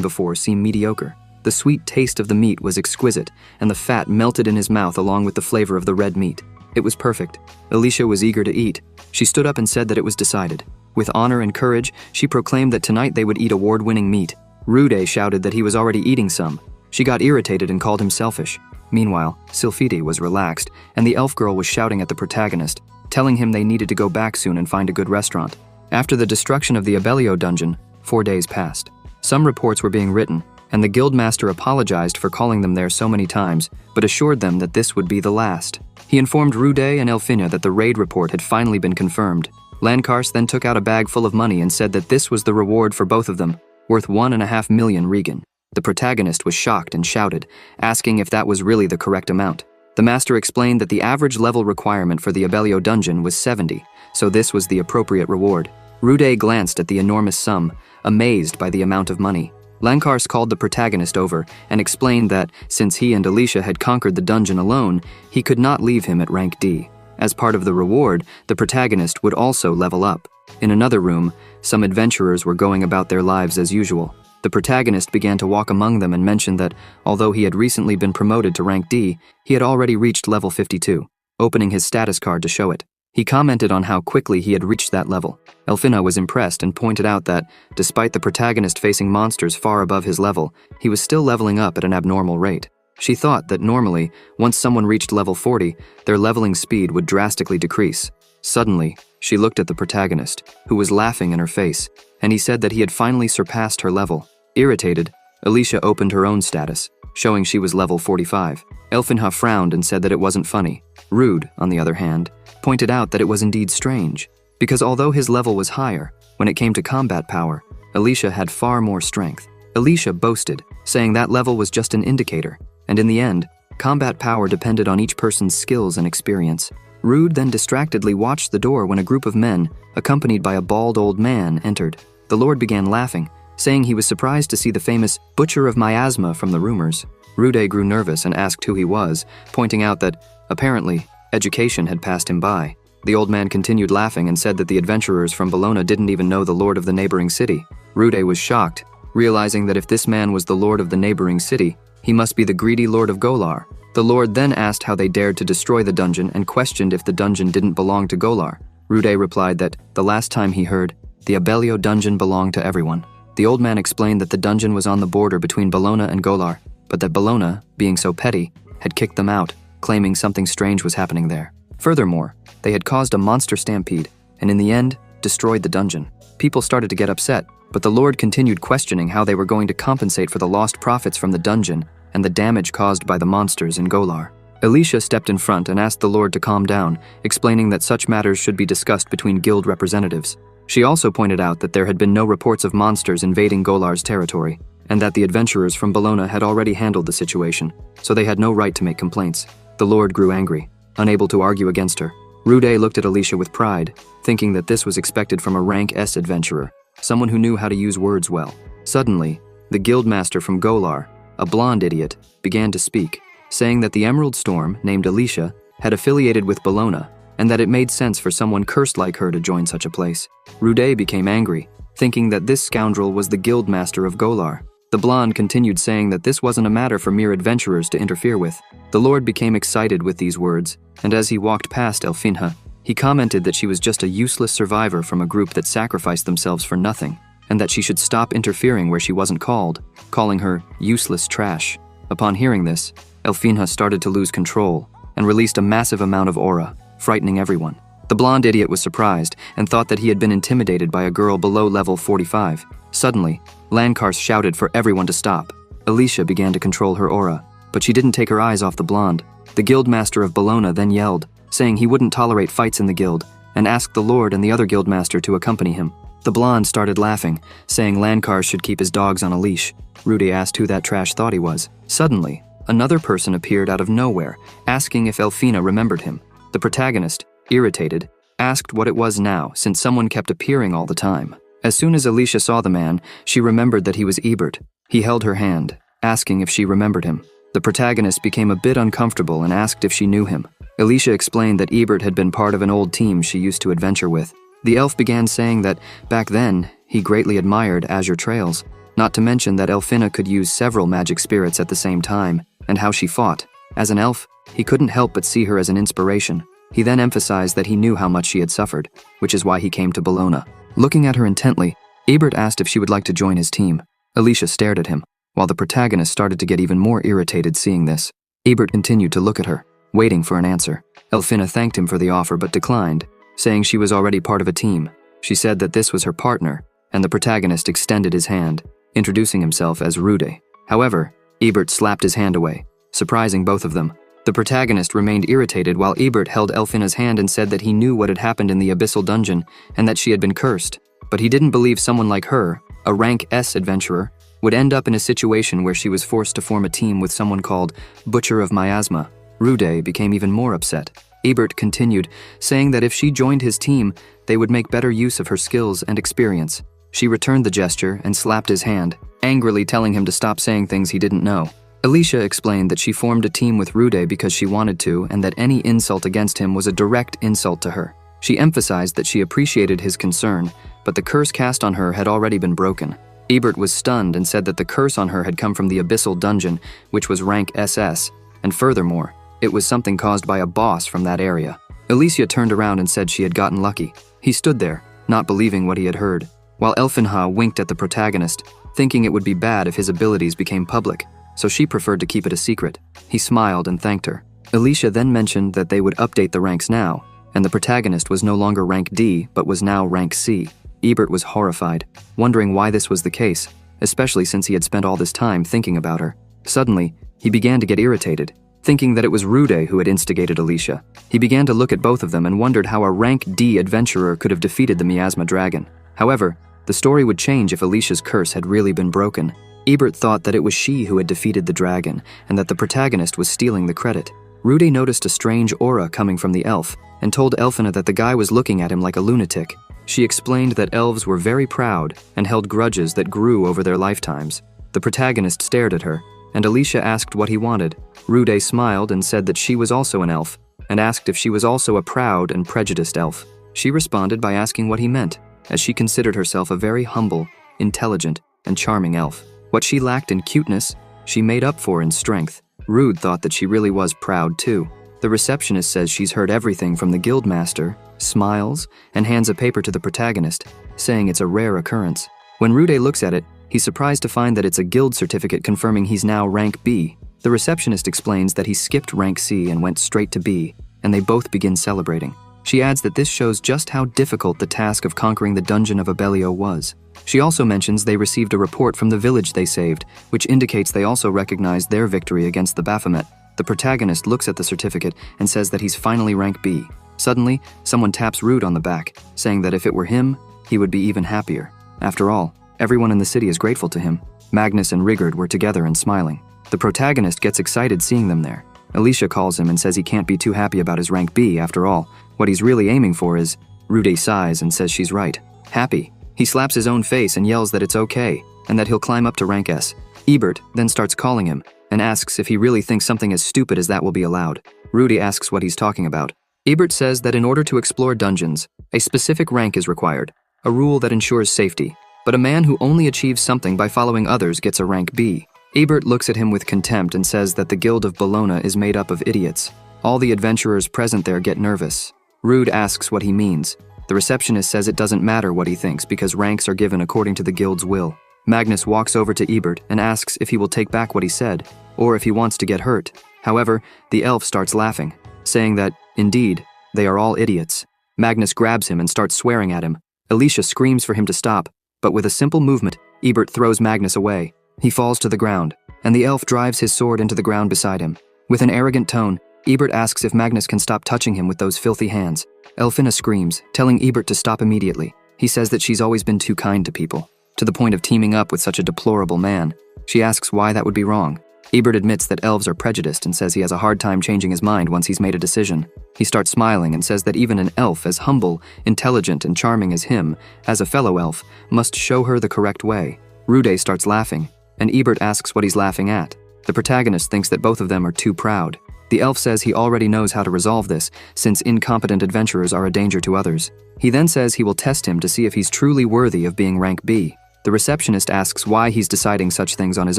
before seem mediocre. The sweet taste of the meat was exquisite, and the fat melted in his mouth along with the flavor of the red meat. It was perfect. Alicia was eager to eat. She stood up and said that it was decided. With honor and courage, she proclaimed that tonight they would eat award-winning meat. Rude shouted that he was already eating some. She got irritated and called him selfish. Meanwhile, Sylphide was relaxed, and the elf girl was shouting at the protagonist, telling him they needed to go back soon and find a good restaurant. After the destruction of the Abellio dungeon, 4 days passed. Some reports were being written, and the guildmaster apologized for calling them there so many times, but assured them that this would be the last. He informed Rude and Elfina that the raid report had finally been confirmed. Lankars then took out a bag full of money and said that this was the reward for both of them, worth 1.5 million Regan. The protagonist was shocked and shouted, asking if that was really the correct amount. The master explained that the average level requirement for the Abellio dungeon was 70, so this was the appropriate reward. Rude glanced at the enormous sum, amazed by the amount of money. Lankars called the protagonist over and explained that, since he and Alicia had conquered the dungeon alone, he could not leave him at rank D. As part of the reward, the protagonist would also level up. In another room, some adventurers were going about their lives as usual. The protagonist began to walk among them and mentioned that, although he had recently been promoted to rank D, he had already reached level 52, opening his status card to show it. He commented on how quickly he had reached that level. Elfina was impressed and pointed out that, despite the protagonist facing monsters far above his level, he was still leveling up at an abnormal rate. She thought that normally, once someone reached level 40, their leveling speed would drastically decrease. Suddenly, she looked at the protagonist, who was laughing in her face, and he said that he had finally surpassed her level. Irritated, Alicia opened her own status, showing she was level 45. Elfinha frowned and said that it wasn't funny. Rude, on the other hand, pointed out that it was indeed strange, because although his level was higher, when it came to combat power, Alicia had far more strength. Alicia boasted, saying that level was just an indicator, and in the end, combat power depended on each person's skills and experience. Rude then distractedly watched the door when a group of men, accompanied by a bald old man, entered. The Lord began laughing, saying he was surprised to see the famous Butcher of Miasma from the rumors. Rude grew nervous and asked who he was, pointing out that, apparently, education had passed him by. The old man continued laughing and said that the adventurers from Bologna didn't even know the lord of the neighboring city. Rude was shocked, realizing that if this man was the lord of the neighboring city, he must be the greedy lord of Golar. The lord then asked how they dared to destroy the dungeon and questioned if the dungeon didn't belong to Golar. Rude replied that, the last time he heard, the Abellio dungeon belonged to everyone. The old man explained that the dungeon was on the border between Bologna and Golar, but that Bologna, being so petty, had kicked them out, claiming something strange was happening there. Furthermore, they had caused a monster stampede, and in the end, destroyed the dungeon. People started to get upset, but the Lord continued questioning how they were going to compensate for the lost profits from the dungeon and the damage caused by the monsters in Golar. Alicia stepped in front and asked the Lord to calm down, explaining that such matters should be discussed between guild representatives. She also pointed out that there had been no reports of monsters invading Golar's territory, and that the adventurers from Bologna had already handled the situation, so they had no right to make complaints. The Lord grew angry, unable to argue against her. Rude looked at Alicia with pride, thinking that this was expected from a rank S adventurer, someone who knew how to use words well. Suddenly, the guildmaster from Golar, a blonde idiot, began to speak, saying that the Emerald Storm, named Alicia, had affiliated with Bologna, and that it made sense for someone cursed like her to join such a place. Rude became angry, thinking that this scoundrel was the guildmaster of Golar. The blonde continued saying that this wasn't a matter for mere adventurers to interfere with. The Lord became excited with these words, and as he walked past Elfinha, he commented that she was just a useless survivor from a group that sacrificed themselves for nothing, and that she should stop interfering where she wasn't called, calling her useless trash. Upon hearing this, Elfinha started to lose control and released a massive amount of aura, frightening everyone. The blonde idiot was surprised and thought that he had been intimidated by a girl below level 45. Suddenly, Lankars shouted for everyone to stop. Alicia began to control her aura, but she didn't take her eyes off the blonde. The guildmaster of Bologna then yelled, saying he wouldn't tolerate fights in the guild, and asked the lord and the other guildmaster to accompany him. The blonde started laughing, saying Lankars should keep his dogs on a leash. Rudy asked who that trash thought he was. Suddenly, another person appeared out of nowhere, asking if Elfina remembered him. The protagonist, irritated, asked what it was now, since someone kept appearing all the time. As soon as Alicia saw the man, she remembered that he was Ebert. He held her hand, asking if she remembered him. The protagonist became a bit uncomfortable and asked if she knew him. Alicia explained that Ebert had been part of an old team she used to adventure with. The elf began saying that, back then, he greatly admired azure trails, not to mention that Elfina could use several magic spirits at the same time, and how she fought. As an elf, he couldn't help but see her as an inspiration. He then emphasized that he knew how much she had suffered, which is why he came to Bologna. Looking at her intently, Ebert asked if she would like to join his team. Alicia stared at him, while the protagonist started to get even more irritated seeing this. Ebert continued to look at her, waiting for an answer. Elfina thanked him for the offer but declined, saying she was already part of a team. She said that this was her partner, and the protagonist extended his hand, introducing himself as Rude. However, Ebert slapped his hand away, surprising both of them. The protagonist remained irritated while Ebert held Elfina's hand and said that he knew what had happened in the abyssal dungeon and that she had been cursed. But he didn't believe someone like her, a rank S adventurer, would end up in a situation where she was forced to form a team with someone called Butcher of Miasma. Rude became even more upset. Ebert continued, saying that if she joined his team, they would make better use of her skills and experience. She returned the gesture and slapped his hand, angrily telling him to stop saying things he didn't know. Alicia explained that she formed a team with Rude because she wanted to and that any insult against him was a direct insult to her. She emphasized that she appreciated his concern, but the curse cast on her had already been broken. Ebert was stunned and said that the curse on her had come from the abyssal dungeon, which was rank SS, and furthermore, it was something caused by a boss from that area. Alicia turned around and said she had gotten lucky. He stood there, not believing what he had heard, while Elfinha winked at the protagonist, thinking it would be bad if his abilities became public, so she preferred to keep it a secret. He smiled and thanked her. Alicia then mentioned that they would update the ranks now, and the protagonist was no longer rank D, but was now rank C. Ebert was horrified, wondering why this was the case, especially since he had spent all this time thinking about her. Suddenly, he began to get irritated, thinking that it was Rude who had instigated Alicia. He began to look at both of them and wondered how a rank D adventurer could have defeated the Miasma dragon. However, the story would change if Alicia's curse had really been broken. Ebert thought that it was she who had defeated the dragon, and that the protagonist was stealing the credit. Rude noticed a strange aura coming from the elf, and told Elfina that the guy was looking at him like a lunatic. She explained that elves were very proud and held grudges that grew over their lifetimes. The protagonist stared at her, and Alicia asked what he wanted. Rude smiled and said that she was also an elf, and asked if she was also a proud and prejudiced elf. She responded by asking what he meant, as she considered herself a very humble, intelligent, and charming elf. What she lacked in cuteness, she made up for in strength. Rude thought that she really was proud too. The receptionist says she's heard everything from the guildmaster, smiles, and hands a paper to the protagonist, saying it's a rare occurrence. When Rude looks at it, he's surprised to find that it's a guild certificate confirming he's now rank B. The receptionist explains that he skipped rank C and went straight to B, and they both begin celebrating. She adds that this shows just how difficult the task of conquering the dungeon of Abellio was. She also mentions they received a report from the village they saved, which indicates they also recognized their victory against the Baphomet. The protagonist looks at the certificate and says that he's finally rank B. Suddenly, someone taps Rude on the back, saying that if it were him, he would be even happier. After all, everyone in the city is grateful to him. Magnus and Rigard were together and smiling. The protagonist gets excited seeing them there. Alicia calls him and says he can't be too happy about his rank B after all. What he's really aiming for is... Rude sighs and says she's right. Happy. He slaps his own face and yells that it's okay, and that he'll climb up to rank S. Ebert then starts calling him, and asks if he really thinks something as stupid as that will be allowed. Rude asks what he's talking about. Ebert says that in order to explore dungeons, a specific rank is required, a rule that ensures safety. But a man who only achieves something by following others gets a rank B. Ebert looks at him with contempt and says that the Guild of Bologna is made up of idiots. All the adventurers present there get nervous. Rude asks what he means. The receptionist says it doesn't matter what he thinks because ranks are given according to the guild's will. Magnus walks over to Ebert and asks if he will take back what he said, or if he wants to get hurt. However, the elf starts laughing, saying that, indeed, they are all idiots. Magnus grabs him and starts swearing at him. Alicia screams for him to stop, but with a simple movement, Ebert throws Magnus away. He falls to the ground, and the elf drives his sword into the ground beside him. With an arrogant tone, Ebert asks if Magnus can stop touching him with those filthy hands. Elfina screams, telling Ebert to stop immediately. He says that she's always been too kind to people, to the point of teaming up with such a deplorable man. She asks why that would be wrong. Ebert admits that elves are prejudiced and says he has a hard time changing his mind once he's made a decision. He starts smiling and says that even an elf as humble, intelligent, and charming as him, as a fellow elf, must show her the correct way. Rude starts laughing, and Ebert asks what he's laughing at. The protagonist thinks that both of them are too proud. The elf says he already knows how to resolve this, since incompetent adventurers are a danger to others. He then says he will test him to see if he's truly worthy of being rank B. The receptionist asks why he's deciding such things on his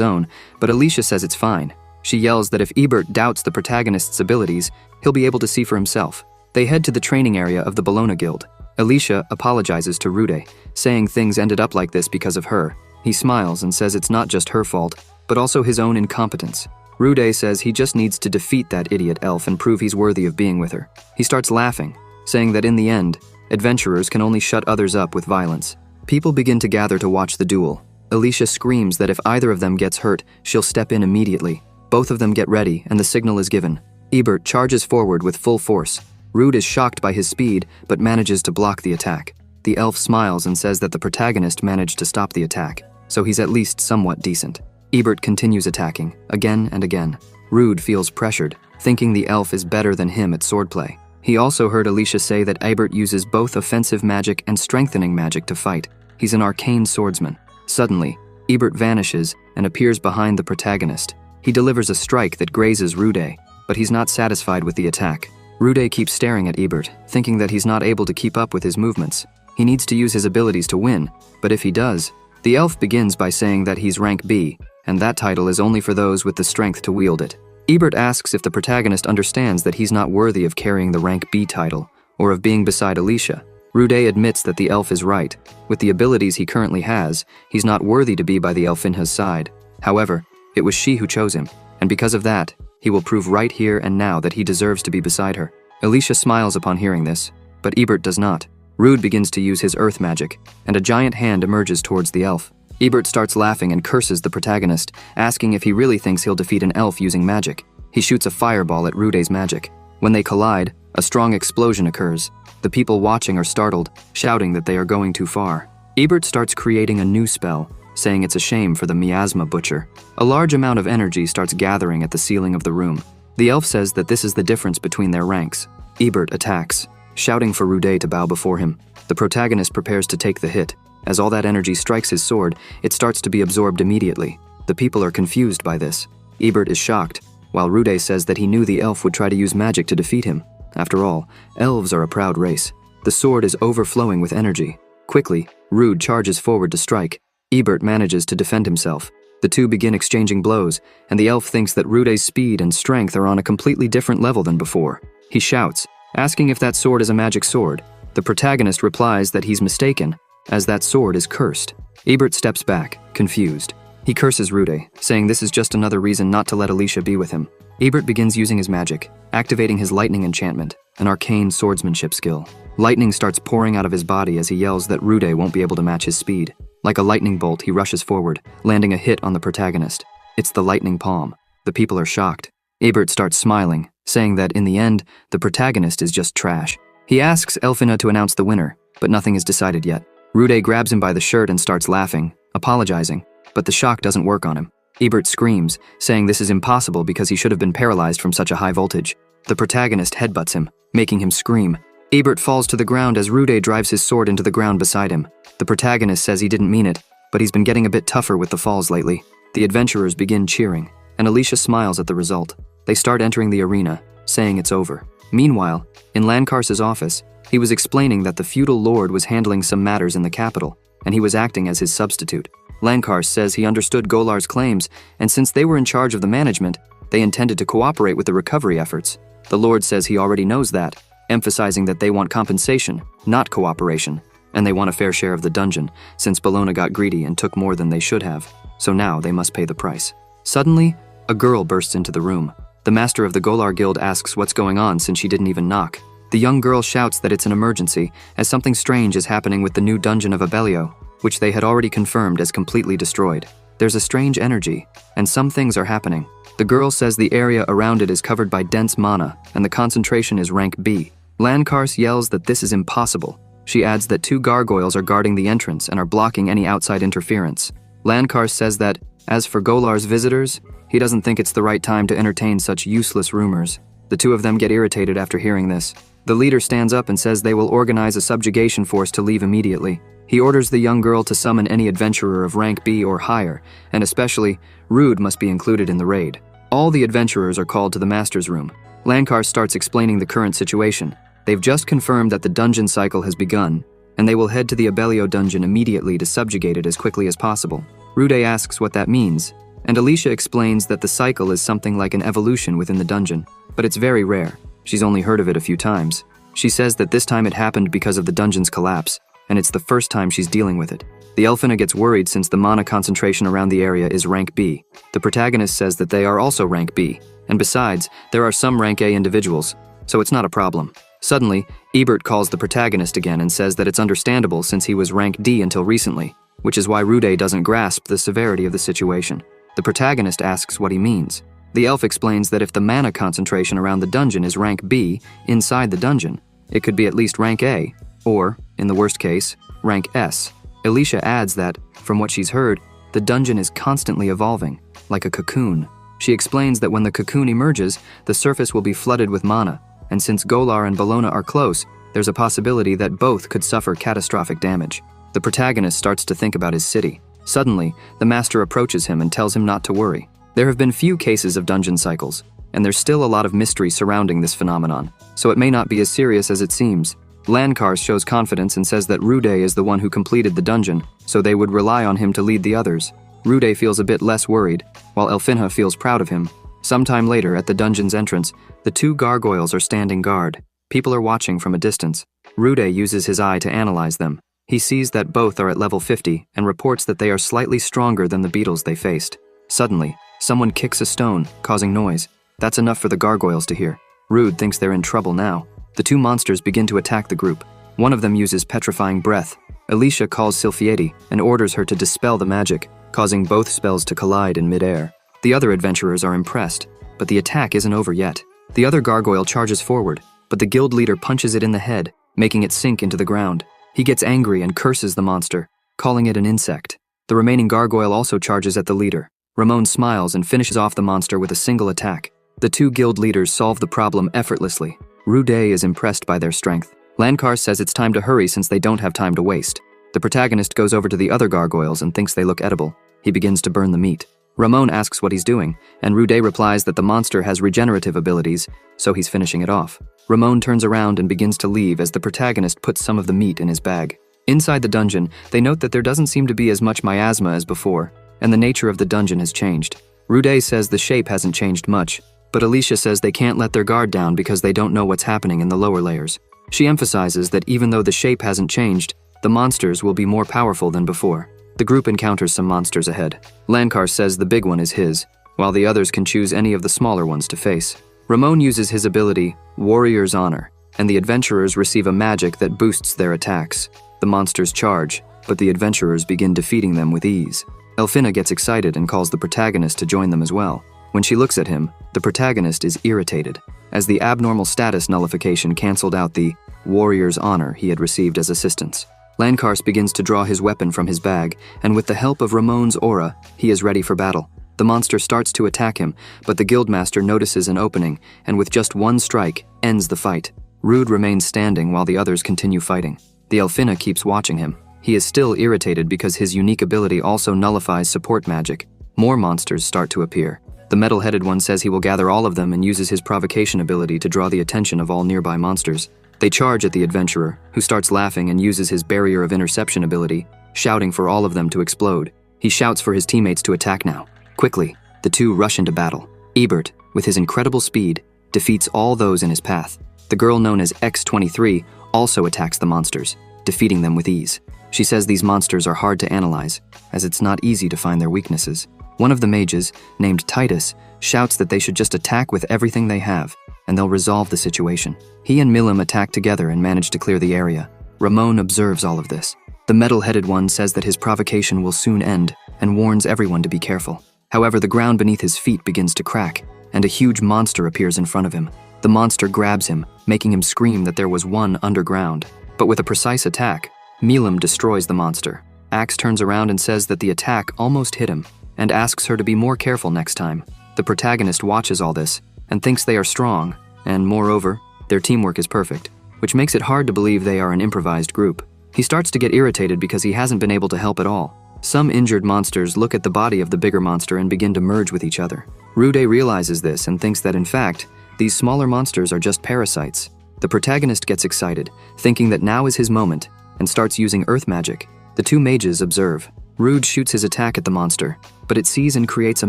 own, but Alicia says it's fine. She yells that if Ebert doubts the protagonist's abilities, he'll be able to see for himself. They head to the training area of the Bologna Guild. Alicia apologizes to Rude, saying things ended up like this because of her. He smiles and says it's not just her fault, but also his own incompetence. Rude says he just needs to defeat that idiot elf and prove he's worthy of being with her. He starts laughing, saying that in the end, adventurers can only shut others up with violence. People begin to gather to watch the duel. Alicia screams that if either of them gets hurt, she'll step in immediately. Both of them get ready, and the signal is given. Ebert charges forward with full force. Rude is shocked by his speed, but manages to block the attack. The elf smiles and says that the protagonist managed to stop the attack, so he's at least somewhat decent. Ebert continues attacking, again and again. Rude feels pressured, thinking the elf is better than him at swordplay. He also heard Alicia say that Ebert uses both offensive magic and strengthening magic to fight. He's an arcane swordsman. Suddenly, Ebert vanishes and appears behind the protagonist. He delivers a strike that grazes Rude, but he's not satisfied with the attack. Rude keeps staring at Ebert, thinking that he's not able to keep up with his movements. He needs to use his abilities to win, but if he does, the elf begins by saying that he's rank B, and that title is only for those with the strength to wield it. Ebert asks if the protagonist understands that he's not worthy of carrying the rank B title, or of being beside Alicia. Rude admits that the elf is right. With the abilities he currently has, he's not worthy to be by the Elfinha's side. However, it was she who chose him, and because of that, he will prove right here and now that he deserves to be beside her. Alicia smiles upon hearing this, but Ebert does not. Rude begins to use his earth magic, and a giant hand emerges towards the elf. Ebert starts laughing and curses the protagonist, asking if he really thinks he'll defeat an elf using magic. He shoots a fireball at Rude's magic. When they collide, a strong explosion occurs. The people watching are startled, shouting that they are going too far. Ebert starts creating a new spell, saying it's a shame for the miasma butcher. A large amount of energy starts gathering at the ceiling of the room. The elf says that this is the difference between their ranks. Ebert attacks, shouting for Rude to bow before him. The protagonist prepares to take the hit. As all that energy strikes his sword, it starts to be absorbed immediately. The people are confused by this. Ebert is shocked, while Rude says that he knew the elf would try to use magic to defeat him. After all, elves are a proud race. The sword is overflowing with energy. Quickly, Rude charges forward to strike. Ebert manages to defend himself. The two begin exchanging blows, and the elf thinks that Rude's speed and strength are on a completely different level than before. He shouts, asking if that sword is a magic sword. The protagonist replies that he's mistaken, as that sword is cursed. Ebert steps back, confused. He curses Rude, saying this is just another reason not to let Alicia be with him. Ebert begins using his magic, activating his lightning enchantment, an arcane swordsmanship skill. Lightning starts pouring out of his body as he yells that Rude won't be able to match his speed. Like a lightning bolt, he rushes forward, landing a hit on the protagonist. It's the lightning palm. The people are shocked. Ebert starts smiling, saying that in the end, the protagonist is just trash. He asks Elfina to announce the winner, but nothing is decided yet. Rude grabs him by the shirt and starts laughing, apologizing, but the shock doesn't work on him. Ebert screams, saying this is impossible because he should have been paralyzed from such a high voltage. The protagonist headbutts him, making him scream. Ebert falls to the ground as Rude drives his sword into the ground beside him. The protagonist says he didn't mean it, but he's been getting a bit tougher with the falls lately. The adventurers begin cheering, and Alicia smiles at the result. They start entering the arena, saying it's over. Meanwhile, in Lancars's office, he was explaining that the feudal lord was handling some matters in the capital, and he was acting as his substitute. Lancars says he understood Golar's claims, and since they were in charge of the management, they intended to cooperate with the recovery efforts. The lord says he already knows that, emphasizing that they want compensation, not cooperation, and they want a fair share of the dungeon, since Bologna got greedy and took more than they should have, so now they must pay the price. Suddenly, a girl bursts into the room. The master of the Golar Guild asks what's going on since she didn't even knock. The young girl shouts that it's an emergency, as something strange is happening with the new dungeon of Abellio, which they had already confirmed as completely destroyed. There's a strange energy, and some things are happening. The girl says the area around it is covered by dense mana, and the concentration is rank B. Lancars yells that this is impossible. She adds that 2 gargoyles are guarding the entrance and are blocking any outside interference. Lancars says that, As for Golar's visitors, he doesn't think it's the right time to entertain such useless rumors. The two of them get irritated after hearing this. The leader stands up and says they will organize a subjugation force to leave immediately. He orders the young girl to summon any adventurer of rank B or higher, and especially, Rude must be included in the raid. All the adventurers are called to the master's room. Lankar starts explaining the current situation. They've just confirmed that the dungeon cycle has begun, and they will head to the Abellio dungeon immediately to subjugate it as quickly as possible. Rude asks what that means, and Alicia explains that the cycle is something like an evolution within the dungeon, but it's very rare. She's only heard of it a few times. She says that this time it happened because of the dungeon's collapse, and it's the first time she's dealing with it. The Elfina gets worried since the mana concentration around the area is rank B. The protagonist says that they are also rank B, and besides, there are some rank A individuals, so it's not a problem. Suddenly, Ebert calls the protagonist again and says that it's understandable since he was rank D until recently, which is why Rude doesn't grasp the severity of the situation. The protagonist asks what he means. The elf explains that if the mana concentration around the dungeon is rank B inside the dungeon, it could be at least rank A, or, in the worst case, rank S. Alicia adds that, from what she's heard, the dungeon is constantly evolving, like a cocoon. She explains that when the cocoon emerges, the surface will be flooded with mana, and since Golar and Bellona are close, there's a possibility that both could suffer catastrophic damage. The protagonist starts to think about his city. Suddenly, the master approaches him and tells him not to worry. There have been few cases of dungeon cycles, and there's still a lot of mystery surrounding this phenomenon, so it may not be as serious as it seems. Lankar shows confidence and says that Rude is the one who completed the dungeon, so they would rely on him to lead the others. Rude feels a bit less worried, while Elfinha feels proud of him. Sometime later, at the dungeon's entrance, the two gargoyles are standing guard. People are watching from a distance. Rude uses his eye to analyze them. He sees that both are at level 50 and reports that they are slightly stronger than the beetles they faced. Suddenly, someone kicks a stone, causing noise. That's enough for the gargoyles to hear. Rude thinks they're in trouble now. The two monsters begin to attack the group. One of them uses petrifying breath. Alicia calls Silfieti and orders her to dispel the magic, causing both spells to collide in midair. The other adventurers are impressed, but the attack isn't over yet. The other gargoyle charges forward, but the guild leader punches it in the head, making it sink into the ground. He gets angry and curses the monster, calling it an insect. The remaining gargoyle also charges at the leader. Ramon smiles and finishes off the monster with a single attack. The two guild leaders solve the problem effortlessly. Rude is impressed by their strength. Lankar says it's time to hurry since they don't have time to waste. The protagonist goes over to the other gargoyles and thinks they look edible. He begins to burn the meat. Ramon asks what he's doing, and Rude replies that the monster has regenerative abilities, so he's finishing it off. Ramon turns around and begins to leave as the protagonist puts some of the meat in his bag. Inside the dungeon, they note that there doesn't seem to be as much miasma as before, and the nature of the dungeon has changed. Rude says the shape hasn't changed much, but Alicia says they can't let their guard down because they don't know what's happening in the lower layers. She emphasizes that even though the shape hasn't changed, the monsters will be more powerful than before. The group encounters some monsters ahead. Lankar says the big one is his, while the others can choose any of the smaller ones to face. Ramon uses his ability, Warrior's Honor, and the adventurers receive a magic that boosts their attacks. The monsters charge, but the adventurers begin defeating them with ease. Elfinha gets excited and calls the protagonist to join them as well. When she looks at him, the protagonist is irritated, as the abnormal status nullification cancelled out the Warrior's Honor he had received as assistance. Lankars begins to draw his weapon from his bag, and with the help of Ramon's aura, he is ready for battle. The monster starts to attack him, but the guildmaster notices an opening, and with just one strike, ends the fight. Rude remains standing while the others continue fighting. The Elfinha keeps watching him. He is still irritated because his unique ability also nullifies support magic. More monsters start to appear. The metal-headed one says he will gather all of them and uses his provocation ability to draw the attention of all nearby monsters. They charge at the adventurer, who starts laughing and uses his barrier of interception ability, shouting for all of them to explode. He shouts for his teammates to attack now. Quickly, the two rush into battle. Ebert, with his incredible speed, defeats all those in his path. The girl known as X-23 also attacks the monsters, defeating them with ease. She says these monsters are hard to analyze, as it's not easy to find their weaknesses. One of the mages, named Titus, shouts that they should just attack with everything they have, and they'll resolve the situation. He and Milim attack together and manage to clear the area. Ramon observes all of this. The metal-headed one says that his provocation will soon end, and warns everyone to be careful. However, the ground beneath his feet begins to crack, and a huge monster appears in front of him. The monster grabs him, making him scream that there was one underground. But with a precise attack, Milim destroys the monster. Axe turns around and says that the attack almost hit him, and asks her to be more careful next time. The protagonist watches all this and thinks they are strong, and moreover, their teamwork is perfect, which makes it hard to believe they are an improvised group. He starts to get irritated because he hasn't been able to help at all. Some injured monsters look at the body of the bigger monster and begin to merge with each other. Rude realizes this and thinks that in fact, these smaller monsters are just parasites. The protagonist gets excited, thinking that now is his moment, and starts using earth magic. The two mages observe. Rude shoots his attack at the monster, but it sees and creates a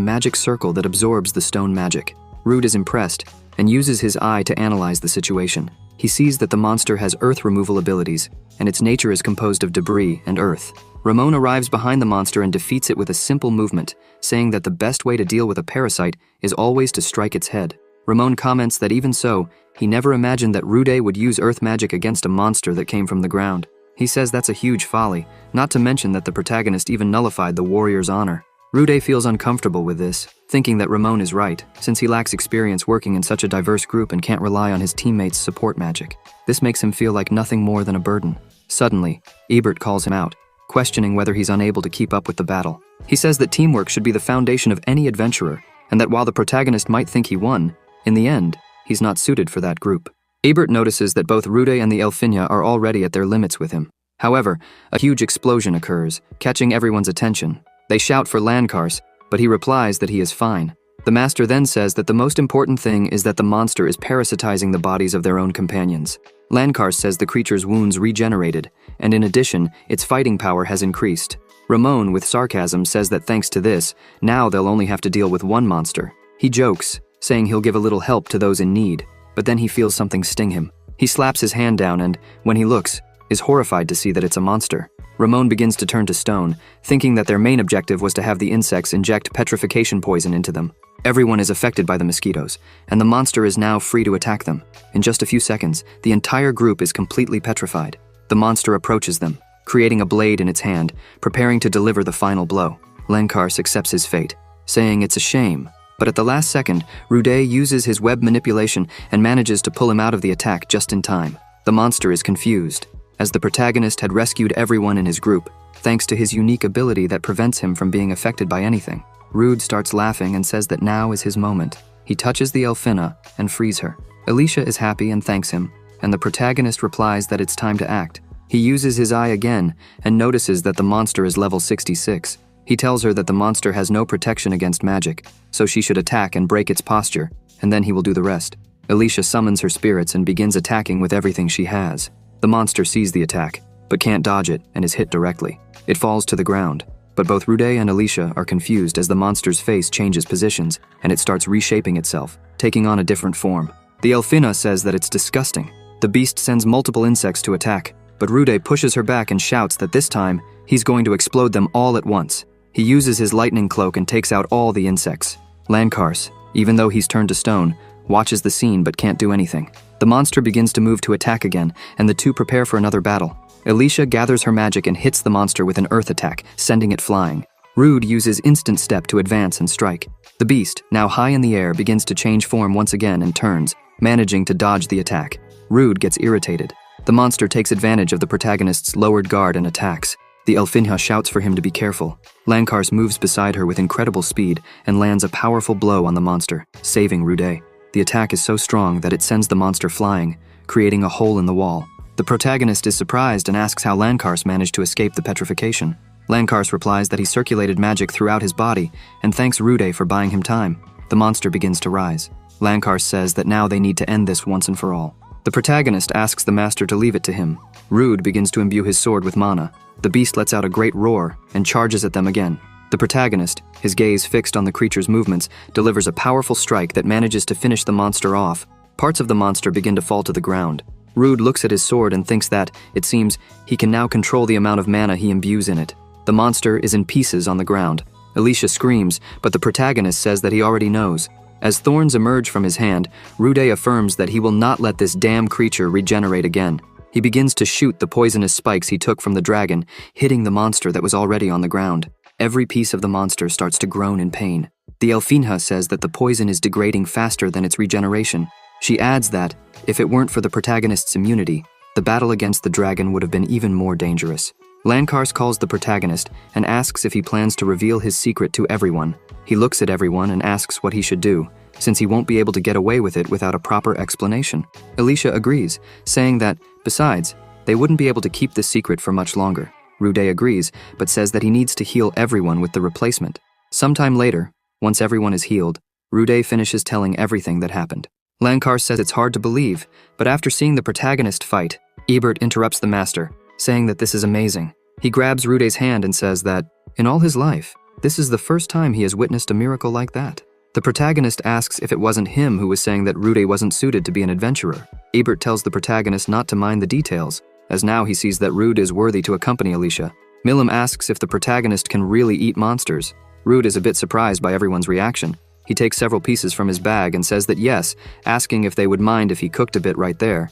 magic circle that absorbs the stone magic. Rude is impressed and uses his eye to analyze the situation. He sees that the monster has earth removal abilities, and its nature is composed of debris and earth. Ramon arrives behind the monster and defeats it with a simple movement, saying that the best way to deal with a parasite is always to strike its head. Ramon comments that even so, he never imagined that Rude would use earth magic against a monster that came from the ground. He says that's a huge folly, not to mention that the protagonist even nullified the warrior's honor. Rude feels uncomfortable with this, thinking that Ramon is right, since he lacks experience working in such a diverse group and can't rely on his teammates' support magic. This makes him feel like nothing more than a burden. Suddenly, Ebert calls him out, questioning whether he's unable to keep up with the battle. He says that teamwork should be the foundation of any adventurer, and that while the protagonist might think he won, in the end, he's not suited for that group. Ebert notices that both Rude and the Elfinja are already at their limits with him. However, a huge explosion occurs, catching everyone's attention. They shout for Landkars, but he replies that he is fine. The master then says that the most important thing is that the monster is parasitizing the bodies of their own companions. Landkars says the creature's wounds regenerated, and in addition, its fighting power has increased. Ramon, with sarcasm, says that thanks to this, now they'll only have to deal with one monster. He jokes, saying he'll give a little help to those in need, but then he feels something sting him. He slaps his hand down and, when he looks, is horrified to see that it's a monster. Ramon begins to turn to stone, thinking that their main objective was to have the insects inject petrification poison into them. Everyone is affected by the mosquitoes, and the monster is now free to attack them. In just a few seconds, the entire group is completely petrified. The monster approaches them, creating a blade in its hand, preparing to deliver the final blow. Landkars accepts his fate, saying it's a shame, but at the last second, Rude uses his web manipulation and manages to pull him out of the attack just in time. The monster is confused, as the protagonist had rescued everyone in his group, thanks to his unique ability that prevents him from being affected by anything. Rude starts laughing and says that now is his moment. He touches the Elfinja and frees her. Alicia is happy and thanks him, and the protagonist replies that it's time to act. He uses his eye again and notices that the monster is level 66. He tells her that the monster has no protection against magic, so she should attack and break its posture, and then he will do the rest. Alicia summons her spirits and begins attacking with everything she has. The monster sees the attack, but can't dodge it and is hit directly. It falls to the ground, but both Rude and Alicia are confused as the monster's face changes positions and it starts reshaping itself, taking on a different form. The Elfinja says that it's disgusting. The beast sends multiple insects to attack, but Rude pushes her back and shouts that this time, he's going to explode them all at once. He uses his lightning cloak and takes out all the insects. Landkars, even though he's turned to stone, watches the scene but can't do anything. The monster begins to move to attack again, and the two prepare for another battle. Alicia gathers her magic and hits the monster with an earth attack, sending it flying. Rude uses instant step to advance and strike. The beast, now high in the air, begins to change form once again and turns, managing to dodge the attack. Rude gets irritated. The monster takes advantage of the protagonist's lowered guard and attacks. The Elfinja shouts for him to be careful. Landkars moves beside her with incredible speed and lands a powerful blow on the monster, saving Rude. The attack is so strong that it sends the monster flying, creating a hole in the wall. The protagonist is surprised and asks how Landkars managed to escape the petrification. Landkars replies that he circulated magic throughout his body and thanks Rude for buying him time. The monster begins to rise. Landkars says that now they need to end this once and for all. The protagonist asks the master to leave it to him. Rude begins to imbue his sword with mana. The beast lets out a great roar and charges at them again. The protagonist, his gaze fixed on the creature's movements, delivers a powerful strike that manages to finish the monster off. Parts of the monster begin to fall to the ground. Rude looks at his sword and thinks that, it seems, he can now control the amount of mana he imbues in it. The monster is in pieces on the ground. Alicia screams, but the protagonist says that he already knows. As thorns emerge from his hand, Rude affirms that he will not let this damn creature regenerate again. He begins to shoot the poisonous spikes he took from the dragon, hitting the monster that was already on the ground. Every piece of the monster starts to groan in pain. The Elfinja says that the poison is degrading faster than its regeneration. She adds that, if it weren't for the protagonist's immunity, the battle against the dragon would have been even more dangerous. Lankars calls the protagonist and asks if he plans to reveal his secret to everyone. He looks at everyone and asks what he should do, since he won't be able to get away with it without a proper explanation. Alicia agrees, saying that, besides, they wouldn't be able to keep this secret for much longer. Rude agrees, but says that he needs to heal everyone with the replacement. Sometime later, once everyone is healed, Rude finishes telling everything that happened. Lankar says it's hard to believe, but after seeing the protagonist fight, Ebert interrupts the master, saying that this is amazing. He grabs Rude's hand and says that, in all his life, this is the first time he has witnessed a miracle like that. The protagonist asks if it wasn't him who was saying that Rude wasn't suited to be an adventurer. Ebert tells the protagonist not to mind the details, as now he sees that Rude is worthy to accompany Alicia. Milam asks if the protagonist can really eat monsters. Rude is a bit surprised by everyone's reaction. He takes several pieces from his bag and says that yes, asking if they would mind if he cooked a bit right there.